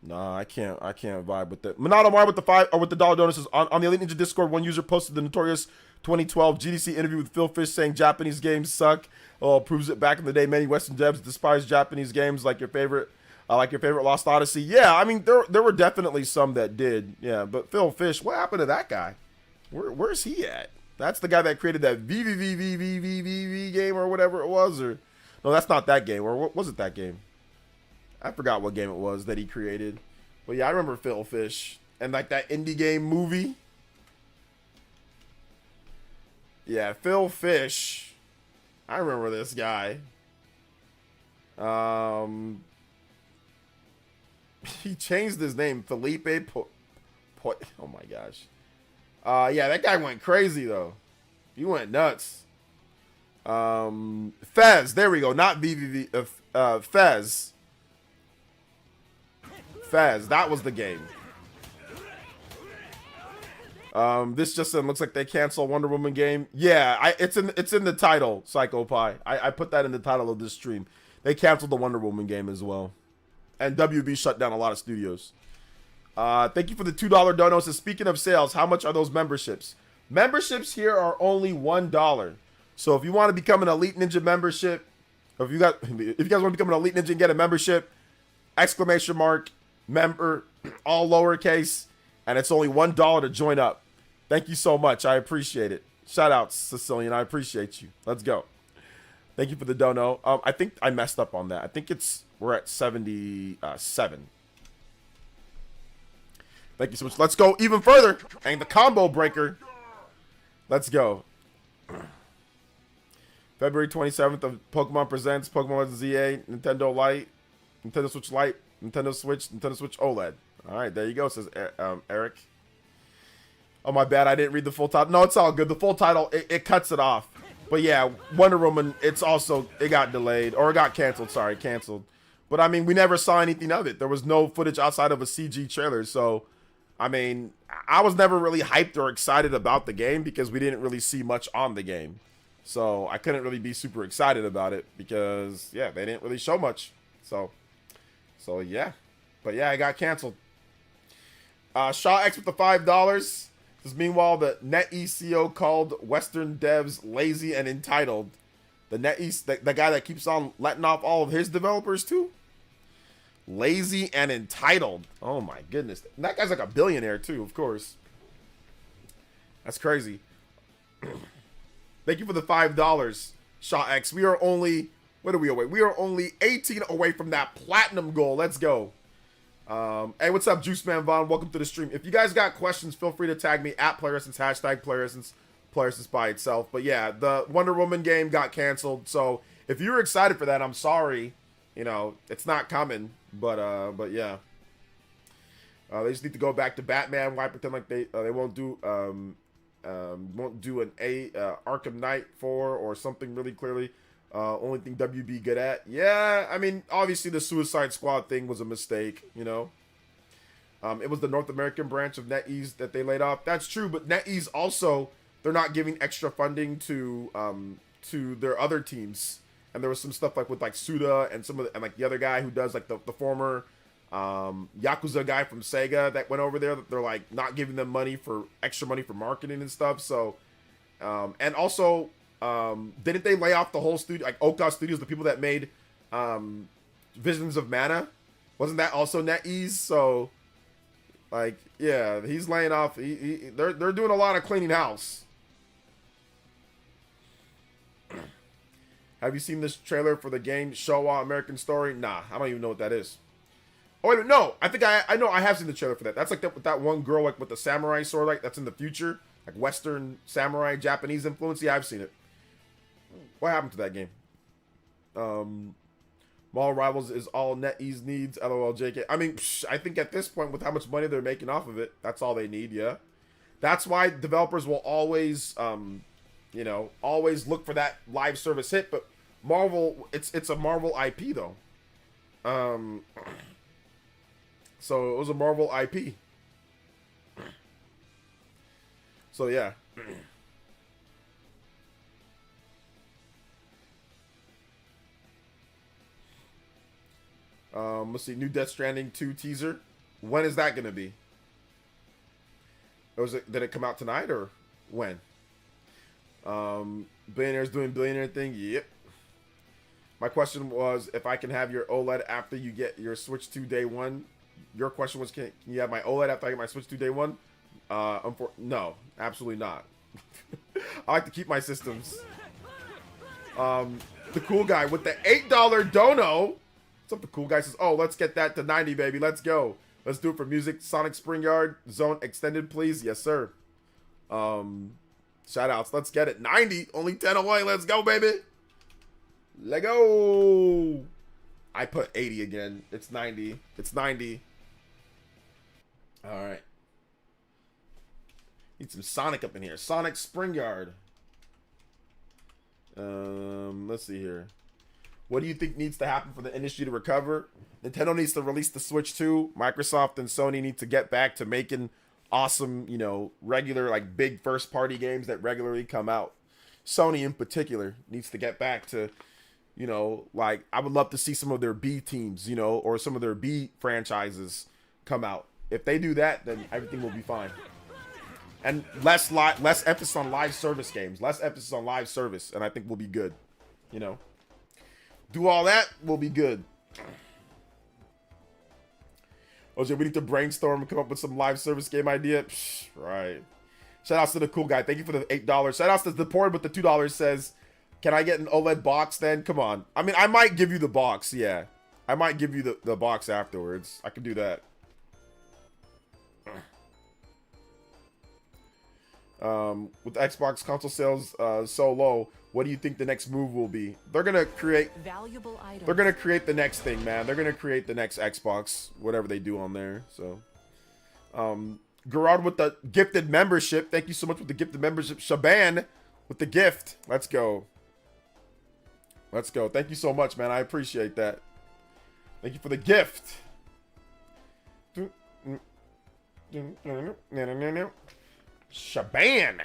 nah, I can't vibe with that. Monado Mar with the $5 donut says, on the Elite Ninja Discord, one user posted the notorious 2012 GDC interview with Phil Fish saying Japanese games suck. Oh, proves it back in the day. Many Western devs despise Japanese games like your favorite Lost Odyssey. Yeah, I mean there were definitely some that did. Yeah, but Phil Fish, what happened to that guy? Where's he at? That's the guy that created that VVVVVVV game or whatever it was, or no, that's not that game. Or what was it that game? I forgot what game it was that he created. But yeah, I remember Phil Fish and like that indie game movie. Yeah, Phil Fish. I remember this guy. He changed his name, Felipe oh my gosh. Yeah, that guy went crazy though. He went nuts. Fez, there we go. Not VVV. Fez. Fez, that was the game. This just looks like they canceled Wonder Woman game. Yeah, it's in the title, Psycho Pie. I put that in the title of this stream. They canceled the Wonder Woman game as well. And WB shut down a lot of studios. Thank you for the $2 dono. So speaking of sales, how much are those memberships? Memberships here are only $1. So if you want to become an Elite Ninja membership, or if you guys want to become an Elite Ninja and get a membership, exclamation mark, member, all lowercase, and it's only $1 to join up. Thank you so much. I appreciate it. Shout out, Sicilian. I appreciate you. Let's go. Thank you for the dono. I think I messed up on that. I think we're at 77. Thank you so much. Let's go even further. And the combo breaker. Let's go. February 27th of Pokemon Presents Pokemon Legends ZA, Nintendo Lite, Nintendo Switch Lite, Nintendo Switch OLED. All right, there you go, says Eric. Oh, my bad. I didn't read the full title. No, it's all good. The full title, it cuts it off. But yeah, Wonder Woman, it got delayed. Or it got canceled. Sorry, canceled. But I mean, we never saw anything of it. There was no footage outside of a CG trailer. So, I mean, I was never really hyped or excited about the game because we didn't really see much on the game. So, I couldn't really be super excited about it because, yeah, they didn't really show much. So yeah. But yeah, it got canceled. Shaw X with the $5. Meanwhile, the NetEase CEO called Western devs lazy and entitled. The NetEase, the guy that keeps on letting off all of his developers too. Lazy and entitled. Oh my goodness. And that guy's like a billionaire too, of course. That's crazy. Thank you for the $5, Shaw X. We are only, what are we away? We are only 18 away from that platinum goal. Let's go. Hey, what's up, Juice Man Vaughn? Welcome to the stream. If you guys got questions, feel free to tag me at PlayerEssence, hashtag PlayerEssence by itself. But yeah, the Wonder Woman game got canceled. So if you're excited for that, I'm sorry. You know, it's not coming. But yeah. They just need to go back to Batman. Why pretend like they won't do an Arkham Knight 4 or something really clearly. Only thing WB good at. Yeah, I mean, obviously the Suicide Squad thing was a mistake, you know. It was the North American branch of NetEase that they laid off. That's true, but NetEase also, they're not giving extra funding to their other teams. And there was some stuff like with like Suda and like the other guy who does like the former Yakuza guy from Sega that went over there. They're like not giving them extra money for marketing and stuff. So and also didn't they lay off the whole studio, like Oka Studios, the people that made Visions of Mana? Wasn't that also NetEase? So like, yeah, he's laying off. They're doing a lot of cleaning house. Have you seen this trailer for the game Showa American Story? Nah, I don't even know what that is. Oh wait, no, I think I know I have seen the trailer for that. That's like that one girl like with the samurai sword, like that's in the future, like Western samurai Japanese influence. Yeah, I've seen it. What happened to that game? Mall Rivals is all NetEase needs. LOL, JK. I mean, I think at this point, with how much money they're making off of it, that's all they need. Yeah, that's why developers will always, always look for that live service hit. But Marvel, it's a Marvel IP though. So it was a Marvel IP. So yeah. Let's see, new Death Stranding 2 teaser. When is that gonna be? Did it come out tonight or when? Billionaires doing billionaire thing. Yep. My question was if I can have your OLED after you get your Switch 2 day one. Your question was, can you have my OLED after I get my Switch 2 day one? No, absolutely not. I like to keep my systems. The cool guy with the $8 dono. What's up, the cool guy says, oh, let's get that to 90, baby. Let's go. Let's do it for music. Sonic Spring Yard Zone extended, please. Yes, sir. Shout outs. Let's get it. 90. Only 10 away. Let's go, baby. Let go. I put 80 again. It's 90. It's 90. All right. Need some Sonic up in here. Sonic Spring Yard. Let's see here. What do you think needs to happen for the industry to recover? Nintendo needs to release the Switch 2. Microsoft and Sony need to get back to making awesome, regular, like big first party games that regularly come out. Sony in particular needs to get back to You know, like I would love to see some of their B teams, you know, or some of their B franchises come out. If they do that, then everything will be fine. And less emphasis on live service games, less emphasis on live service, and I think we'll be good. You know, do all that, we'll be good. OJ, we need to brainstorm and come up with some live service game idea. Psh, right. Shout outs to the cool guy. Thank you for the $8. Shout outs to the port with the $2 says, can I get an OLED box then? Come on. I mean, I might give you the box. Yeah. I might give you the box afterwards. I can do that. With Xbox console sales so low, what do you think the next move will be? They're gonna create valuable items. They're gonna create the next thing, man. They're gonna create the next Xbox, whatever they do on there. So, Gerard with the gifted membership. Thank you so much with the gifted membership. Shaban with the gift. Let's go. Let's go. Thank you so much, man. I appreciate that. Thank you for the gift. Shaban.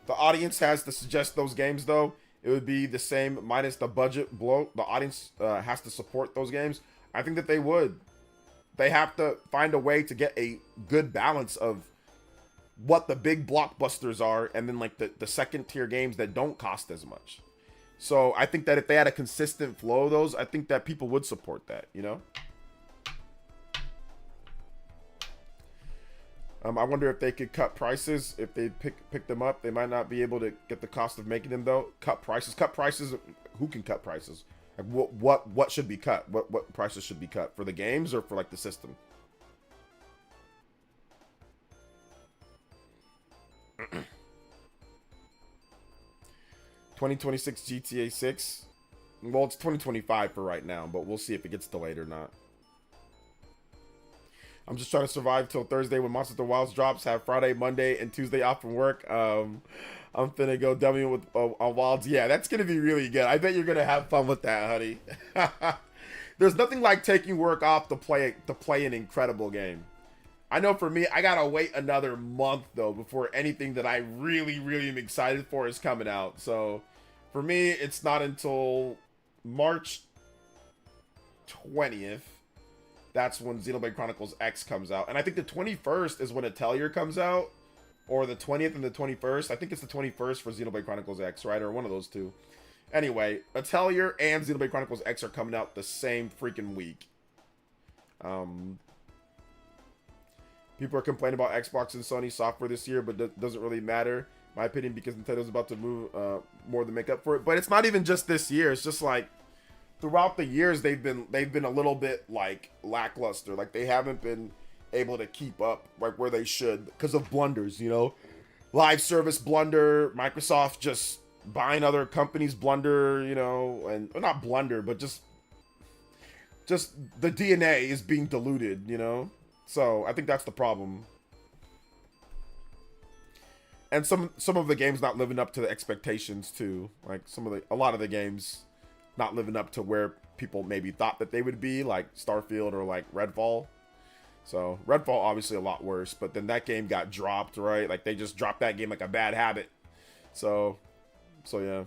The audience has to suggest those games, though. It would be the same minus the budget blow. The audience has to support those games. I think that they would. They have to find a way to get a good balance of what the big blockbusters are and then like the second tier games that don't cost as much. So I think that if they had a consistent flow of those, I think that people would support that, you know? I wonder if they could cut prices. If they pick them up, they might not be able to get the cost of making them though. Cut prices. Cut prices. Who can cut prices? Like what should be cut? What prices should be cut for the games or for like the system? 2026 GTA 6. Well, it's 2025 for right now, but we'll see if it gets delayed or not. I'm just trying to survive till Thursday when Monster Hunter Wilds drops. Have Friday, Monday, and Tuesday off from work. I'm finna go dummy with on Wilds. Yeah, that's gonna be really good. I bet you're gonna have fun with that, honey. There's nothing like taking work off to play an incredible game. I know for me, I gotta wait another month though before anything that I really am excited for is coming out. So for me, it's not until March 20th. That's when Xenoblade Chronicles X comes out. And I think the 21st is when Atelier comes out. Or the 20th and the 21st. I think it's the 21st for Xenoblade Chronicles X, right? Or one of those two. Anyway, Atelier and Xenoblade Chronicles X are coming out the same freaking week. People are complaining about Xbox and Sony software this year, but it doesn't really matter. My opinion, because Nintendo's about to move more than make up for it. But it's not even just this year. It's just like throughout the years they've been a little bit like lackluster. Like they haven't been able to keep up like where they should because of blunders, you know, live service blunder, Microsoft just buying other companies blunder, you know, and not blunder, but just the DNA is being diluted, you know. So I think that's the problem. And some of the games not living up to the expectations too. Like a lot of the games not living up to where people maybe thought that they would be, like Starfield or like Redfall. So Redfall obviously a lot worse, but then that game got dropped, right? Like they just dropped that game like a bad habit. So yeah.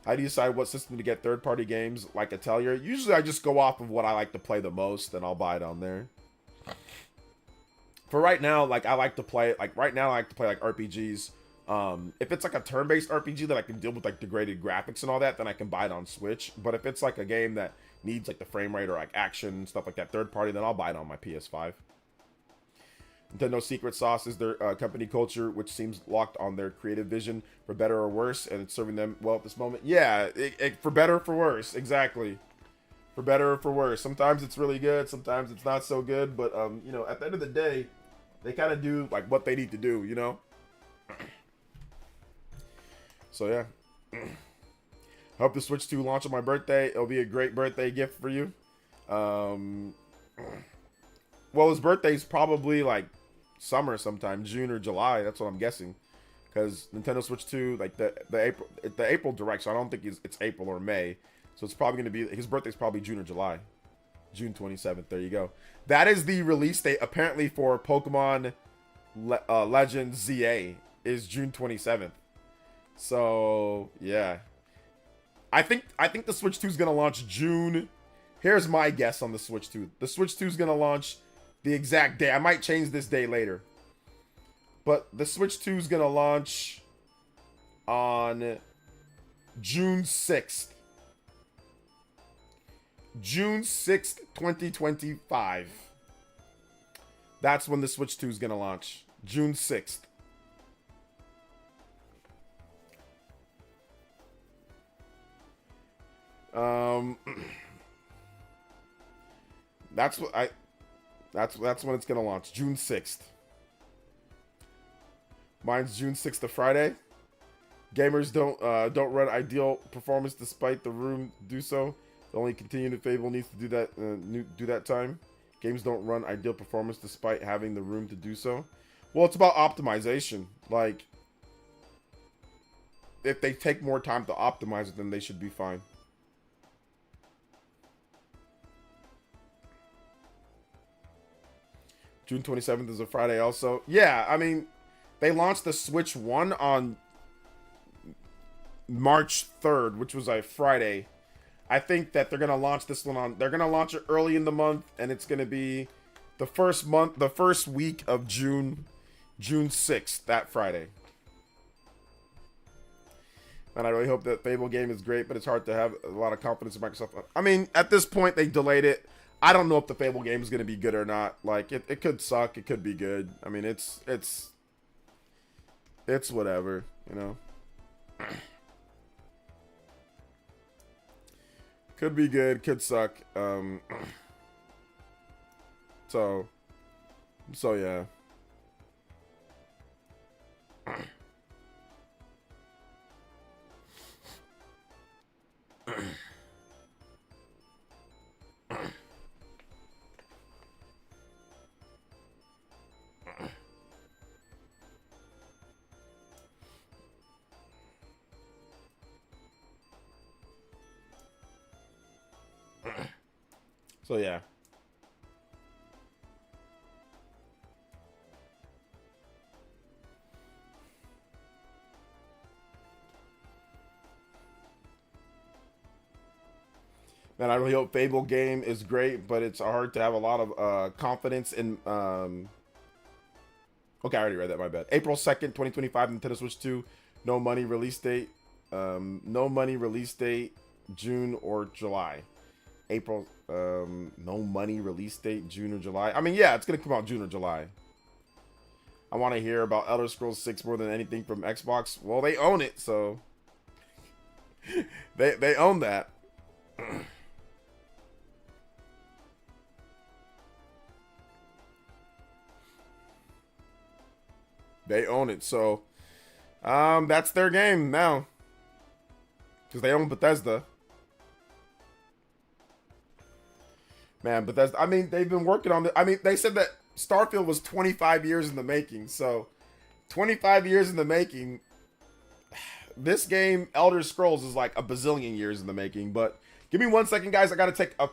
How do you decide what system to get third-party games like Atelier? Usually I just go off of what I like to play the most and I'll buy it on there. For right now, like I like to play like RPGs. If it's like a turn-based RPG that I can deal with like degraded graphics and all that, then I can buy it on Switch. But if it's like a game that needs like the frame rate or like action and stuff like that, third party, then I'll buy it on my PS5. Nintendo secret sauce is their company culture, which seems locked on their creative vision for better or worse, and it's serving them well at this moment. Yeah, for better or for worse, exactly. For better or for worse. Sometimes it's really good, sometimes it's not so good, but you know, at the end of the day, they kind of do like what they need to do, you know. So yeah. Hope the Switch 2 launch on my birthday. It'll be a great birthday gift for you. Well, his birthday's probably like summer sometime, June or July. That's what I'm guessing, because Nintendo Switch 2, like the April direct. So I don't think it's April or May. So it's probably gonna be his birthday's probably June or July, June 27th. There you go. That is the release date apparently for Pokemon Legends ZA is June 27th. So yeah. I think the Switch 2 is gonna launch June. Here's my guess on the Switch 2. The Switch 2 is gonna launch the exact day. I might change this day later. But the Switch 2 is gonna launch on June 6th. June 6th, 2025. That's when the Switch 2 is gonna launch. June 6th. That's when it's gonna launch. June 6th. Mine's June 6th to Friday. Gamers don't run ideal performance despite the room do so. The only continuing Fable needs to do that time. Games don't run ideal performance despite having the room to do so. Well, it's about optimization. Like, if they take more time to optimize it, then they should be fine. June 27th is a Friday also. Yeah, I mean, they launched the Switch 1 on March 3rd, which was a Friday. I think that they're going to launch this one on... They're going to launch it early in the month, and it's going to be the first week of June 6th, that Friday. And I really hope that Fable game is great, but it's hard to have a lot of confidence in Microsoft. I mean, at this point, they delayed it. I don't know if the Fable game is going to be good or not. Like, it could suck. It could be good. I mean, it's whatever, you know. Could be good. Could suck. So yeah. So yeah. Man, I really hope Fable game is great, but it's hard to have a lot of confidence in... Okay, I already read that, my bad. April 2nd, 2025, Nintendo Switch 2. No money release date. No money release date, June or July. April, no money release date, June or July. I mean, yeah, it's going to come out June or July. I want to hear about Elder Scrolls 6 more than anything from Xbox. Well, they own it, so... they own that. They own it, so that's their game now, because they own Bethesda. Man, Bethesda. I mean, they've been working on it. I mean, they said that Starfield was 25 years in the making. So, 25 years in the making. This game, Elder Scrolls, is like a bazillion years in the making. But give me 1 second, guys. I gotta check on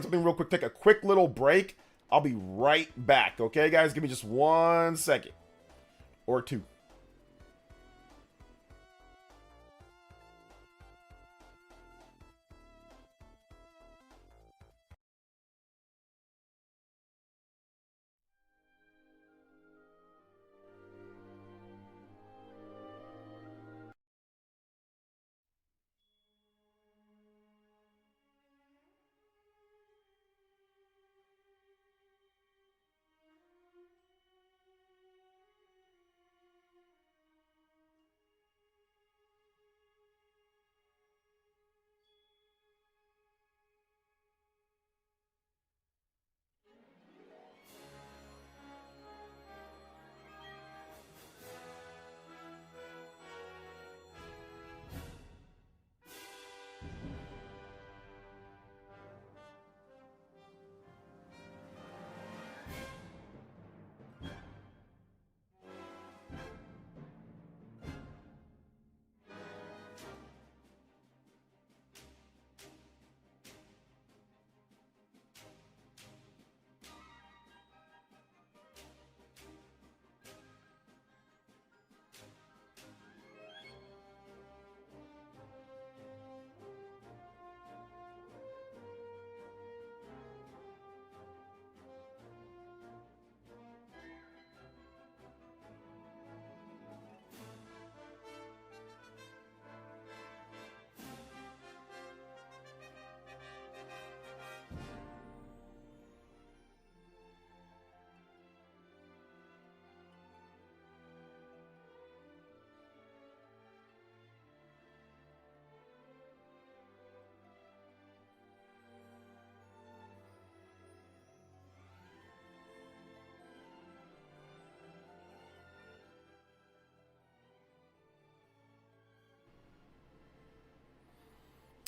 something real quick. Take a quick little break. I'll be right back. Okay, guys? Give me just 1 second. Or two.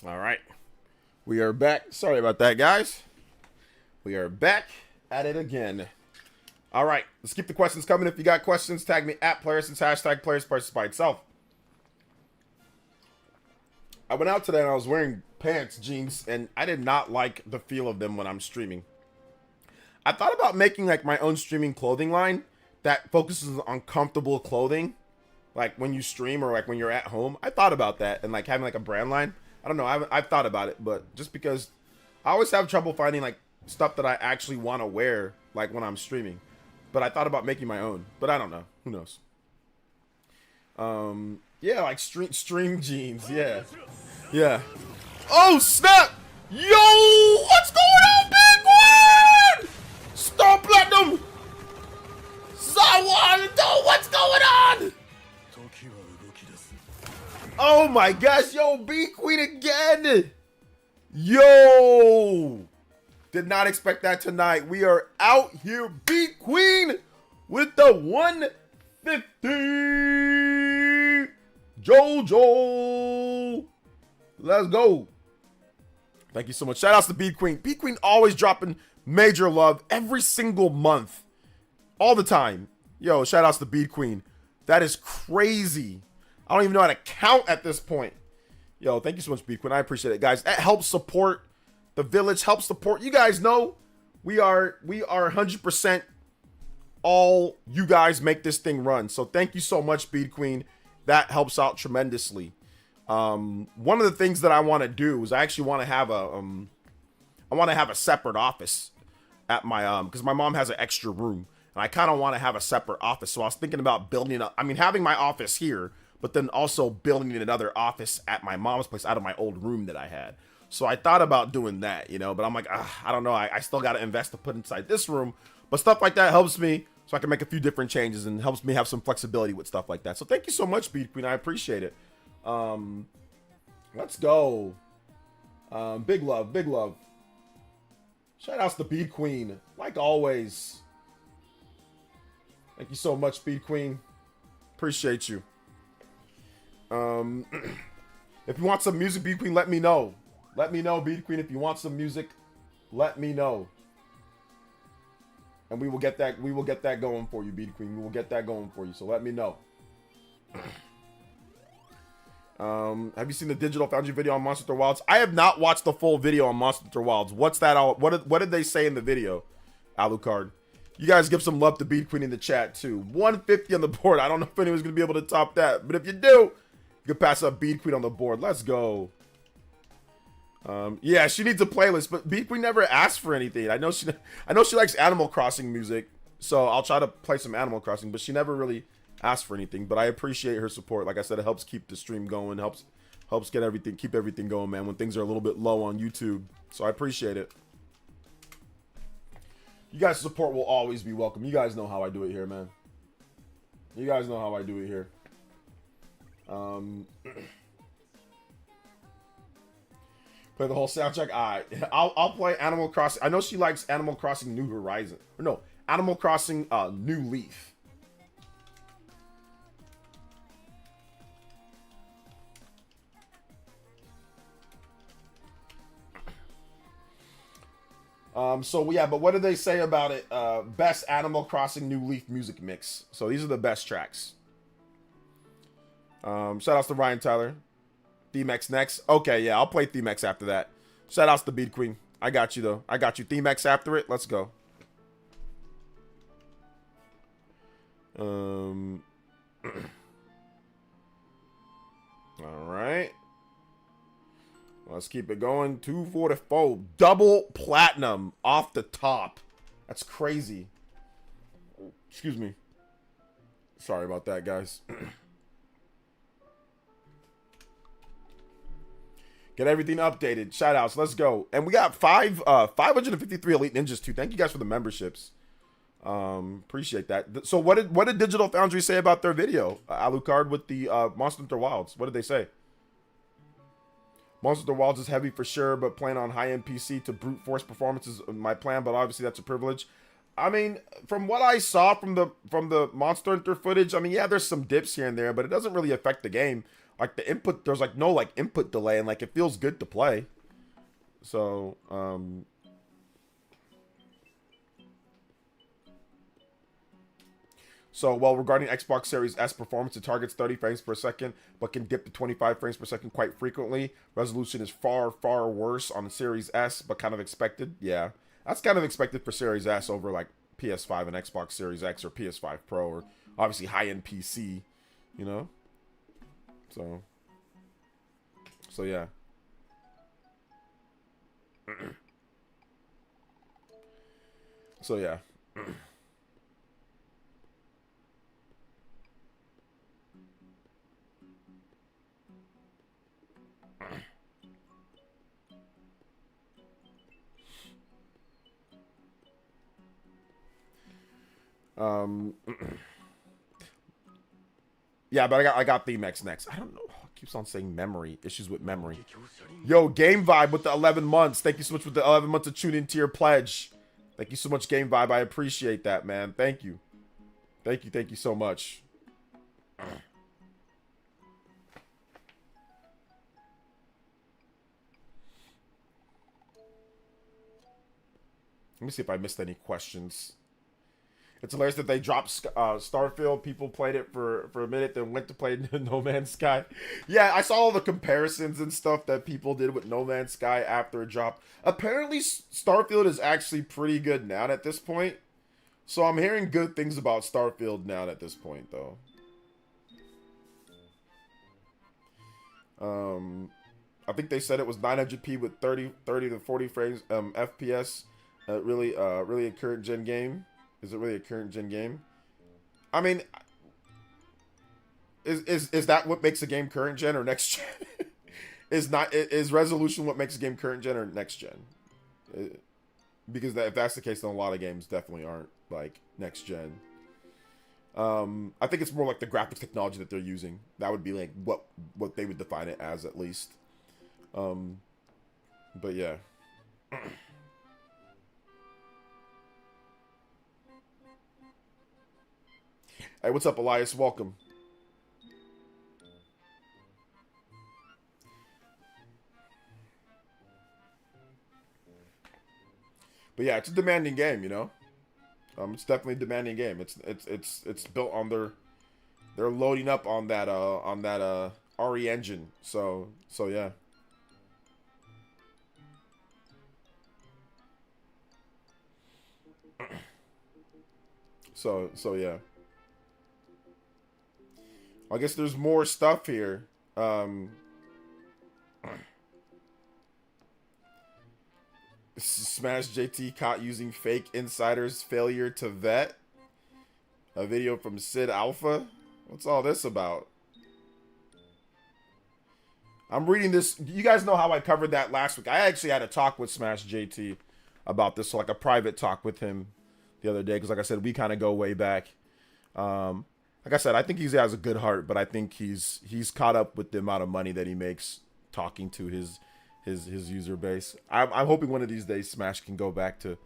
All right. We are back. Sorry about that, guys. We are back at it again. All right. Let's keep the questions coming. If you got questions, tag me at Players. Hashtag Players Prices by itself. I went out today and I was wearing pants, jeans, and I did not like the feel of them when I'm streaming. I thought about making like my own streaming clothing line that focuses on comfortable clothing, like when you stream or like when you're at home. I thought about that and like having like a brand line. I don't know. I've thought about it, but just because I always have trouble finding like stuff that I actually want to wear like when I'm streaming. But I thought about making my own, but I don't know. Who knows? Yeah, like stream jeans. Yeah. Yeah. Oh, snap! Yo! What's going on, Big One? Star Platinum! Zawan! What's going on? Oh my gosh, yo, B Queen again! Yo! Did not expect that tonight. We are out here, B Queen, with the 150 JoJo. Let's go. Thank you so much. Shout outs to B Queen. B Queen always dropping major love every single month. All the time. Yo, shout outs to B Queen. That is crazy. I don't even know how to count at this point. Yo, thank you so much, B Queen. I appreciate it, guys. That helps support the village, helps support. You guys know we are 100% all you guys make this thing run. So thank you so much, B Queen. That helps out tremendously. One of the things that I want to do is I actually want to have a separate office at my because my mom has an extra room and I kind of want to have a separate office. So I was thinking about building up, having my office here, but then also building another office at my mom's place out of my old room that I had. So I thought about doing that, but I'm like, I don't know. I still got to invest to put inside this room, but stuff like that helps me so I can make a few different changes and helps me have some flexibility with stuff like that. So thank you so much, Beat Queen. I appreciate it. Let's go. Big love, big love. Shout outs to Beat Queen, like always. Thank you so much, Beat Queen. Appreciate you. If you want some music, Beat Queen, let me know. Let me know, Beat Queen. If you want some music, let me know. And we will get that going for you, Beat Queen. We will get that going for you. So let me know. Have you seen the Digital Foundry video on Monster Hunter Wilds? I have not watched the full video on Monster Hunter Wilds. What's that all? What did they say in the video, Alucard? You guys give some love to Beat Queen in the chat too. 150 on the board. I don't know if anyone's gonna be able to top that, but if you do, you can pass up Beat Queen on the board. Let's go. Yeah, she needs a playlist, but Beat Queen never asked for anything. I know she likes Animal Crossing music, so I'll try to play some Animal Crossing, but she never really asked for anything. But I appreciate her support. Like I said, it helps keep the stream going, helps keep everything going, man, when things are a little bit low on YouTube. So I appreciate it. You guys' support will always be welcome. You guys know how I do it here, man. You guys know how I do it here. Play the whole soundtrack. I'll play Animal Crossing. I know she likes Animal Crossing New Horizon. Or no, Animal Crossing New Leaf. So yeah, but what did they say about it? Best Animal Crossing New Leaf music mix. So these are the best tracks. Shout outs to Ryan Tyler. Theme-X next. Okay, yeah, I'll play Theme-X after that. Shout outs to Beat Queen. I got you though. I got you. Theme-X after it. Let's go. All right. Let's keep it going. 244. Double platinum off the top. That's crazy. Excuse me. Sorry about that, guys. Get everything updated. Shout outs. Let's go. And we got 553 Elite Ninjas too. Thank you guys for the memberships. Appreciate that. So what did Digital Foundry say about their video? Alucard with the Monster Hunter Wilds. What did they say? Monster Hunter Wilds is heavy for sure, but playing on high-end PC to brute force performance is my plan, but obviously that's a privilege. I mean, from what I saw from the Monster Hunter footage, I mean, yeah, there's some dips here and there, but it doesn't really affect the game. like the input, there's like no like input delay, and like it feels good to play. So well, regarding Xbox Series S performance, it targets 30 frames per second, but can dip to 25 frames per second quite frequently. Resolution is far, far worse on the Series S, but kind of expected. Yeah, that's kind of expected for Series S over like PS5 and Xbox Series X or PS5 Pro, or obviously high-end PC, you know? So yeah. So yeah. Yeah, but I got Theme X next. I don't know. It keeps on saying memory. Issues with memory. Yo, Game Vibe with the 11 months. Thank you so much for the 11 months to tune into your pledge. Thank you so much, Game Vibe. I appreciate that, man. Thank you. Thank you so much. Let me see if I missed any questions. It's hilarious that they dropped Starfield. People played it for a minute, then went to play No Man's Sky. Yeah, I saw all the comparisons and stuff that people did with No Man's Sky after it dropped. Apparently, Starfield is actually pretty good now at this point. So I'm hearing good things about Starfield now at this point, though. I think they said it was 900p with 30 to 40 frames FPS. Really a current gen game. Is it really a current gen game? I mean, is that what makes a game current gen or next gen? Is resolution what makes a game current gen or next gen? Because if that's the case, then a lot of games definitely aren't like next gen. I think it's more like the graphics technology that they're using. That would be like what they would define it as, at least. But yeah. Hey, what's up, Elias? Welcome. But yeah, it's a demanding game, you know. It's definitely a demanding game. It's built on they're loading up on that RE engine. So yeah. So yeah. I guess there's more stuff here. Smash JT caught using fake insiders, failure to vet. A video from Sid Alpha. What's all this about? I'm reading this. You guys know how I covered that last week. I actually had a talk with Smash JT about this, so like a private talk with him the other day, because like I said, we kind of go way back. Like I said, I think he has a good heart, but I think he's caught up with the amount of money that he makes talking to his user base. I'm hoping one of these days Smash can go back to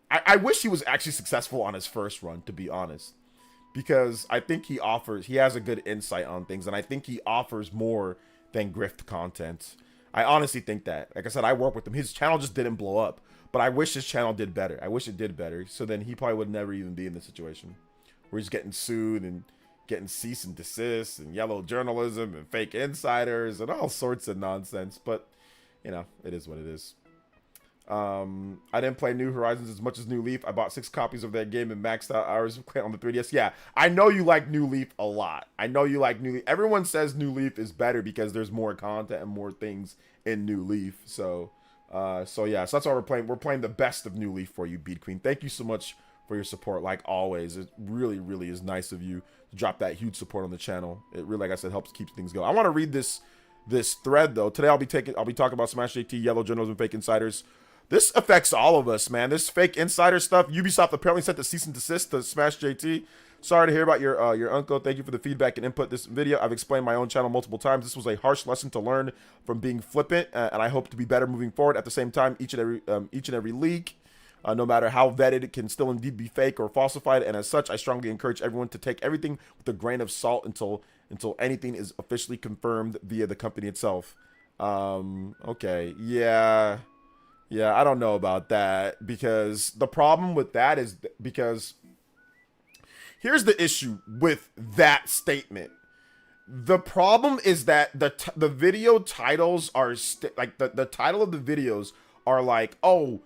I wish he was actually successful on his first run, to be honest, because I think he has a good insight on things, and I think he offers more than grift content. I honestly think that. Like I said, I work with him. His channel just didn't blow up, but I wish his channel did better. I wish it did better, so then he probably would never even be in this situation where he's getting sued and getting cease and desist and yellow journalism and fake insiders and all sorts of nonsense. But, you know, it is what it is. I didn't play New Horizons as much as New Leaf. I bought 6 copies of that game and maxed out hours on the 3DS. Yeah, I know you like New Leaf a lot. I know you like New Leaf. Everyone says New Leaf is better because there's more content and more things in New Leaf. So yeah, so that's why we're playing. We're playing the best of New Leaf for you, Beat Queen. Thank you so much for your support, like always. It really, really is nice of you to drop that huge support on the channel. It really, like I said, helps keep things going. I want to read this thread though. Today I'll be talking about Smash JT, yellow journalism, fake insiders. This affects all of us, man. This fake insider stuff. Ubisoft apparently sent the cease and desist to Smash JT. Sorry to hear about your uncle. Thank you for the feedback and input this video. I've explained my own channel multiple times. This was a harsh lesson to learn from being flippant, and I hope to be better moving forward. At the same time, each and every leak, no matter how vetted, it can still indeed be fake or falsified. And as such, I strongly encourage everyone to take everything with a grain of salt until until anything is officially confirmed via the company itself. Okay, yeah, I don't know about that, because the problem with that is because here's the issue with that statement. The problem is that the video titles are like the title of the videos are like, oh,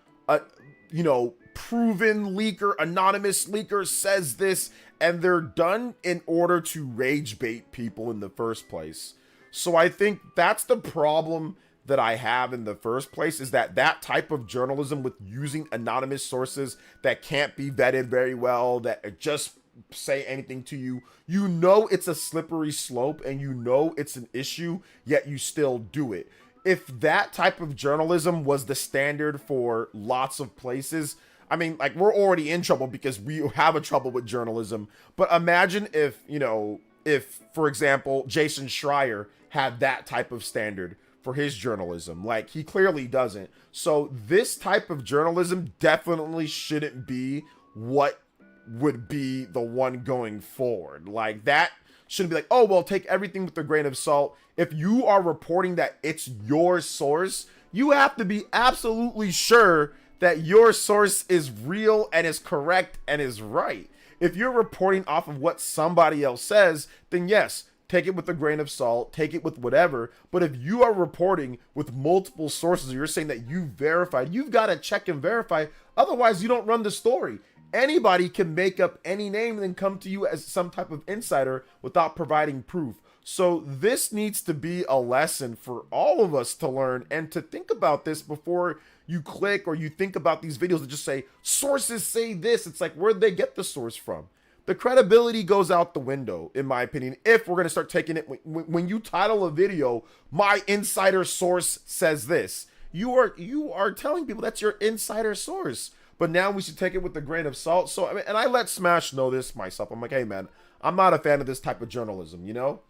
you know, proven leaker, anonymous leaker says this, and they're done in order to rage bait people in the first place. So I think that's the problem that I have in the first place, is that that type of journalism with using anonymous sources that can't be vetted very well, that just say anything to you, you know it's a slippery slope and you know it's an issue, yet you still do it. If that type of journalism was the standard for lots of places, I mean, like, we're already in trouble because we have a trouble with journalism. But imagine if, you know, if, for example, Jason Schreier had that type of standard for his journalism. Like, he clearly doesn't. So this type of journalism definitely shouldn't be what would be the one going forward. Like, that shouldn't be like, oh, well, take everything with a grain of salt. If you are reporting that it's your source, you have to be absolutely sure that your source is real and is correct and is right. If you're reporting off of what somebody else says, then yes, take it with a grain of salt, take it with whatever. But if you are reporting with multiple sources, you're saying that you verified, you've got to check and verify. Otherwise, you don't run the story. Anybody can make up any name and then come to you as some type of insider without providing proof. So this needs to be a lesson for all of us to learn and to think about this before you click or you think about these videos that just say, sources say this. It's like, where'd they get the source from? The credibility goes out the window, in my opinion, if we're going to start taking it. When you title a video, my insider source says this, you are telling people that's your insider source. But now we should take it with a grain of salt. So, I mean, and I let Smash know this myself. I'm like, hey, man, I'm not a fan of this type of journalism, you know?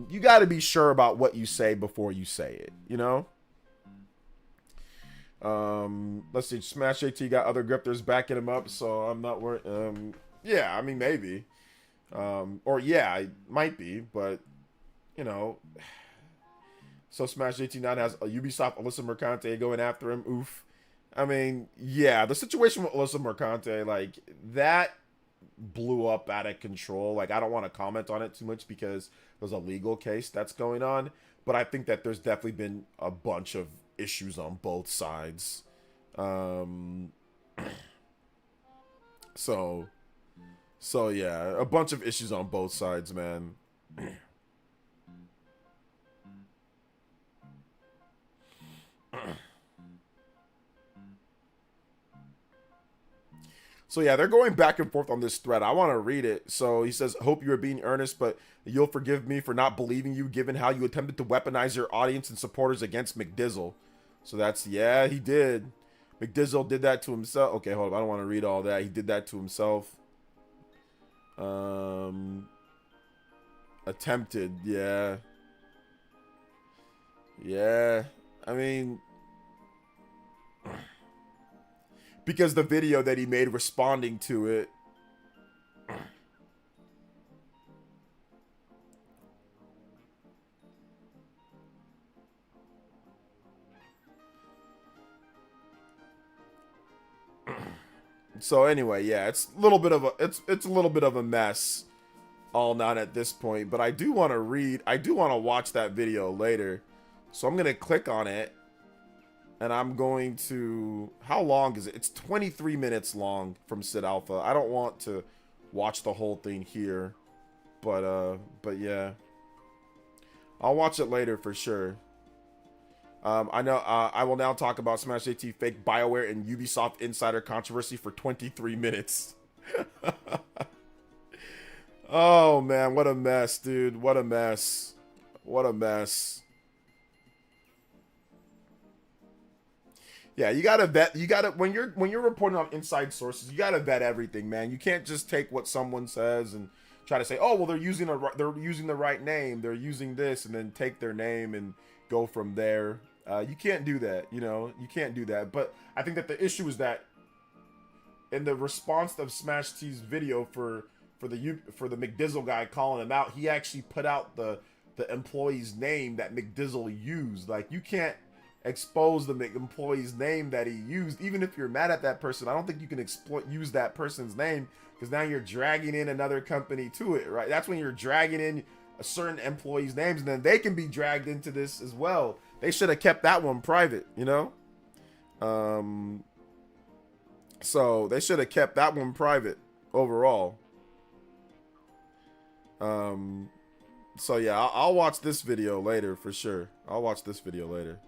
You got to be sure about what you say before you say it, you know? Let's see. Smash JT got other grifters backing him up, so I'm not worried. Yeah, I mean, maybe. Or, yeah, it might be, but, you know. So, Smash JT9 has a Ubisoft Alyssa Mercante going after him. Oof. I mean, yeah, the situation with Alyssa Mercante, like, that blew up out of control. Like, I don't want to comment on it too much because there's a legal case that's going on. But I think that there's definitely been a bunch of issues on both sides. So yeah, a bunch of issues on both sides, man. So yeah, they're going back and forth on this thread. I want to read it. So he says, hope you are being earnest, but you'll forgive me for not believing you given how you attempted to weaponize your audience and supporters against McDizzle. So that's, yeah, he did. McDizzle did that to himself. Okay, hold up. I don't want to read all that. He did that to himself. Attempted, yeah. Yeah. I mean, because the video that he made responding to it. So anyway, yeah, it's a little bit of a mess all not at this point, but I do want to watch that video later. So I'm going to click on it. And I'm going to... How long is it? It's 23 minutes long from Sid Alpha. I don't want to watch the whole thing here. But yeah. I'll watch it later for sure. I know I will now talk about Smash JT fake BioWare and Ubisoft insider controversy for 23 minutes. Oh, man. What a mess, dude. What a mess. What a mess. Yeah, you gotta vet. You gotta when you're reporting on inside sources, you gotta vet everything, man. You can't just take what someone says and try to say, oh, well, they're using the right name, they're using this, and then take their name and go from there. You can't do that. You know, you can't do that. But I think that the issue is that in the response of Smash T's video for for the McDizzle guy calling him out, he actually put out the employee's name that McDizzle used. Like, you can't expose the employee's name that he used, even if you're mad at that person. I don't think you can use that person's name, because now you're dragging in another company to it, right? That's when you're dragging in a certain employee's names, and then they can be dragged into this as well. They should have kept that one private, you know? So they should have kept that one private overall. So yeah, I'll watch this video later for sure. I'll watch this video later.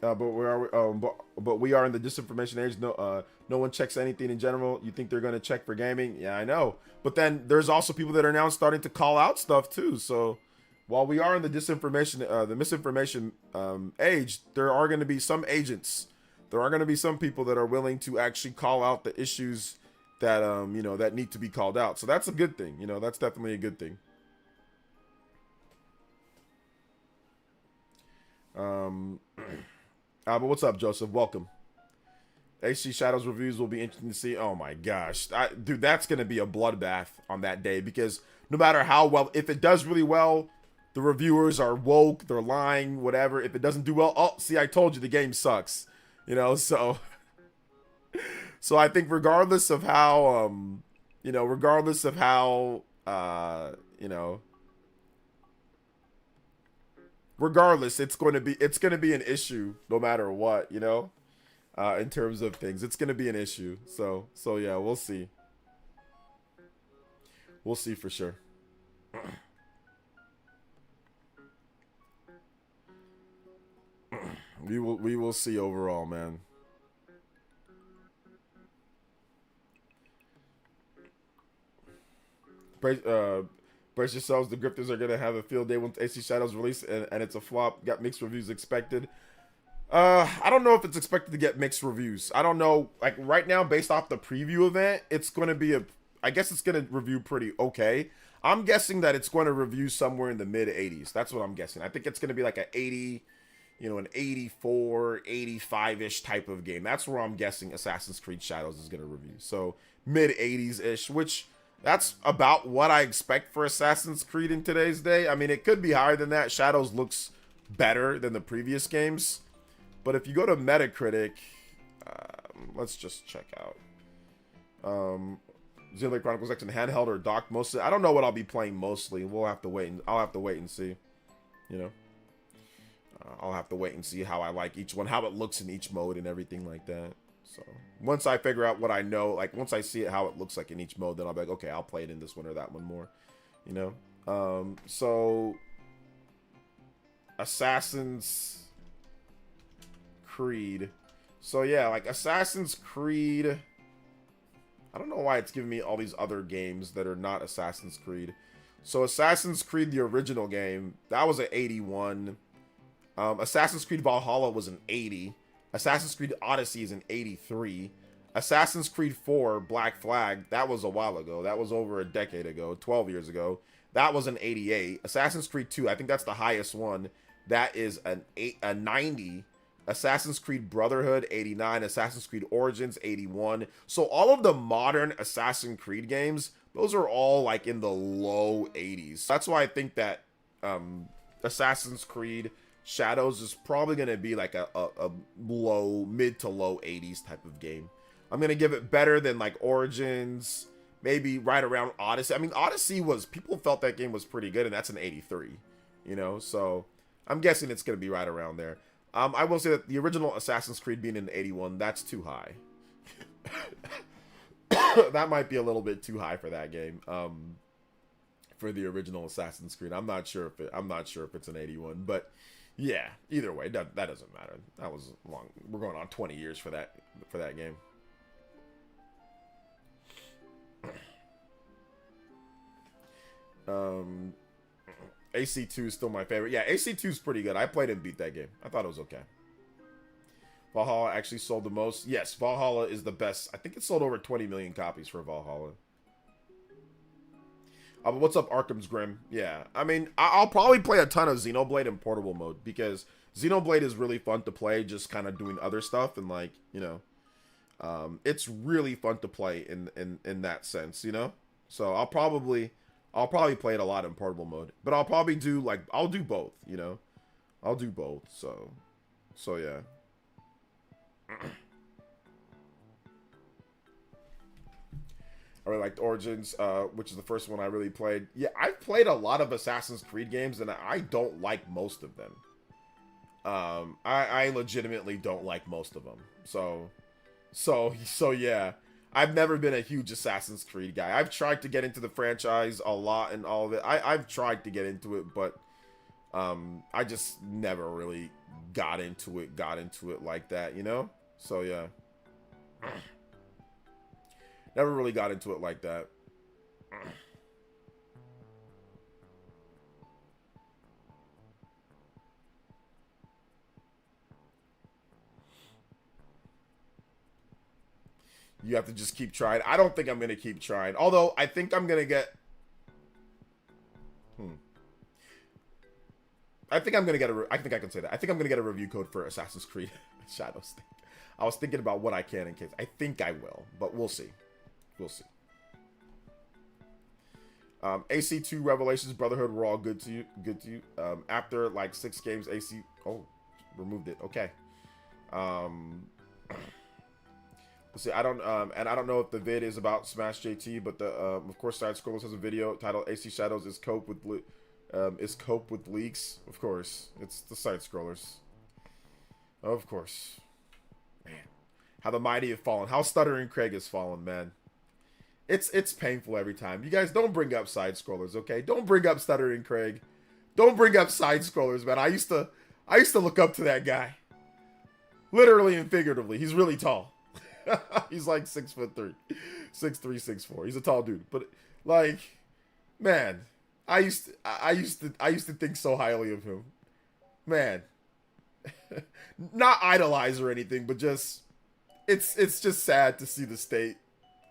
But we are in the disinformation age. No one checks anything in general. You think they're gonna check for gaming? Yeah, I know. But then there's also people that are now starting to call out stuff too. So while we are in the disinformation, the misinformation age, there are going to be some agents. There are going to be some people that are willing to actually call out the issues that you know, that need to be called out. So that's a good thing. You know, that's definitely a good thing. But what's up, Joseph? Welcome. AC Shadows reviews will be interesting to see. Oh my gosh, dude, that's going to be a bloodbath on that day, because no matter how well, if it does really well, the reviewers are woke, they're lying, whatever. If it doesn't do well, oh, see, I told you the game sucks. You know, so I think regardless of how, you know, regardless of how, you know, regardless, it's going to be an issue no matter what, you know, in terms of things. It's going to be an issue. So yeah, we'll see. We'll see for sure. We will see overall, man. Brace yourselves, the grifters are gonna have a field day once AC Shadows release, and it's a flop. Got mixed reviews expected. I don't know if it's expected to get mixed reviews. I don't know. Like right now, based off the preview event, it's gonna be I guess it's gonna review pretty okay. I'm guessing that it's going to review somewhere in the mid 80s. That's what I'm guessing. I think it's gonna be like an 80. You know, an 84, 85-ish type of game. That's where I'm guessing Assassin's Creed Shadows is going to review. So, mid-80s-ish, which that's about what I expect for Assassin's Creed in today's day. I mean, it could be higher than that. Shadows looks better than the previous games. But if you go to Metacritic, let's just check out. Xenoblade Chronicles X in handheld or docked mostly. I don't know what I'll be playing mostly. I'll have to wait and see, you know. I'll have to wait and see how I like each one, how it looks in each mode and everything like that. So once I figure out what I know, like once I see it, how it looks like in each mode, then I'll be like, okay, I'll play it in this one or that one more, you know? So Assassin's Creed. So yeah, like Assassin's Creed, I don't know why it's giving me all these other games that are not Assassin's Creed. So Assassin's Creed, the original game, that was an 81. Assassin's Creed Valhalla was an 80. Assassin's Creed Odyssey is an 83. Assassin's Creed 4 Black Flag, that was a while ago. That was over a decade ago, 12 years ago. That was an 88. Assassin's Creed 2, I think that's the highest one. That is a 90. Assassin's Creed Brotherhood, 89. Assassin's Creed Origins, 81. So all of the modern Assassin's Creed games, those are all like in the low 80s. That's why I think that Assassin's Creed Shadows is probably going to be like a mid to low 80s type of game. I'm going to give it better than like Origins, maybe right around Odyssey. I mean, Odyssey people felt that game was pretty good, and that's an 83, you know? So I'm guessing it's going to be right around there. I will say that the original Assassin's Creed being an 81, that's too high. That might be a little bit too high for that game. For the original Assassin's Creed, I'm not sure if it's an 81, but yeah, either way, that doesn't matter. That was long. We're going on 20 years for that game. AC2 is still my favorite. Yeah, AC2 is pretty good. I played and beat that game. I thought it was okay. Valhalla actually sold the most. Yes, Valhalla is the best. I think it sold over 20 million copies for Valhalla. But what's up, Arkham's Grim? Yeah, I mean, I'll probably play a ton of Xenoblade in portable mode, because Xenoblade is really fun to play, just kind of doing other stuff, and like, you know, It's really fun to play in that sense, you know. So I'll probably play it a lot in portable mode, but I'll probably do like I'll do both, you know. I'll do both. So yeah. I really liked Origins, which is the first one I really played. Yeah, I've played a lot of Assassin's Creed games, and I don't like most of them. I legitimately don't like most of them. So yeah. I've never been a huge Assassin's Creed guy. I've tried to get into the franchise a lot and all of it. I've tried to get into it, but I just never really got into it like that, you know? So yeah. Never really got into it like that. You have to just keep trying. I don't think I'm going to keep trying. Although, I think I'm going to get... I think I'm going to get a... I think I can say that. I think I'm going to get a review code for Assassin's Creed Shadows thing. I was thinking about what I can in case. I think I will, but we'll see. We'll see. AC2 Revelations Brotherhood were all good to you. After like 6 games, AC... Oh, removed it. Okay. Let's see. I don't know if the vid is about Smash JT, but the of course Side Scrollers has a video titled "AC Shadows is cope with leaks." Of course, it's the Side Scrollers. Of course, man. How the mighty have fallen. How Stuttering Craig has fallen, man. It's painful every time. You guys don't bring up Side Scrollers, okay? Don't bring up Stuttering Craig. Don't bring up Side Scrollers, man. I used to look up to that guy, literally and figuratively. He's really tall. He's like 6'3", 6'3", 6'4". He's a tall dude, but like, man, I used to think so highly of him, man. Not idolize or anything, but just it's just sad to see the state,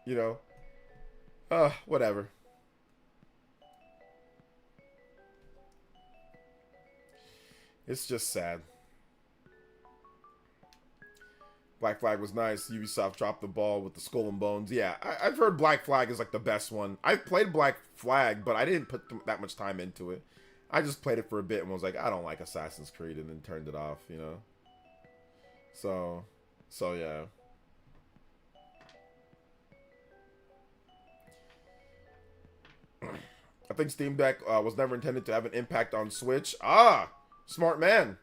you know. Whatever. It's just sad. Black Flag was nice. Ubisoft dropped the ball with the Skull and Bones. Yeah, I've heard Black Flag is like the best one. I've played Black Flag, but I didn't put that much time into it. I just played it for a bit and was like, I don't like Assassin's Creed, and then turned it off, you know? So yeah. I think Steam Deck was never intended to have an impact on Switch. Ah, smart man.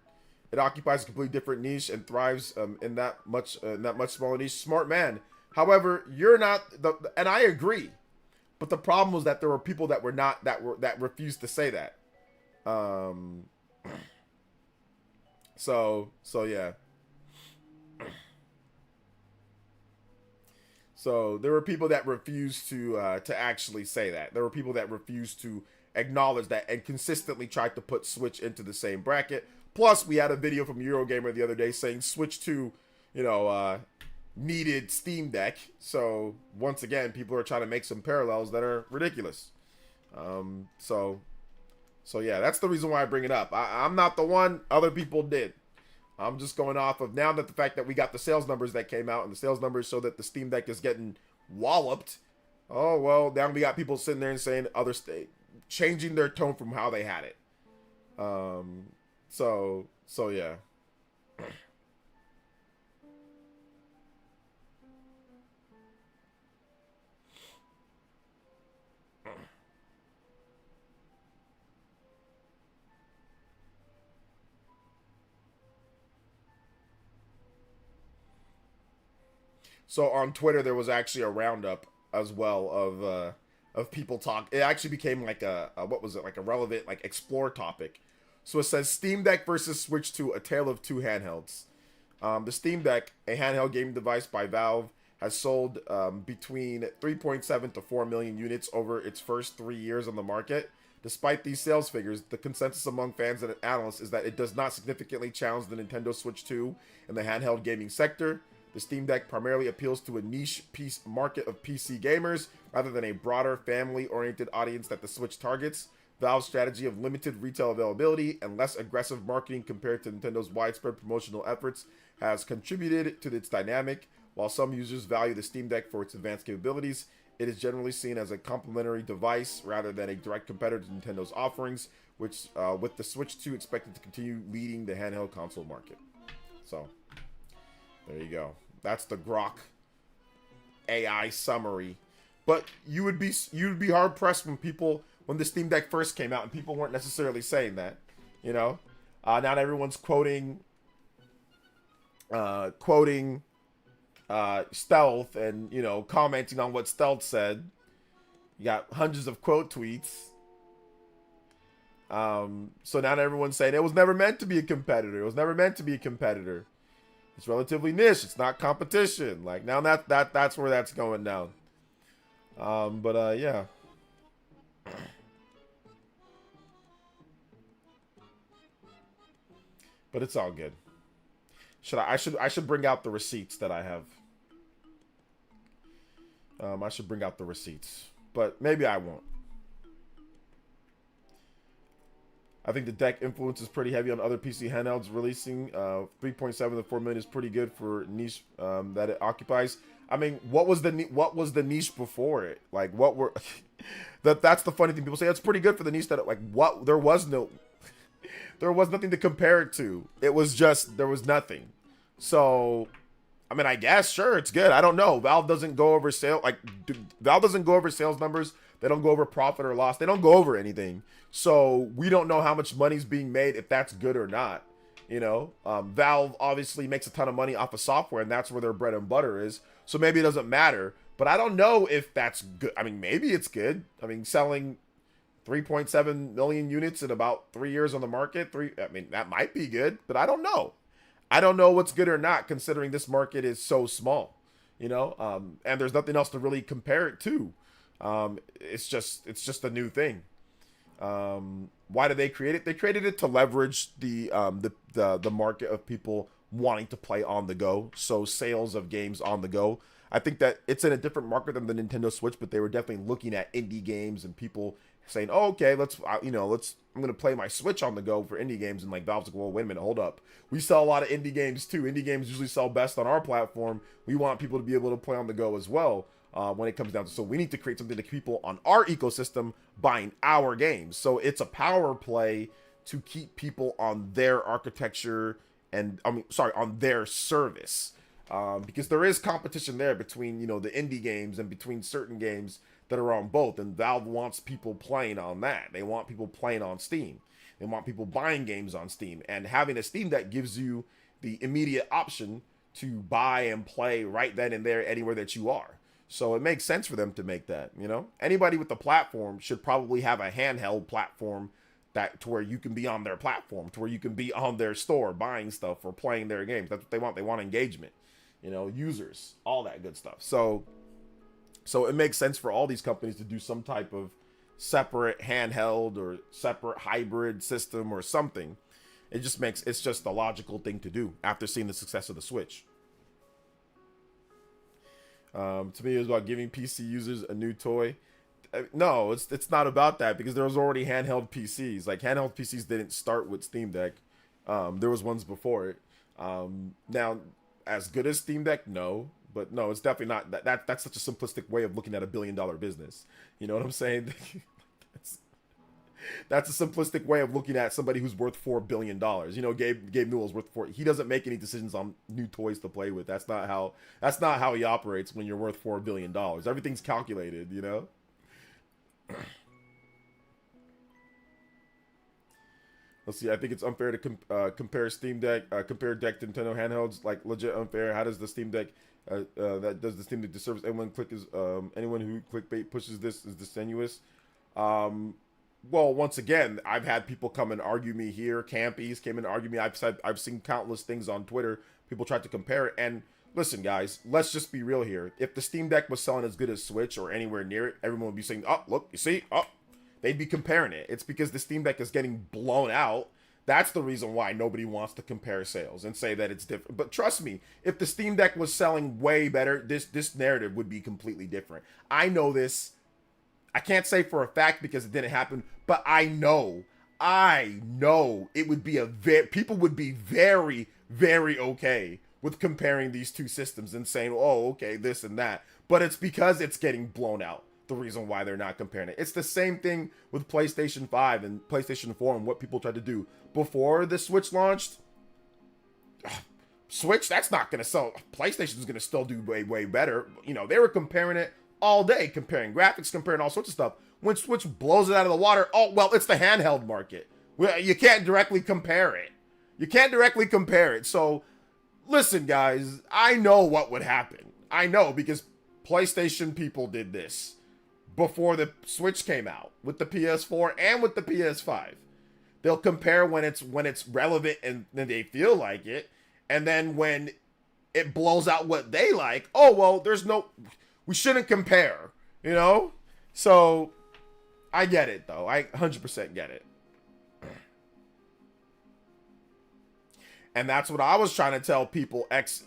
It occupies a completely different niche and thrives in that much smaller niche. Smart man. However, you're not and I agree, but the problem was that there were people that refused to say that. So yeah. So there were people that refused to actually say that. There were people that refused to acknowledge that and consistently tried to put Switch into the same bracket. Plus, we had a video from Eurogamer the other day saying Switch 2, you know, needed Steam Deck. So once again, people are trying to make some parallels that are ridiculous. So yeah, that's the reason why I bring it up. I'm not the one. Other people did. I'm just going off of now that the fact that we got the sales numbers that came out, and the sales numbers show that the Steam Deck is getting walloped. Oh, well, now we got people sitting there and saying changing their tone from how they had it. So yeah. So on Twitter, there was actually a roundup as well of people talk. It actually became like a what was it, like a relevant like explore topic. So it says Steam Deck versus Switch 2, a tale of two handhelds. The Steam Deck, a handheld gaming device by Valve, has sold between 3.7 to 4 million units over its first 3 years on the market. Despite these sales figures, the consensus among fans and analysts is that it does not significantly challenge the Nintendo Switch 2 in the handheld gaming sector. The Steam Deck primarily appeals to a niche market of PC gamers rather than a broader family-oriented audience that the Switch targets. Valve's strategy of limited retail availability and less aggressive marketing compared to Nintendo's widespread promotional efforts has contributed to its dynamic. While some users value the Steam Deck for its advanced capabilities, it is generally seen as a complementary device rather than a direct competitor to Nintendo's offerings, which, with the Switch 2 expected to continue leading the handheld console market. So, there you go. That's the Grok AI summary. But you'd be hard pressed when the Steam Deck first came out and people weren't necessarily saying that, you know. Not everyone's quoting Stealth and, you know, commenting on what Stealth said. You got hundreds of quote tweets. So now everyone's saying it was never meant to be a competitor. It was never meant to be a competitor. It's relatively niche. It's not competition. Like, now that's where that's going down. Yeah. But it's all good. I should bring out the receipts that I have. I should bring out the receipts, but maybe I won't. I think the deck influence is pretty heavy on other PC handhelds releasing. 3.7 to 4 million is pretty good for niche that it occupies. I mean, what was the niche before it? Like, what were that's the funny thing. People say it's pretty good for the niche that, like, what, there was nothing to compare it to. It was just, there was nothing. So, I mean, I guess, sure, it's good. I don't know. Valve doesn't go over sales numbers. They don't go over profit or loss. They don't go over anything. So we don't know how much money's being made, if that's good or not. You know, Valve obviously makes a ton of money off of software, and that's where their bread and butter is. So maybe it doesn't matter. But I don't know if that's good. I mean, maybe it's good. I mean, selling 3.7 million units in about 3 years on the market. I mean, that might be good, but I don't know. I don't know what's good or not, considering this market is so small, you know, and there's nothing else to really compare it to. It's just a new thing. Why did they create it? They created it to leverage the market of people wanting to play on the go. So sales of games on the go. I think that it's in a different market than the Nintendo Switch, but they were definitely looking at indie games and people saying, "Oh, okay, I'm gonna play my Switch on the go for indie games." And like Valve's like, "Well, wait a minute, hold up. We sell a lot of indie games too. Indie games usually sell best on our platform. We want people to be able to play on the go as well." When it comes down to, so we need to create something to keep people on our ecosystem buying our games. So it's a power play to keep people on their architecture and on their service, because there is competition there between, you know, the indie games and between certain games that are on both. And Valve wants people playing on that. They want people playing on Steam. They want people buying games on Steam. And having a Steam Deck gives you the immediate option to buy and play right then and there anywhere that you are. So it makes sense for them to make that, you know? Anybody with the platform should probably have a handheld platform to where you can be on their platform, to where you can be on their store buying stuff or playing their games. That's what they want. They want engagement, you know, users, all that good stuff. So it makes sense for all these companies to do some type of separate handheld or separate hybrid system or something. It's just a logical thing to do after seeing the success of the Switch. To me, it was about giving PC users a new toy. No, it's not about that, because there was already handheld PCs. Like, handheld PCs didn't start with Steam Deck. There was ones before it. Now, as good as Steam Deck, no. But no, it's definitely not. That's such a simplistic way of looking at $1 billion business. You know what I'm saying? That's a simplistic way of looking at somebody who's worth $4 billion. You know, Gabe Newell's worth he doesn't make any decisions on new toys to play with. That's not how he operates when you're worth $4 billion. Everything's calculated, you know? Let's see. I think it's unfair to compare Steam Deck, compare Deck to Nintendo handhelds. Like, legit unfair. How does the Steam Deck, does the Steam Deck disservice anyone who clickbait pushes this is disingenuous? Well, once again, I've had people come and argue me here. Campies came and argue me. I've seen countless things on Twitter. People tried to compare it. And listen, guys, let's just be real here. If the Steam Deck was selling as good as Switch or anywhere near it, everyone would be saying, "Oh, look, you see? Oh," they'd be comparing it. It's because the Steam Deck is getting blown out. That's the reason why nobody wants to compare sales and say that it's different. But trust me, if the Steam Deck was selling way better, this narrative would be completely different. I know this. I can't say for a fact because it didn't happen, but I know it would be people would be very, very okay with comparing these two systems and saying, oh, okay, this and that. But it's because it's getting blown out. The reason why they're not comparing it. It's the same thing with PlayStation 5 and PlayStation 4 and what people tried to do before the Switch launched. Switch, that's not going to sell. PlayStation's going to still do way, way better. You know, they were comparing it all day, comparing graphics, comparing all sorts of stuff. When Switch blows it out of the water, oh, well, it's the handheld market. Well, you can't directly compare it. You can't directly compare it. So, listen, guys, I know what would happen. I know because PlayStation people did this before the Switch came out with the PS4 and with the PS5. They'll compare when it's relevant and then they feel like it. And then when it blows out what they like, oh, well, we shouldn't compare, you know? So, I get it, though. I 100% get it. And that's what I was trying to tell people, Cypher.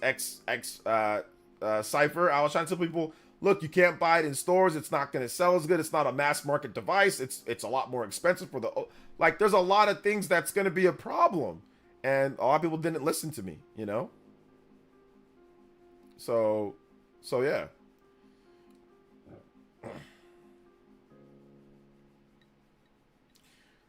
I was trying to tell people, look, you can't buy it in stores. It's not going to sell as good. It's not a mass market device. It's a lot more expensive for the... Like, there's a lot of things that's going to be a problem. And a lot of people didn't listen to me, you know? So yeah.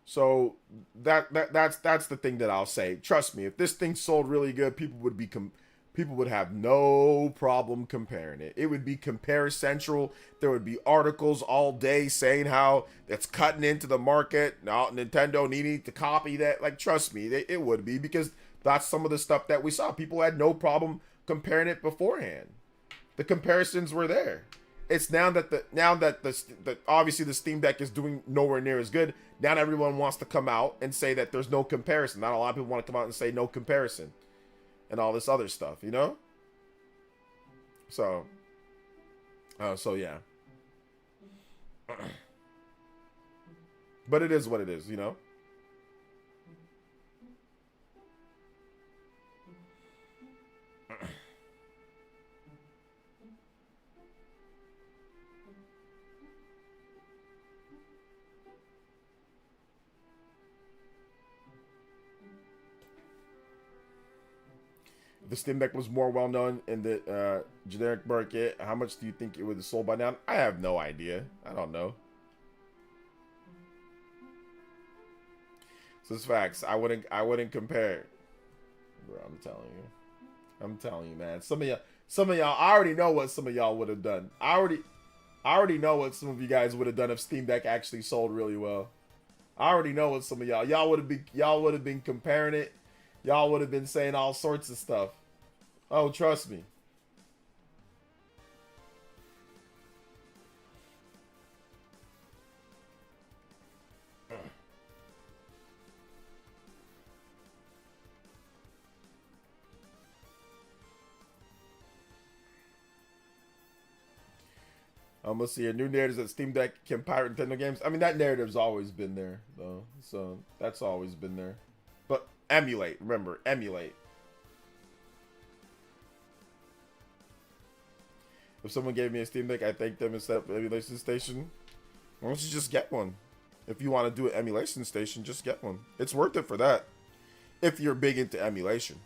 So that's the thing that I'll say. Trust me, if this thing sold really good, people would have no problem comparing it. It would be Compare Central. There would be articles all day saying how it's cutting into the market. Now Nintendo needing to copy that. Like, trust me, it would be, because that's some of the stuff that we saw. People had no problem comparing it beforehand. The comparisons were there. It's now that obviously the Steam Deck is doing nowhere near as good. Now everyone wants to come out and say that there's no comparison. Not a lot of people want to come out and say no comparison and all this other stuff, you know? So yeah. But it is what it is, you know? If the Steam Deck was more well-known in the generic market, how much do you think it would have sold by now? I have no idea. I don't know. So it's facts. I wouldn't compare. Bro, I'm telling you, man. Some of y'all, I already know what some of y'all would have done. I already know what some of you guys would have done if Steam Deck actually sold really well. I already know what some of y'all would have been comparing it. Y'all would have been saying all sorts of stuff. Oh, trust me. Let's see. A new narrative that Steam Deck can pirate Nintendo games. I mean, that narrative's always been there, though. So that's always been there. But emulate. Remember, emulate. If someone gave me a Steam Deck, I thank them and set up an emulation station. Why don't you just get one? If you want to do an emulation station, just get one. It's worth it for that. If you're big into emulation.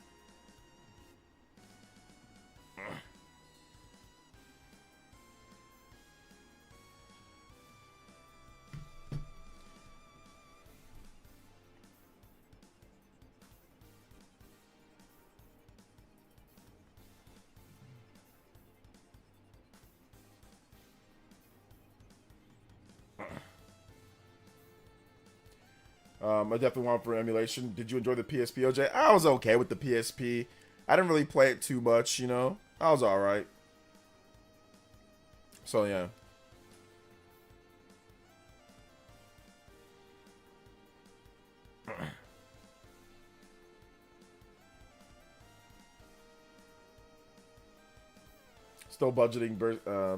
I definitely want for emulation. Did you enjoy the PSP, OJ? I was okay with the PSP. I didn't really play it too much, you know? I was alright. So, yeah. Still budgeting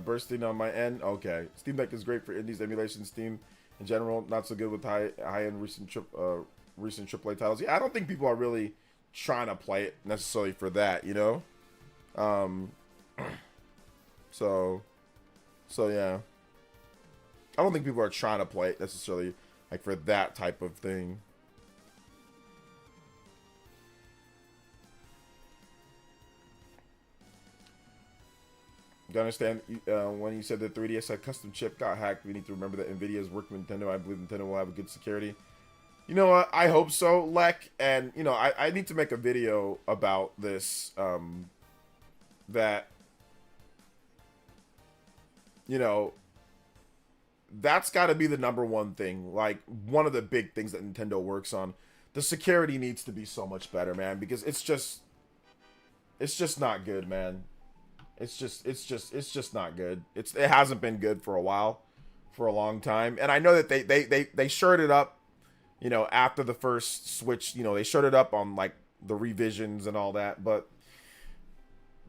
bursting on my end. Okay. Steam Deck is great for indies emulation. Steam in general, not so good with high-end recent AAA titles. Yeah, I don't think people are really trying to play it necessarily for that, you know? So yeah. I don't think people are trying to play it necessarily like for that type of thing. You understand when you said the 3DS had custom chip got hacked, we need to remember that NVIDIA is working with Nintendo. I believe Nintendo will have a good security. You know what? I hope so, Lek. And, you know, I need to make a video about this, that, you know, that's got to be the number one thing. Like, one of the big things that Nintendo works on. The security needs to be so much better, man, because it's just not good, man. It's just not good. It hasn't been good for a while, for a long time. And I know that they shirted up, you know, after the first Switch, you know, they shirted up on like the revisions and all that, but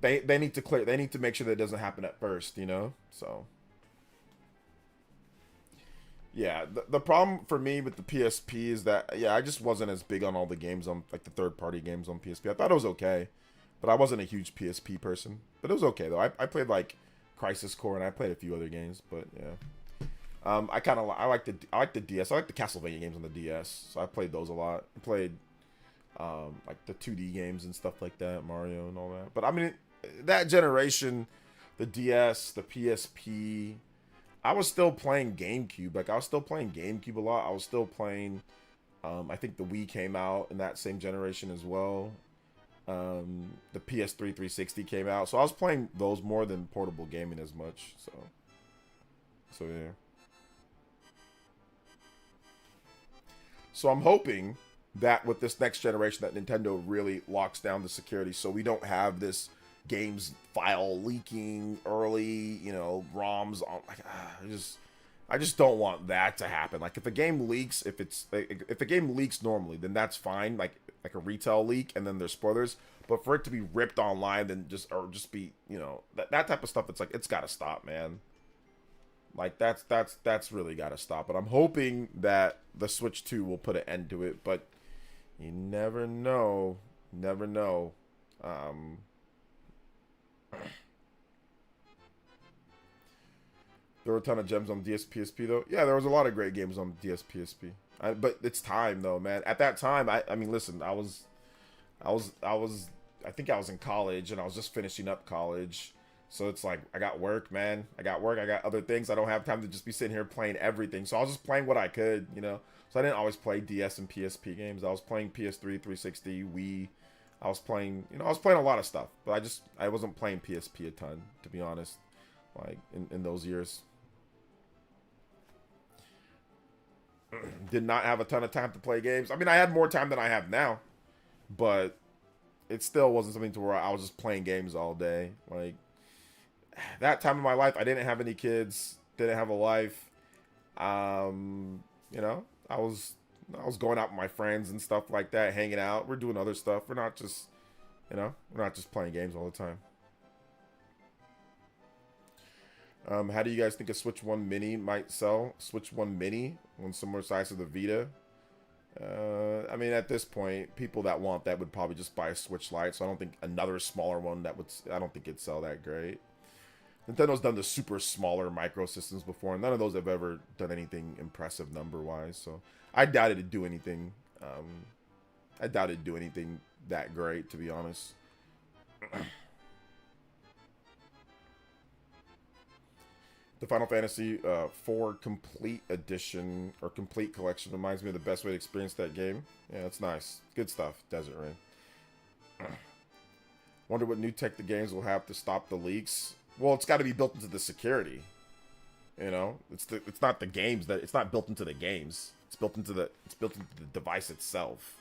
they need to make sure that it doesn't happen at first, you know? So yeah, the problem for me with the PSP is that, yeah, I just wasn't as big on all the games on, like, the third-party games on PSP. I thought it was okay, but I wasn't a huge PSP person. But it was okay, though. I played, like, Crisis Core, and I played a few other games, but, yeah. I like the DS. I like the Castlevania games on the DS, so I played those a lot. I played, like, the 2D games and stuff like that, Mario and all that. But, I mean, that generation, the DS, the PSP... I was still playing GameCube. Like, I was still playing GameCube a lot. I was still playing, I think the Wii came out in that same generation as well. The PS3 360 came out. So I was playing those more than portable gaming as much. So yeah. So I'm hoping that with this next generation that Nintendo really locks down the security so we don't have this games file leaking early, you know, ROMs on, like, I just don't want that to happen. Like, if a game leaks, if a game leaks normally, then that's fine, like a retail leak, and then there's spoilers. But for it to be ripped online, then just be, you know, that type of stuff, it's like, it's got to stop, man. Like, that's really got to stop. But I'm hoping that the Switch 2 will put an end to it, but you never know. Never know. There were a ton of gems on DS PSP though. Yeah, there was a lot of great games on DS PSP. But it's time though, man. At that time, I mean, listen, I think I was in college and I was just finishing up college. So it's like, I got work, man. I got other things. I don't have time to just be sitting here playing everything. So I was just playing what I could, you know. So I didn't always play DS and PSP games. I was playing PS3, 360, Wii. I was playing, you know, I was playing a lot of stuff, but I wasn't playing PSP a ton, to be honest, like, in those years. Did not have a ton of time to play games. I mean, I had more time than I have now, but it still wasn't something to where I was just playing games all day. Like, that time in my life, I didn't have any kids, didn't have a life. You know, I was going out with my friends and stuff like that, hanging out. We're doing other stuff. We're not just, you know, we're not just playing games all the time. How do you guys think a Switch 1 Mini might sell? Switch 1 Mini, one similar size to the Vita? I mean, at this point, people that want that would probably just buy a Switch Lite, so I don't think another smaller one I don't think it'd sell that great. Nintendo's done the super smaller micro systems before, and none of those have ever done anything impressive number-wise, so I doubt it'd do anything. I doubt it'd do anything that great, to be honest. The Final Fantasy 4 Complete Edition or Complete Collection reminds me of the best way to experience that game. Yeah, it's nice. Good stuff. Desert Rain. Wonder what new tech the games will have to stop the leaks. Well, it's got to be built into the security. You know, it's not the games that it's not built into the games. It's built into the device itself.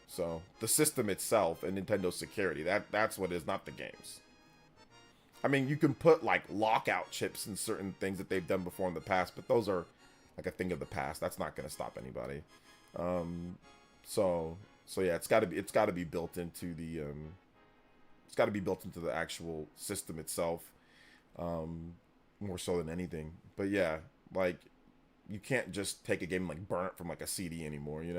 So the system itself and Nintendo's security. That's what it is, not the games. I mean, you can put, like, lockout chips in certain things that they've done before in the past, but those are, like, a thing of the past. That's not going to stop anybody. So yeah, it's got to be built into the, it's got to be built into the actual system itself, more so than anything. But yeah, like, you can't just take a game and, like, burn it from, like, a CD anymore, you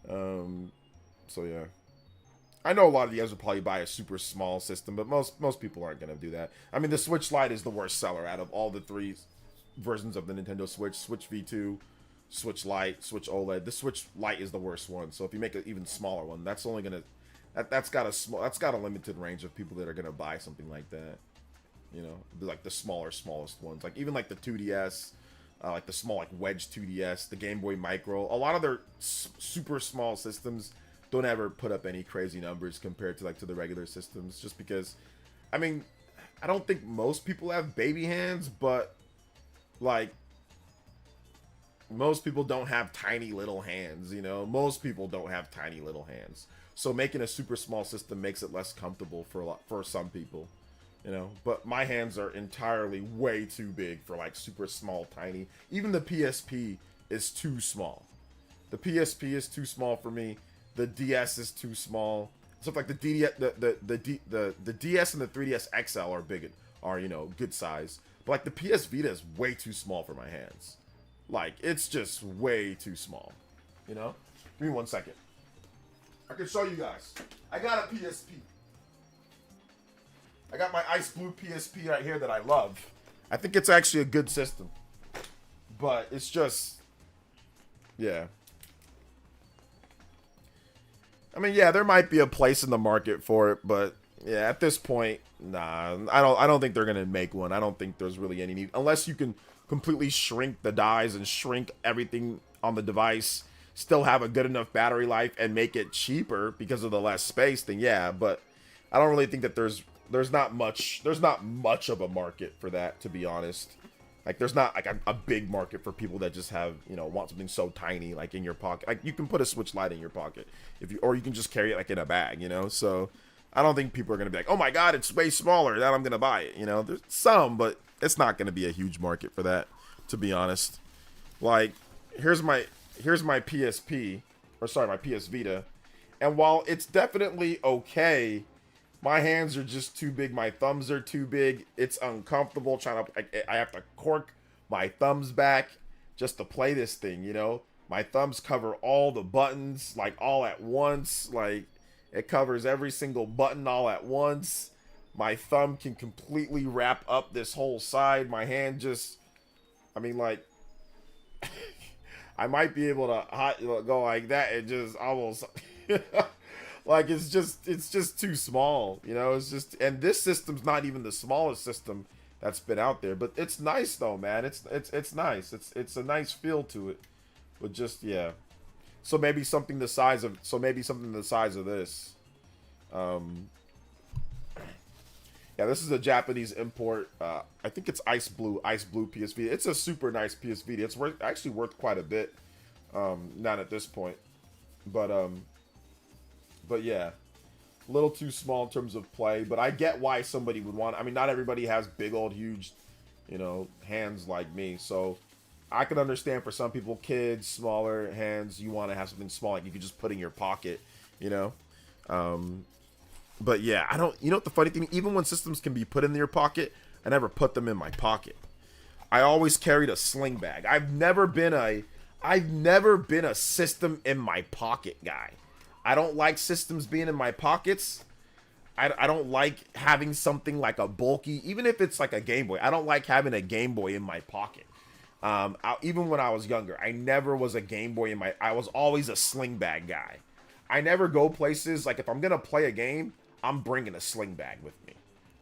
know? So yeah. I know a lot of you guys will probably buy a super small system, but most people aren't going to do that. I mean, the Switch Lite is the worst seller out of all the three versions of the Nintendo Switch. Switch V2, Switch Lite, Switch OLED. The Switch Lite is the worst one, so if you make an even smaller one, that's That's got a limited range of people that are gonna buy something like that. You know, like the smallest ones, like even like the 2DS, like the small like wedge 2DS, the Game Boy Micro. A lot of their super small systems don't ever put up any crazy numbers compared to like to the regular systems, just because, I mean, I don't think most people have baby hands, but like most people don't have tiny little hands, you know? Most people don't have tiny little hands. So making a super small system makes it less comfortable for some people, you know? But my hands are entirely way too big for like super small, tiny. Even the PSP is too small. The PSP is too small for me. The DS is too small. Stuff like the DS and the 3DS XL are big, are, you know, good size. But like the PS Vita is way too small for my hands. Like, it's just way too small, you know? Give me 1 second. I can show you guys. I got a PSP. I got my ice blue PSP right here that I love. I think it's actually a good system. But it's just, yeah. I mean, yeah, there might be a place in the market for it, but yeah, at this point, nah, I don't think they're gonna make one. I don't think there's really any need, unless you can completely shrink the dies and shrink everything on the device, still have a good enough battery life and make it cheaper because of the less space, then yeah. But I don't really think that there's not much of a market for that, to be honest. Like, there's not like a big market for people that just have, you know, want something so tiny, like in your pocket. Like, you can put a Switch Lite in your pocket or you can just carry it like in a bag, you know. So I don't think people are gonna be like, oh my god, it's way smaller, then I'm gonna buy it, you know. There's some, but it's not gonna be a huge market for that, to be honest. Like, here's my PSP, or sorry, my PS Vita, and while it's definitely okay, my hands are just too big. My thumbs are too big. It's uncomfortable trying to. I have to cork my thumbs back just to play this thing, you know. My thumbs cover all the buttons, like, all at once. Like, it covers every single button all at once. My thumb can completely wrap up this whole side. My hand just, I mean, like, I might be able to go like that and just almost, like, it's just too small, you know. It's just, and this system's not even the smallest system that's been out there, but it's nice though, man. It's nice. It's a nice feel to it, but just, yeah. So maybe something the size of this. Yeah, this is a Japanese import. I think it's ice blue PS Vita. It's a super nice PS Vita. It's actually worth quite a bit. Not at this point, but yeah, a little too small in terms of play. But I get why somebody would want. I mean, not everybody has big old huge, you know, hands like me. So I can understand for some people, kids, smaller hands, you want to have something small like you can just put in your pocket, you know. But yeah, I don't, you know what the funny thing, even when systems can be put in your pocket, I never put them in my pocket. I always carried a sling bag. I've never been a system in my pocket guy. I don't like systems being in my pockets. I don't like having something like a bulky, even if it's like a Game Boy. I don't like having a Game Boy in my pocket. Even when I was younger, I never was a Game Boy I was always a sling bag guy. I never go places, like if I'm going to play a game, I'm bringing a sling bag with me.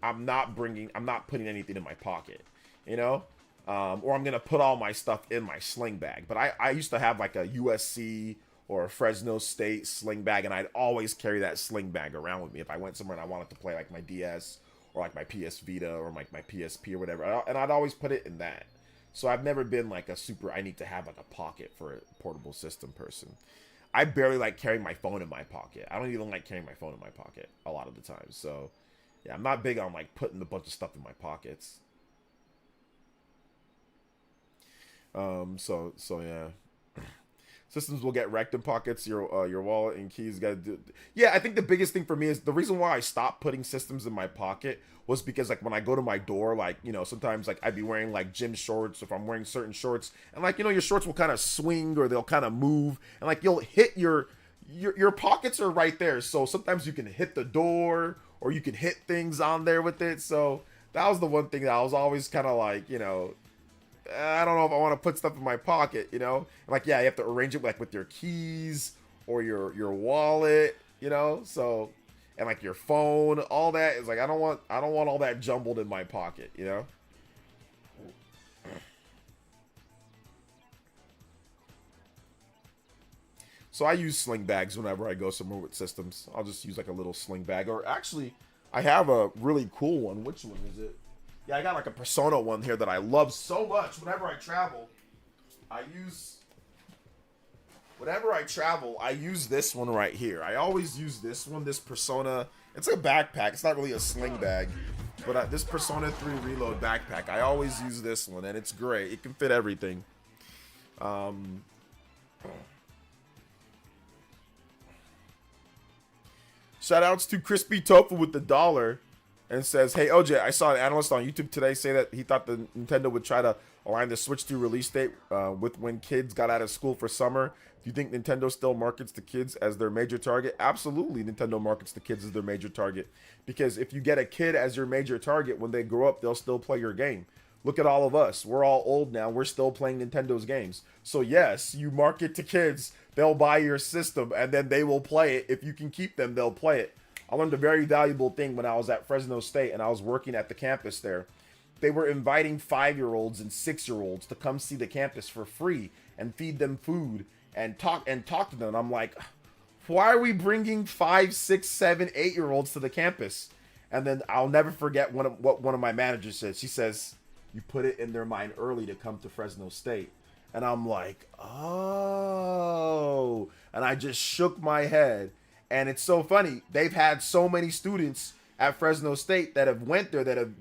I'm not putting anything in my pocket, you know? Or I'm going to put all my stuff in my sling bag. But I used to have like a USC or a Fresno State sling bag, and I'd always carry that sling bag around with me if I went somewhere and I wanted to play like my DS or like my PS Vita or like my PSP or whatever. And I'd always put it in that. So I've never been like a super, I need to have like a pocket for a portable system person. I barely like carrying my phone in my pocket. I don't even like carrying my phone in my pocket a lot of the time. So, yeah, I'm not big on like putting a bunch of stuff in my pockets. So yeah. Systems will get wrecked in pockets. Your wallet and keys got to do. Yeah, I think the biggest thing for me is the reason why I stopped putting systems in my pocket was because like when I go to my door, like, you know, sometimes like I'd be wearing like gym shorts if I'm wearing certain shorts, and like, you know, your shorts will kind of swing or they'll kind of move, and like you'll hit your pockets are right there, so sometimes you can hit the door or you can hit things on there with it. So that was the one thing that I was always kind of like, you know, I don't know if I want to put stuff in my pocket, you know? Like, yeah, you have to arrange it like with your keys or your wallet, you know? So and like your phone, all that is like I don't want all that jumbled in my pocket, you know? So I use sling bags whenever I go somewhere with systems. I'll just use like a little sling bag. Or actually, I have a really cool one. Which one is it? Yeah, I got like a Persona one here that I love so much. Whenever I travel, I use this one right here. I always use this one, this Persona. It's a backpack. It's not really a sling bag. But this Persona 3 Reload backpack, I always use this one. And it's great. It can fit everything. Shoutouts to Crispy Tofu with the $1 and says, hey, OJ, I saw an analyst on YouTube today say that he thought the Nintendo would try to align the Switch 2 release date with when kids got out of school for summer. Do you think Nintendo still markets the kids as their major target? Absolutely, Nintendo markets the kids as their major target. Because if you get a kid as your major target, when they grow up, they'll still play your game. Look at all of us. We're all old now. We're still playing Nintendo's games. So yes, you market to kids. They'll buy your system, and then they will play it. If you can keep them, they'll play it. I learned a very valuable thing when I was at Fresno State, and I was working at the campus there. They were inviting 5-year-olds and 6-year-olds to come see the campus for free and feed them food and talk to them. And I'm like, why are we bringing 5, 6, 7, 8-year-olds to the campus? And then I'll never forget what one of my managers said. She says, you put it in their mind early to come to Fresno State. And I'm like, oh. And I just shook my head. And it's so funny. They've had so many students at Fresno State that have went there, that have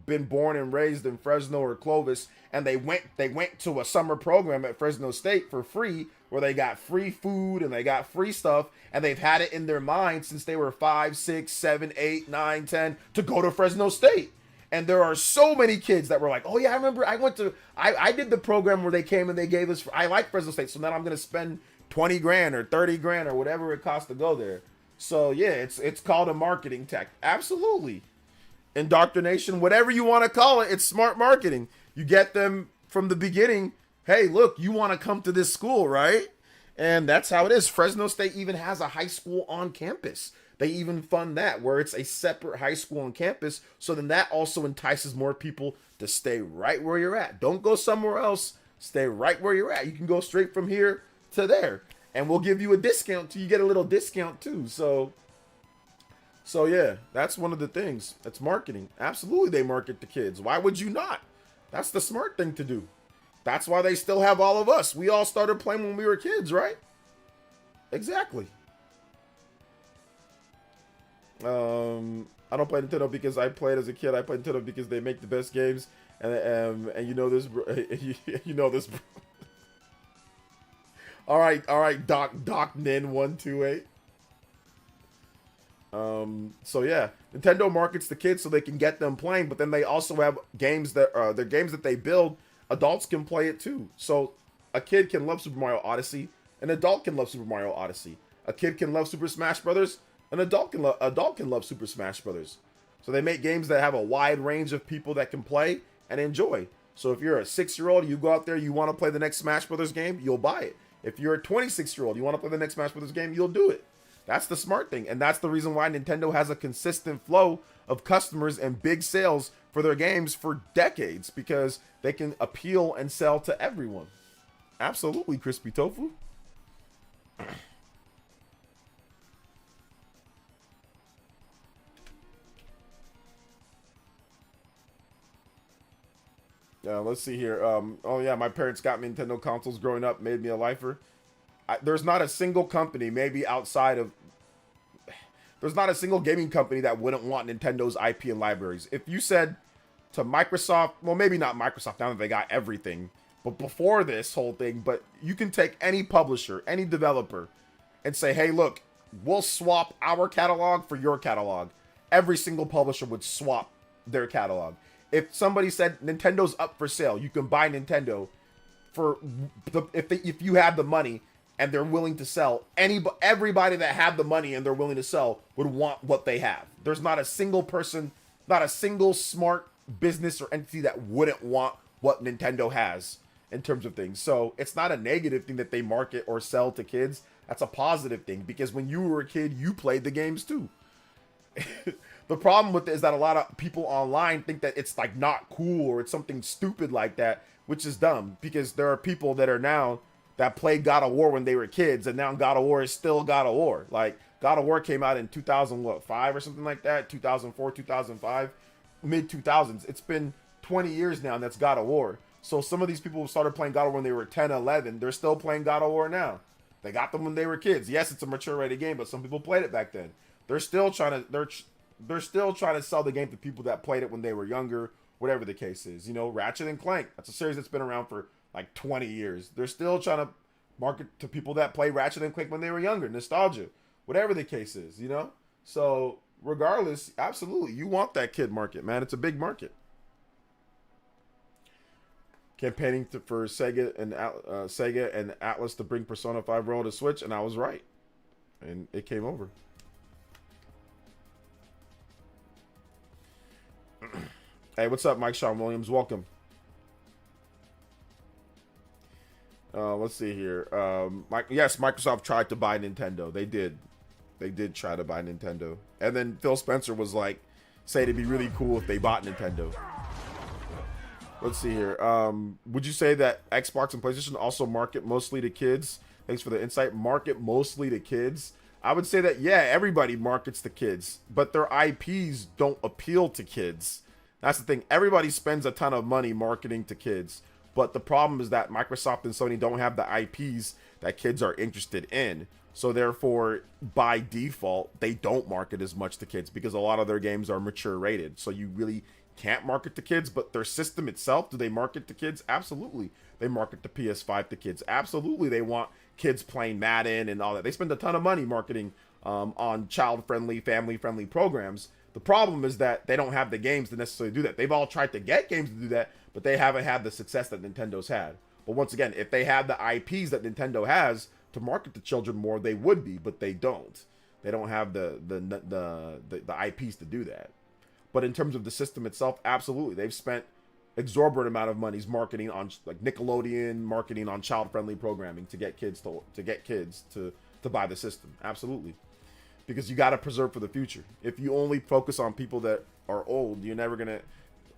been born and raised in Fresno or Clovis, and they went to a summer program at Fresno State for free, where they got free food and they got free stuff, and they've had it in their mind since they were 5, 6, 7, 8, 9, 10 to go to Fresno State. And there are so many kids that were like, oh yeah, I remember I did the program where they came and they gave us, I like Fresno State, so now I'm going to spend 20 grand or 30 grand or whatever it costs to go there. So yeah, it's called a marketing tech. Absolutely. Indoctrination, whatever you want to call it, it's smart marketing. You get them from the beginning. Hey, look, you want to come to this school, right? And that's how it is. Fresno State even has a high school on campus. They even fund that, where it's a separate high school on campus. So then that also entices more people to stay right where you're at. Don't go somewhere else. Stay right where you're at. You can go straight from here to there. And we'll give you a discount too. You get a little discount too. So yeah, that's one of the things. That's marketing. Absolutely, they market to kids. Why would you not? That's the smart thing to do. That's why they still have all of us. We all started playing when we were kids, right? Exactly. I don't play Nintendo because I played as a kid. I play Nintendo because they make the best games, and you know this, you know this. all right, Doc Nin 128. So yeah, Nintendo markets the kids so they can get them playing, but then they also have games that they're games that they build. Adults can play it too. So a kid can love Super Mario Odyssey. An adult can love Super Mario Odyssey. A kid can love Super Smash Brothers. An adult can love Super Smash Brothers. So they make games that have a wide range of people that can play and enjoy. So if you're a 6-year-old, you go out there, you want to play the next Smash Brothers game, you'll buy it. If you're a 26-year-old, you want to play the next Smash Brothers game, you'll do it. That's the smart thing. And that's the reason why Nintendo has a consistent flow of customers and big sales for their games for decades, because they can appeal and sell to everyone. Absolutely, Crispy Tofu. Let's see here. Oh yeah, my parents got me Nintendo consoles growing up, made me a lifer. There's not a single company, maybe outside of... There's not a single gaming company that wouldn't want Nintendo's IP and libraries. If you said to Microsoft, well, maybe not Microsoft now that they got everything, but before this whole thing, but you can take any publisher, any developer, and say, hey, look, we'll swap our catalog for your catalog. Every single publisher would swap their catalog. If somebody said Nintendo's up for sale, you can buy Nintendo for if you have the money and they're willing to sell. Everybody that had the money and they're willing to sell would want what they have. There's not a single person, not a single smart business or entity that wouldn't want what Nintendo has in terms of things. So it's not a negative thing that they market or sell to kids. That's a positive thing, because when you were a kid, you played the games too. The problem with it is that a lot of people online think that it's like not cool or it's something stupid like that, which is dumb because there are people that are now that played God of War when they were kids, and now God of War is still God of War. Like God of War came out in 2005 or something like that, 2004, 2005, mid 2000s. It's been 20 years now, and that's God of War. So some of these people who started playing God of War when they were 10, 11, they're still playing God of War now. They got them when they were kids. Yes, it's a mature rated game, but some people played it back then. They're still trying to sell the game to people that played it when they were younger, whatever the case is. You know, Ratchet and Clank. That's a series that's been around for like 20 years. They're still trying to market to people that play Ratchet and Clank when they were younger. Nostalgia, whatever the case is, you know? So regardless, absolutely, you want that kid market, man. It's a big market. Campaigning for Sega and Atlas to bring Persona 5 Royal to Switch, and I was right. And it came over. Hey, what's up, Mike Sean Williams? Welcome. Let's see here. Yes, Microsoft tried to buy Nintendo. They did. They did try to buy Nintendo. And then Phil Spencer was like, say it'd be really cool if they bought Nintendo. Let's see here. Would you say that Xbox and PlayStation also market mostly to kids? Thanks for the insight. Market mostly to kids. I would say that, yeah, everybody markets to kids, but their IPs don't appeal to kids. That's the thing. Everybody spends a ton of money marketing to kids, but the problem is that Microsoft and Sony don't have the IPs that kids are interested in. So therefore, by default, they don't market as much to kids because a lot of their games are mature rated. So you really can't market to kids, but their system itself, do they market to kids? Absolutely. They market the PS5 to kids. Absolutely. They want kids playing Madden and all that. They spend a ton of money marketing on child-friendly, family-friendly programs. The problem is that they don't have the games to necessarily do that. They've all tried to get games to do that, but they haven't had the success that Nintendo's had. But once again, if they had the IPs that Nintendo has to market to children more, they would be, but they don't. They don't have the IPs to do that. But in terms of the system itself, absolutely. They've spent exorbitant amount of monies marketing on like Nickelodeon, marketing on child-friendly programming to get kids to buy the system. Absolutely. Because you got to preserve for the future. If you only focus on people that are old, you're never going to,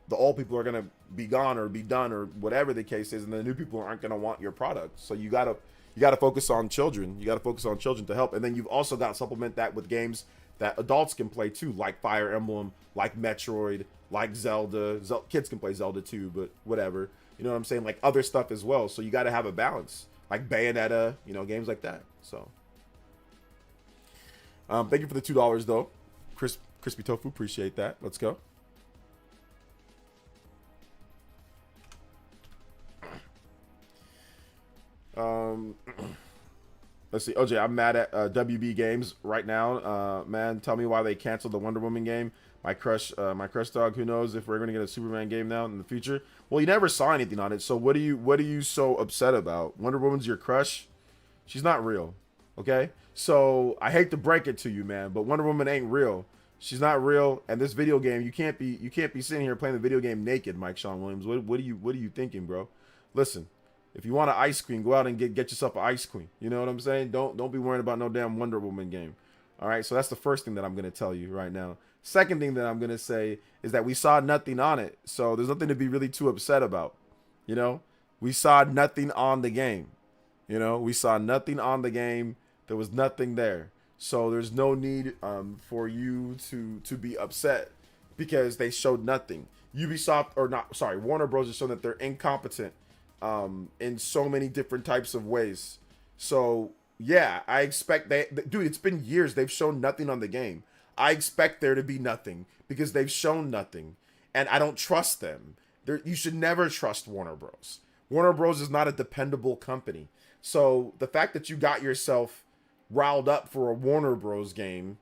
the old people are going to be gone or be done or whatever the case is, and the new people aren't going to want your product. So you got to focus on children. You got to focus on children to help. And then you've also got to supplement that with games that adults can play too, like Fire Emblem, like Metroid, like Zelda. Kids can play Zelda too, but whatever. You know what I'm saying? Like other stuff as well. So you got to have a balance, like Bayonetta, you know, games like that. So thank you for the $2 though, Crispy Tofu. Appreciate that. Let's go. Let's see. OJ, I'm mad at WB Games right now. Man, tell me why they canceled the Wonder Woman game. My crush dog. Who knows if we're gonna get a Superman game now in the future? Well, you never saw anything on it. So what are you so upset about? Wonder Woman's your crush? She's not real. Okay. So I hate to break it to you, man, but Wonder Woman ain't real. She's not real. And this video game, you can't be sitting here playing the video game naked, Mike Sean Williams. What are you thinking, bro? Listen. If you want an ice cream, go out and get yourself an ice cream. You know what I'm saying? Don't be worrying about no damn Wonder Woman game. All right, so that's the first thing that I'm going to tell you right now. Second thing that I'm going to say is that we saw nothing on it. So there's nothing to be really too upset about. You know, we saw nothing on the game. You know, we saw nothing on the game. There was nothing there. So there's no need for you to be upset because they showed nothing. Warner Bros. Has shown that they're incompetent in so many different types of ways. So yeah, I expect dude, it's been years. They've shown nothing on the game. I expect there to be nothing because they've shown nothing, and I don't trust them. You should never trust Warner Bros. Warner Bros. Is not a dependable company. So the fact that you got yourself riled up for a Warner Bros. Game,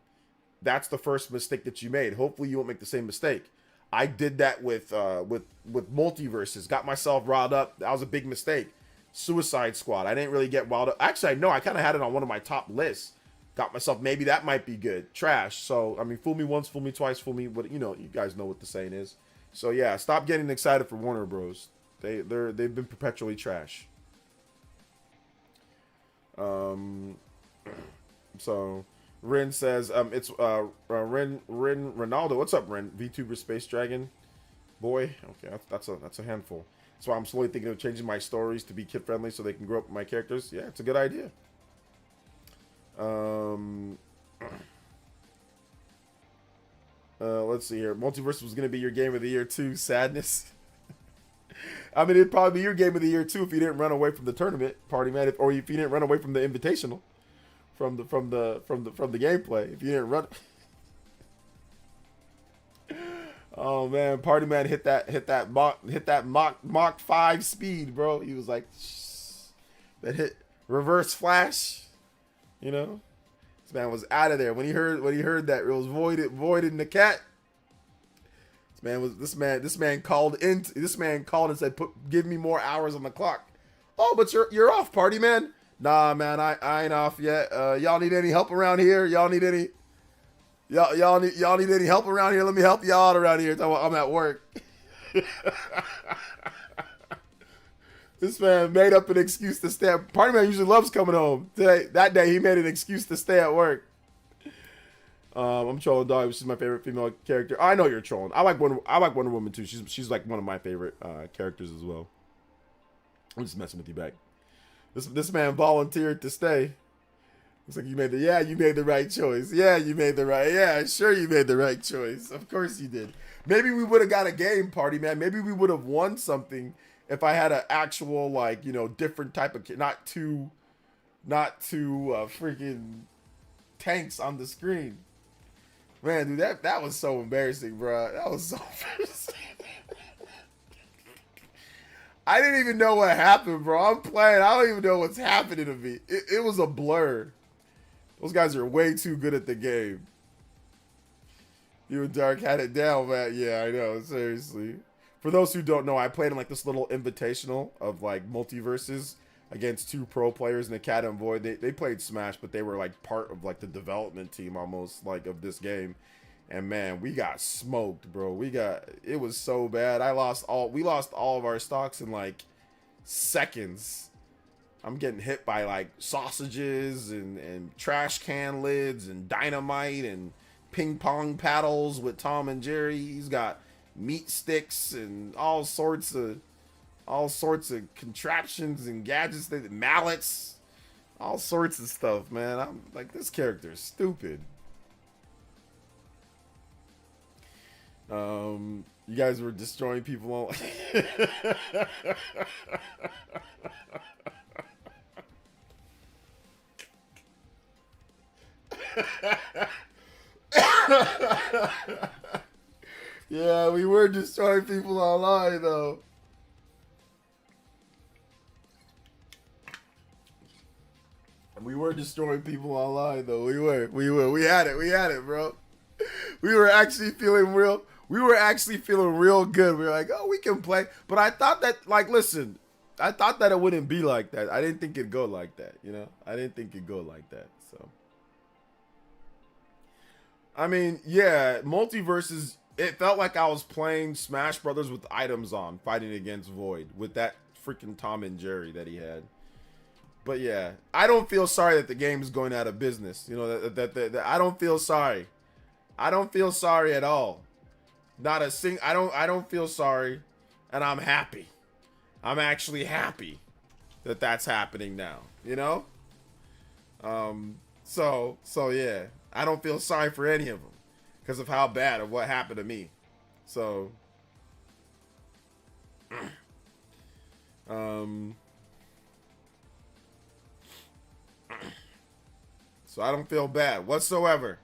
that's the first mistake that you made. Hopefully you won't make the same mistake. I did that with Multiverses. Got myself riled up. That was a big mistake. Suicide Squad. I didn't really get riled up. Actually, no, I kind of had it on one of my top lists. Got myself, maybe that might be good. Trash. So, I mean, fool me once, fool me twice, fool me. But you know, you guys know what the saying is. So yeah, stop getting excited for Warner Bros. They've been perpetually trash. So Rin says, it's Rin Ronaldo. What's up, Rin? VTuber Space Dragon boy. Okay, that's a handful. That's why I'm slowly thinking of changing my stories to be kid friendly so they can grow up with my characters. Yeah, it's a good idea. Let's see here. Multiverse was gonna be your game of the year too. Sadness. I mean, it'd probably be your game of the year too if you didn't run away from the tournament, Party Man, or if you didn't run away from the invitational, from the gameplay. If you didn't run. Oh man, Party Man hit that Mach 5 speed, bro. He was like, shh. That hit reverse flash. You know, this man was out of there when he heard that it was void in the cat. This man called and said, give me more hours on the clock. Oh, but you're off, Party Man. Nah, man, I ain't off yet. Y'all need any help around here? Y'all need any help around here? Let me help y'all out around here. I'm at work. This man made up an excuse to stay. Party Man usually loves coming home. That day he made an excuse to stay at work. I'm trolling Dog, which is my favorite female character. I know you're trolling. I like Wonder Woman too. She's like one of my favorite characters as well. I'm just messing with you back. This man volunteered to stay. Looks like you made the right choice. Yeah, you made the right. Yeah, sure you made the right choice. Of course you did. Maybe we would have got a game, Party Man. Maybe we would have won something if I had an actual, like, you know, different type of not two freaking tanks on the screen. Man, dude, that was so embarrassing, bro. That was so embarrassing. I didn't even know what happened, bro. I'm playing. I don't even know what's happening to me. It was a blur. Those guys are way too good at the game. You and Dark had it down, man. Yeah, I know. Seriously. For those who don't know, I played in like this little invitational of like multiverses against 2 pro players in the Cat and Void. They played Smash, but they were like part of like the development team almost like of this game. And man, we got smoked, bro. It was so bad. We lost all of our stocks in like seconds. I'm getting hit by like sausages and trash can lids and dynamite and ping pong paddles with Tom and Jerry. He's got meat sticks and all sorts of contraptions and gadgets, mallets, all sorts of stuff, man. I'm like, this character is stupid. You guys were destroying people on Yeah, we were destroying people online though. We were destroying people online though. We were. We had it, bro. We were actually feeling real good. We were like, oh, we can play. But I thought that, like, listen, I thought that it wouldn't be like that. I didn't think it'd go like that, you know? I didn't think it'd go like that, so. I mean, yeah, multiverses, it felt like I was playing Smash Brothers with items on, fighting against Void, with that freaking Tom and Jerry that he had. But yeah, I don't feel sorry that the game is going out of business. You know, that I don't feel sorry. I don't feel sorry at all. Not a sing. I don't feel sorry, and I'm happy. I'm actually happy that that's happening now. You know. So yeah, I don't feel sorry for any of them because of how bad of what happened to me. So. So I don't feel bad whatsoever.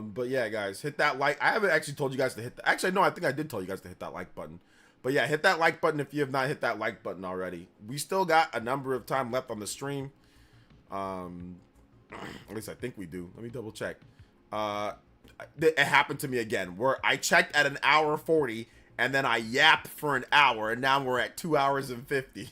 But yeah, guys, hit that like. I haven't actually told you guys to hit. Actually, no, I think I did tell you guys to hit that like button. But yeah, hit that like button if you have not hit that like button already. We still got a number of time left on the stream. At least I think we do. Let me double check. It happened to me again where I checked at 1 hour 40 and then I yapped for an hour and now we're at 2 hours and 50.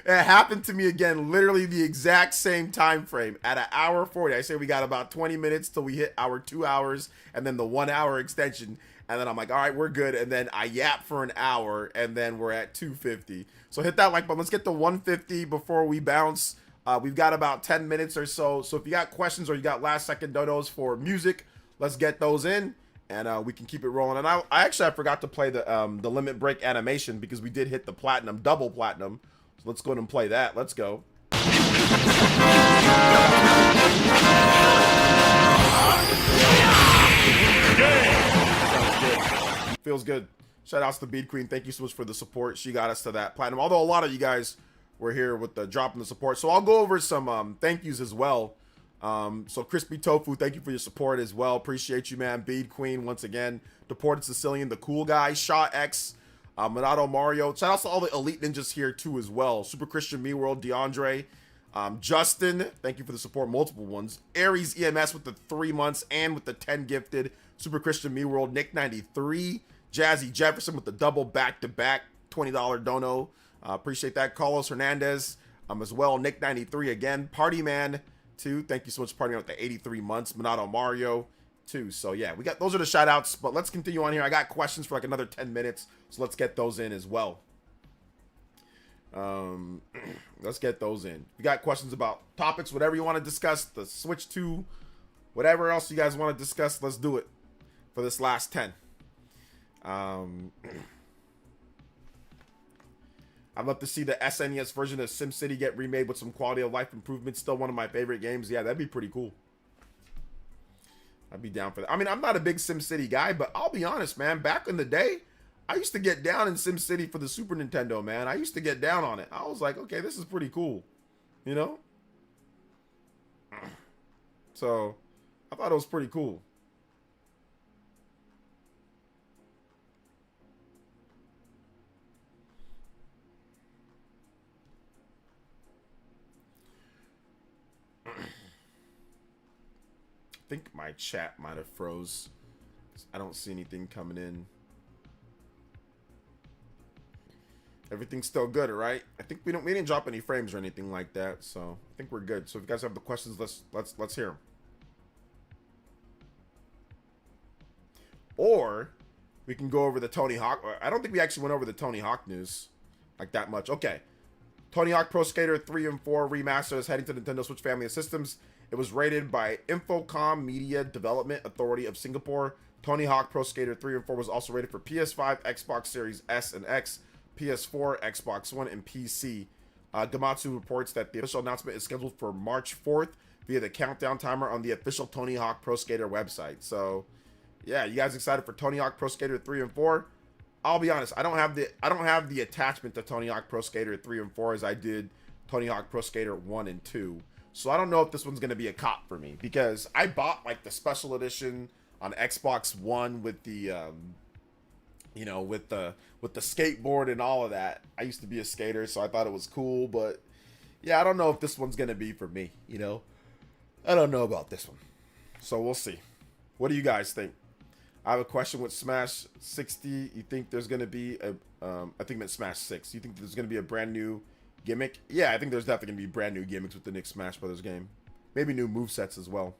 It happened to me again, literally the exact same time frame at an hour 40. I say we got about 20 minutes till we hit our 2 hours and then the 1 hour extension. And then I'm like, all right, we're good. And then I yap for an hour and then we're at 250. So hit that like button. Let's get to 150 before we bounce. We've got about 10 minutes or so. So if you got questions or you got last second donos for music, let's get those in. And we can keep it rolling. And I forgot to play the limit break animation because we did hit the platinum, double platinum. So let's go ahead and play that. Let's go. Feels good. Shout outs to Bead Queen. Thank you so much for the support. She got us to that platinum. Although a lot of you guys were here with the drop in the support. So I'll go over some thank yous as well. So Crispy Tofu, thank you for your support as well. Appreciate you, man. Bead Queen, once again. Deported Sicilian, the cool guy. Shaw X, Minato Mario. Shout out to all the elite ninjas here too as well. Super Christian Me World, DeAndre. Justin, thank you for the support. Multiple ones. Aries EMS with the 3 months and with the 10 gifted. Super Christian Me World. Nick 93. Jazzy Jefferson with the double back-to-back $20 dono. Appreciate that. Carlos Hernandez as well. Nick 93 again. Party Man 2. Thank you so much for partying with the 83 months. Minato Mario 2. So yeah, we got those are the shout outs, but let's continue on here. I got questions for like another 10 minutes, so let's get those in as well. Let's get those in. We got questions about topics, whatever you want to discuss, the Switch 2, whatever else you guys want to discuss, let's do it for this last 10. I'd love to see the SNES version of SimCity get remade with some quality of life improvements. Still one of my favorite games. Yeah, that'd be pretty cool. I'd be down for that. I mean, I'm not a big SimCity guy, but I'll be honest, man. Back in the day, I used to get down in SimCity for the Super Nintendo, man. I used to get down on it. I was like, okay, this is pretty cool. You know? So, I thought it was pretty cool. I think my chat might have froze. I don't see anything coming in. Everything's still good, right? I think we didn't drop any frames or anything like that, so I think we're good. So if you guys have the questions, let's hear them. Or we can go over the Tony Hawk. I don't think we actually went over the Tony Hawk news like that much. Okay. Tony Hawk Pro Skater 3 and 4 remaster is heading to Nintendo Switch family of systems. It was rated by Infocom Media Development Authority of Singapore. Tony Hawk Pro Skater 3 and 4 was also rated for PS5, Xbox Series S and X, PS4, Xbox One, and PC. Gamatsu reports that the official announcement is scheduled for March 4th via the countdown timer on the official Tony Hawk Pro Skater website. So, yeah, you guys excited for Tony Hawk Pro Skater 3 and 4? I'll be honest, I don't have the attachment to Tony Hawk Pro Skater 3 and 4 as I did Tony Hawk Pro Skater 1 and 2. So I don't know if this one's gonna be a cop for me because I bought like the special edition on Xbox One with the with the skateboard and all of that. I used to be a skater, so I thought it was cool, but yeah, I don't know if this one's gonna be for me, you know? I don't know about this one. So we'll see. What do you guys think? I have a question with Smash 60. You think there's going to be a, I think it's Smash 6. You think there's going to be a brand new gimmick? Yeah, I think there's definitely going to be brand new gimmicks with the next Smash Brothers game. Maybe new movesets as well.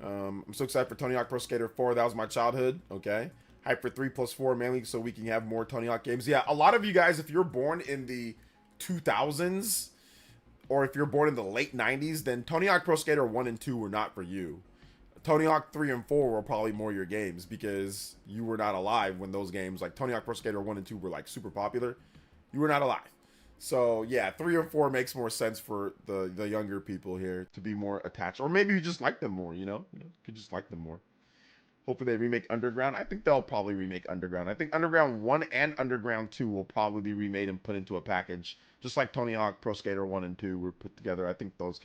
I'm so excited for Tony Hawk Pro Skater 4. That was my childhood. Okay. Hype for 3+4 mainly so we can have more Tony Hawk games. Yeah, a lot of you guys, if you're born in the 2000s or if you're born in the late 90s, then Tony Hawk Pro Skater 1 and 2 were not for you. Tony Hawk 3 and 4 were probably more your games because you were not alive when those games like Tony Hawk Pro Skater 1 and 2 were like super popular. You were not alive. So yeah, 3 or 4 makes more sense for the younger people here to be more attached. Or maybe you just like them more, you know? You could just like them more. Hopefully they remake Underground. I think they'll probably remake Underground. I think Underground 1 and Underground 2 will probably be remade and put into a package. Just like Tony Hawk Pro Skater 1 and 2 were put together. I think those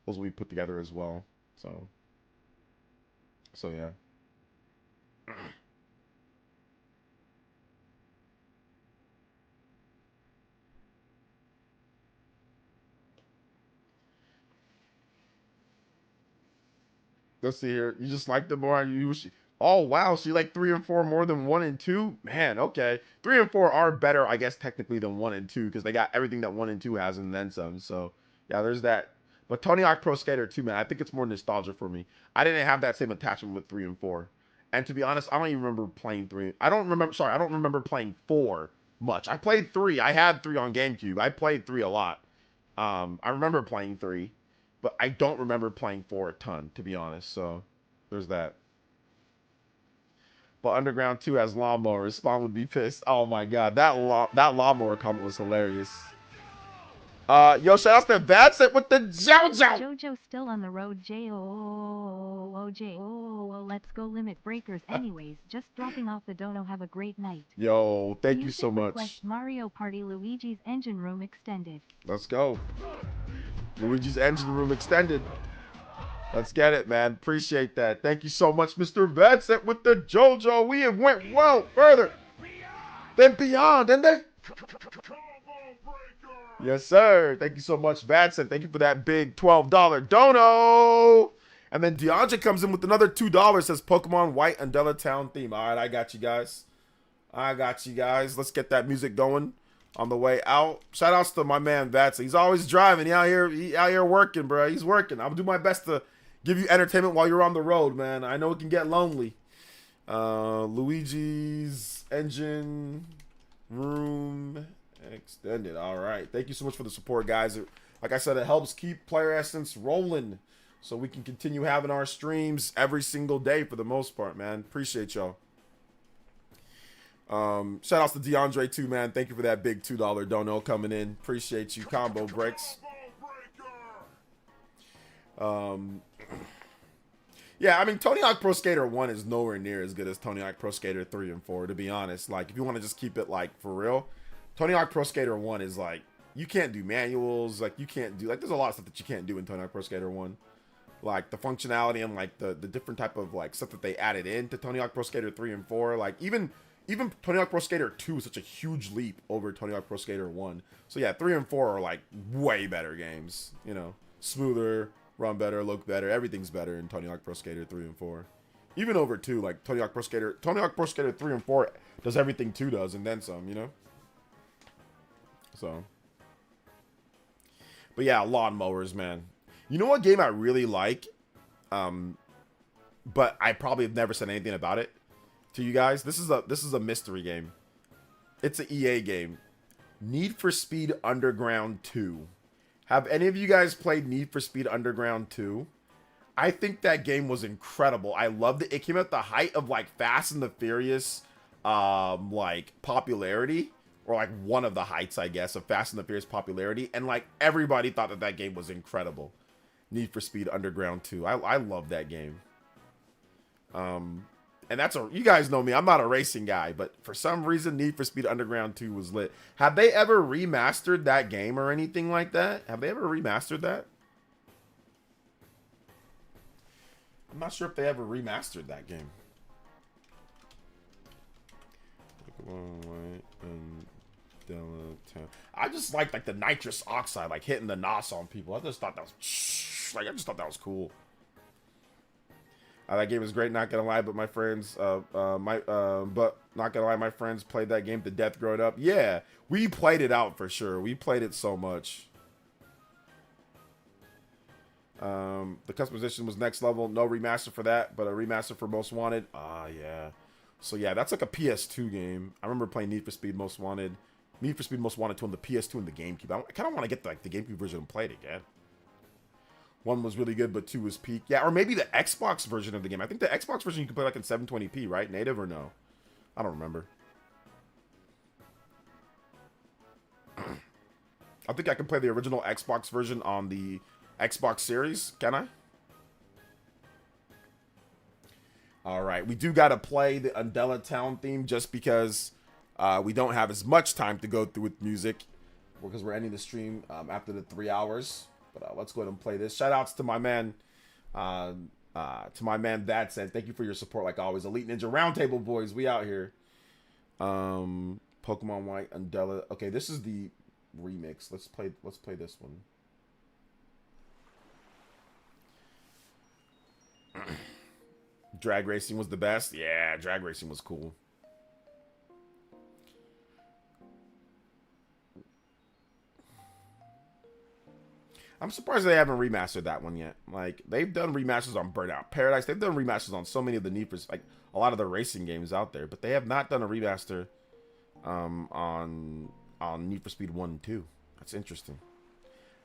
will be put together as well. So yeah. Let's see here. You just like them more. You wish Oh wow, so you like 3 and 4 more than 1 and 2? Man, okay. 3 and 4 are better, I guess, technically than 1 and 2 because they got everything that 1 and 2 has and then some. So yeah, there's that. But Tony Hawk Pro Skater 2, man, I think it's more nostalgia for me. I didn't have that same attachment with 3 and 4. And to be honest, I don't even remember playing 3. I don't remember playing 4 much. I played 3. I had 3 on GameCube. I played 3 a lot. I remember playing 3, but I don't remember playing 4 a ton, to be honest. So there's that. But Underground 2 has lawnmowers. Spawn would be pissed. Oh my god, that lawnmower comment was hilarious. Yo, shout out to Vincent with the JoJo. Jojo still on the road. J-O-O-O-J-O-O-O. Let's go limit breakers anyways. Just dropping off the dono. Have a great night. Yo, thank you so Music much. request Mario Party Luigi's Engine Room Extended. Let's go. Luigi's Engine Room Extended. Let's get it, man. Appreciate that. Thank you so much, Mr. Vincent with the JoJo. We have went well further than beyond, and then. Yes, sir. Thank you so much, Vincent. Thank you for that big $12 dono. And then DeAndre comes in with another $2. Says Pokemon White Undella Town theme. All right, I got you guys. Let's get that music going on the way out. Shout outs to my man Vatsa. He's always driving. He out here working, bro. He's working. I'm gonna do my best to give you entertainment while you're on the road, man. I know it can get lonely. Luigi's Engine Room Extended. All right. Thank you so much for the support, guys. Like I said, it helps keep Player Essence rolling so we can continue having our streams every single day for the most part, man. Appreciate y'all. Shout outs to DeAndre too, man. Thank you for that big $2 dono coming in. Appreciate you. Combo breaks. Yeah, I mean, Tony Hawk Pro Skater 1 is nowhere near as good as Tony Hawk Pro Skater 3 and 4, to be honest. Like, if you want to just keep it, like, for real, Tony Hawk Pro Skater 1 is, like, you can't do manuals. Like, you can't do, like, there's a lot of stuff that you can't do in Tony Hawk Pro Skater 1. Like, the functionality and, like, the different type of, like, stuff that they added into Tony Hawk Pro Skater 3 and 4. Like, even Tony Hawk Pro Skater 2 is such a huge leap over Tony Hawk Pro Skater 1. So, yeah, 3 and 4 are, like, way better games, you know. Smoother, run better, look better. Everything's better in Tony Hawk Pro Skater 3 and 4. Even over 2, like Tony Hawk Pro Skater 3 and 4 does everything 2 does and then some, you know? So. But yeah, lawnmowers, man. You know what game I really like? But I probably have never said anything about it to you guys. This is a mystery game. It's an EA game. Need for Speed Underground 2. Have any of you guys played Need for Speed Underground 2? I think that game was incredible. I loved it. It came at the height of like Fast and the Furious like popularity, or like one of the heights, I guess, of Fast and the Furious popularity, and like everybody thought that that game was incredible. Need for Speed Underground 2. I love that game. And you guys know me, I'm not a racing guy, but for some reason Need for Speed Underground 2 was lit. Have they ever remastered that game or anything like that? Have they ever remastered that? I'm not sure if they ever remastered that game. I just like the nitrous oxide, like hitting the NOS on people. I just thought that was cool. That game is great, not gonna lie, but my friends, my friends played that game to death growing up. Yeah, we played it out for sure. We played it so much. The customization was next level. No remaster for that, but a remaster for Most Wanted. Yeah. So yeah, that's like a PS2 game. I remember playing Need for Speed Most Wanted. Need for Speed Most Wanted 2 on the PS2 and the GameCube. I kind of want to get the GameCube version and play it again. 1 was really good, but 2 was peak. Yeah, or maybe the Xbox version of the game. I think the Xbox version you can play like in 720p, right? Native or no? I don't remember. I think I can play the original Xbox version on the Xbox Series. Can I? All right. We do got to play the Undella Town theme just because we don't have as much time to go through with music because we're ending the stream after the 3 hours. But let's go ahead and play this. Shout outs to my man, That Said. Thank you for your support, like always. Elite Ninja Roundtable boys, we out here. Pokemon White, Undella. Okay, this is the remix. Let's play this one. Drag racing was the best. Yeah, drag racing was cool. I'm surprised they haven't remastered that one yet. Like, they've done remasters on Burnout Paradise. They've done remasters on so many of the Need for, like, a lot of the racing games out there. But they have not done a remaster on Need for Speed 1 and 2. That's interesting.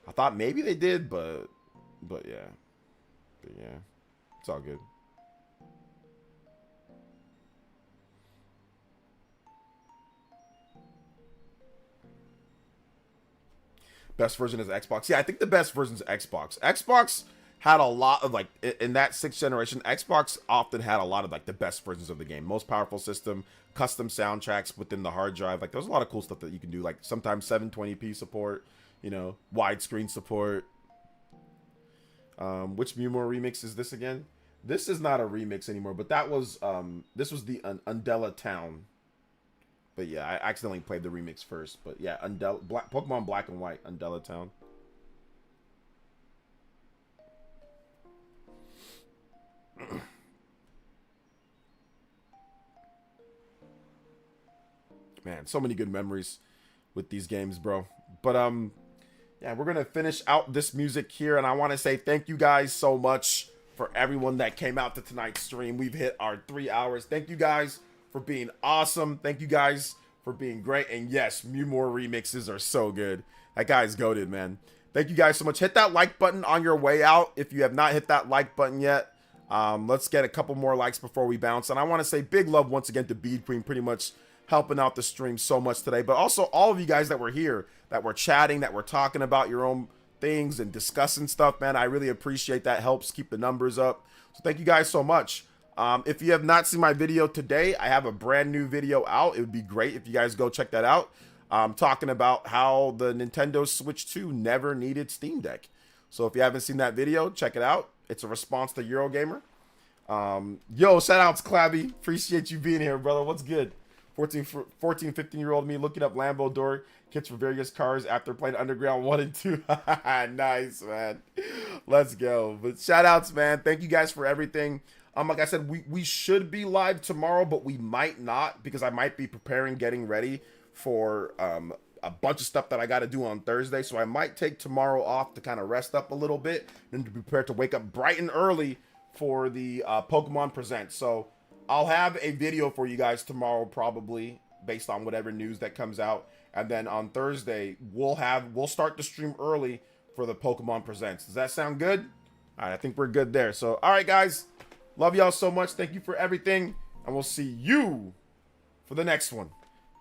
I thought maybe they did, but yeah. But yeah. It's all good. Best version is Xbox. Yeah, I think the best version is Xbox. Xbox had a lot of, like, in that 6th generation, Xbox often had a lot of, like, the best versions of the game. Most powerful system, custom soundtracks within the hard drive. Like, there's a lot of cool stuff that you can do. Like, sometimes 720p support, you know, widescreen support. Which Mumor remix is this again? This is not a remix anymore, but that was, this was the Undella Town. But yeah, I accidentally played the remix first. But yeah, Pokemon Black and White, Undella Town. Man, so many good memories with these games, bro. But yeah, we're gonna finish out this music here, and I want to say thank you guys so much for everyone that came out to tonight's stream. We've hit our 3 hours. Thank you guys for being awesome. Thank you guys for being great. And yes, Mumor remixes are so good. That guy's goated, man. Thank you guys so much. Hit that like button on your way out if you have not hit that like button yet. Let's get a couple more likes before we bounce. And I want to say big love once again to Bead Queen, pretty much helping out the stream so much today. But also all of you guys that were here, that were chatting, that were talking about your own things and discussing stuff, man. I really appreciate that. Helps keep the numbers up. So thank you guys so much. If you have not seen my video today, I have a brand new video out. It would be great if you guys go check that out. I'm talking about how the Nintendo Switch 2 never needed Steam Deck. So if you haven't seen that video, check it out. It's a response to Eurogamer. Yo, shout outs, Clabby. Appreciate you being here, brother. What's good? 14, 15-year-old me looking up Lambo door kits for various cars after playing Underground 1 and 2. Nice, man. Let's go. But shout outs, man. Thank you guys for everything. Like I said, we should be live tomorrow, but we might not because I might be preparing, getting ready for a bunch of stuff that I got to do on Thursday. So I might take tomorrow off to kind of rest up a little bit and to be prepared to wake up bright and early for the Pokemon Presents. So I'll have a video for you guys tomorrow, probably based on whatever news that comes out. And then on Thursday, we'll start the stream early for the Pokemon Presents. Does that sound good? All right, I think we're good there. So, all right, guys. Love y'all so much. Thank you for everything. And we'll see you for the next one.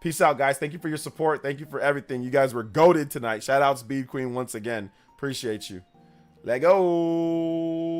Peace out, guys. Thank you for your support. Thank you for everything. You guys were goated tonight. Shout out to Speed Queen once again. Appreciate you. Let go.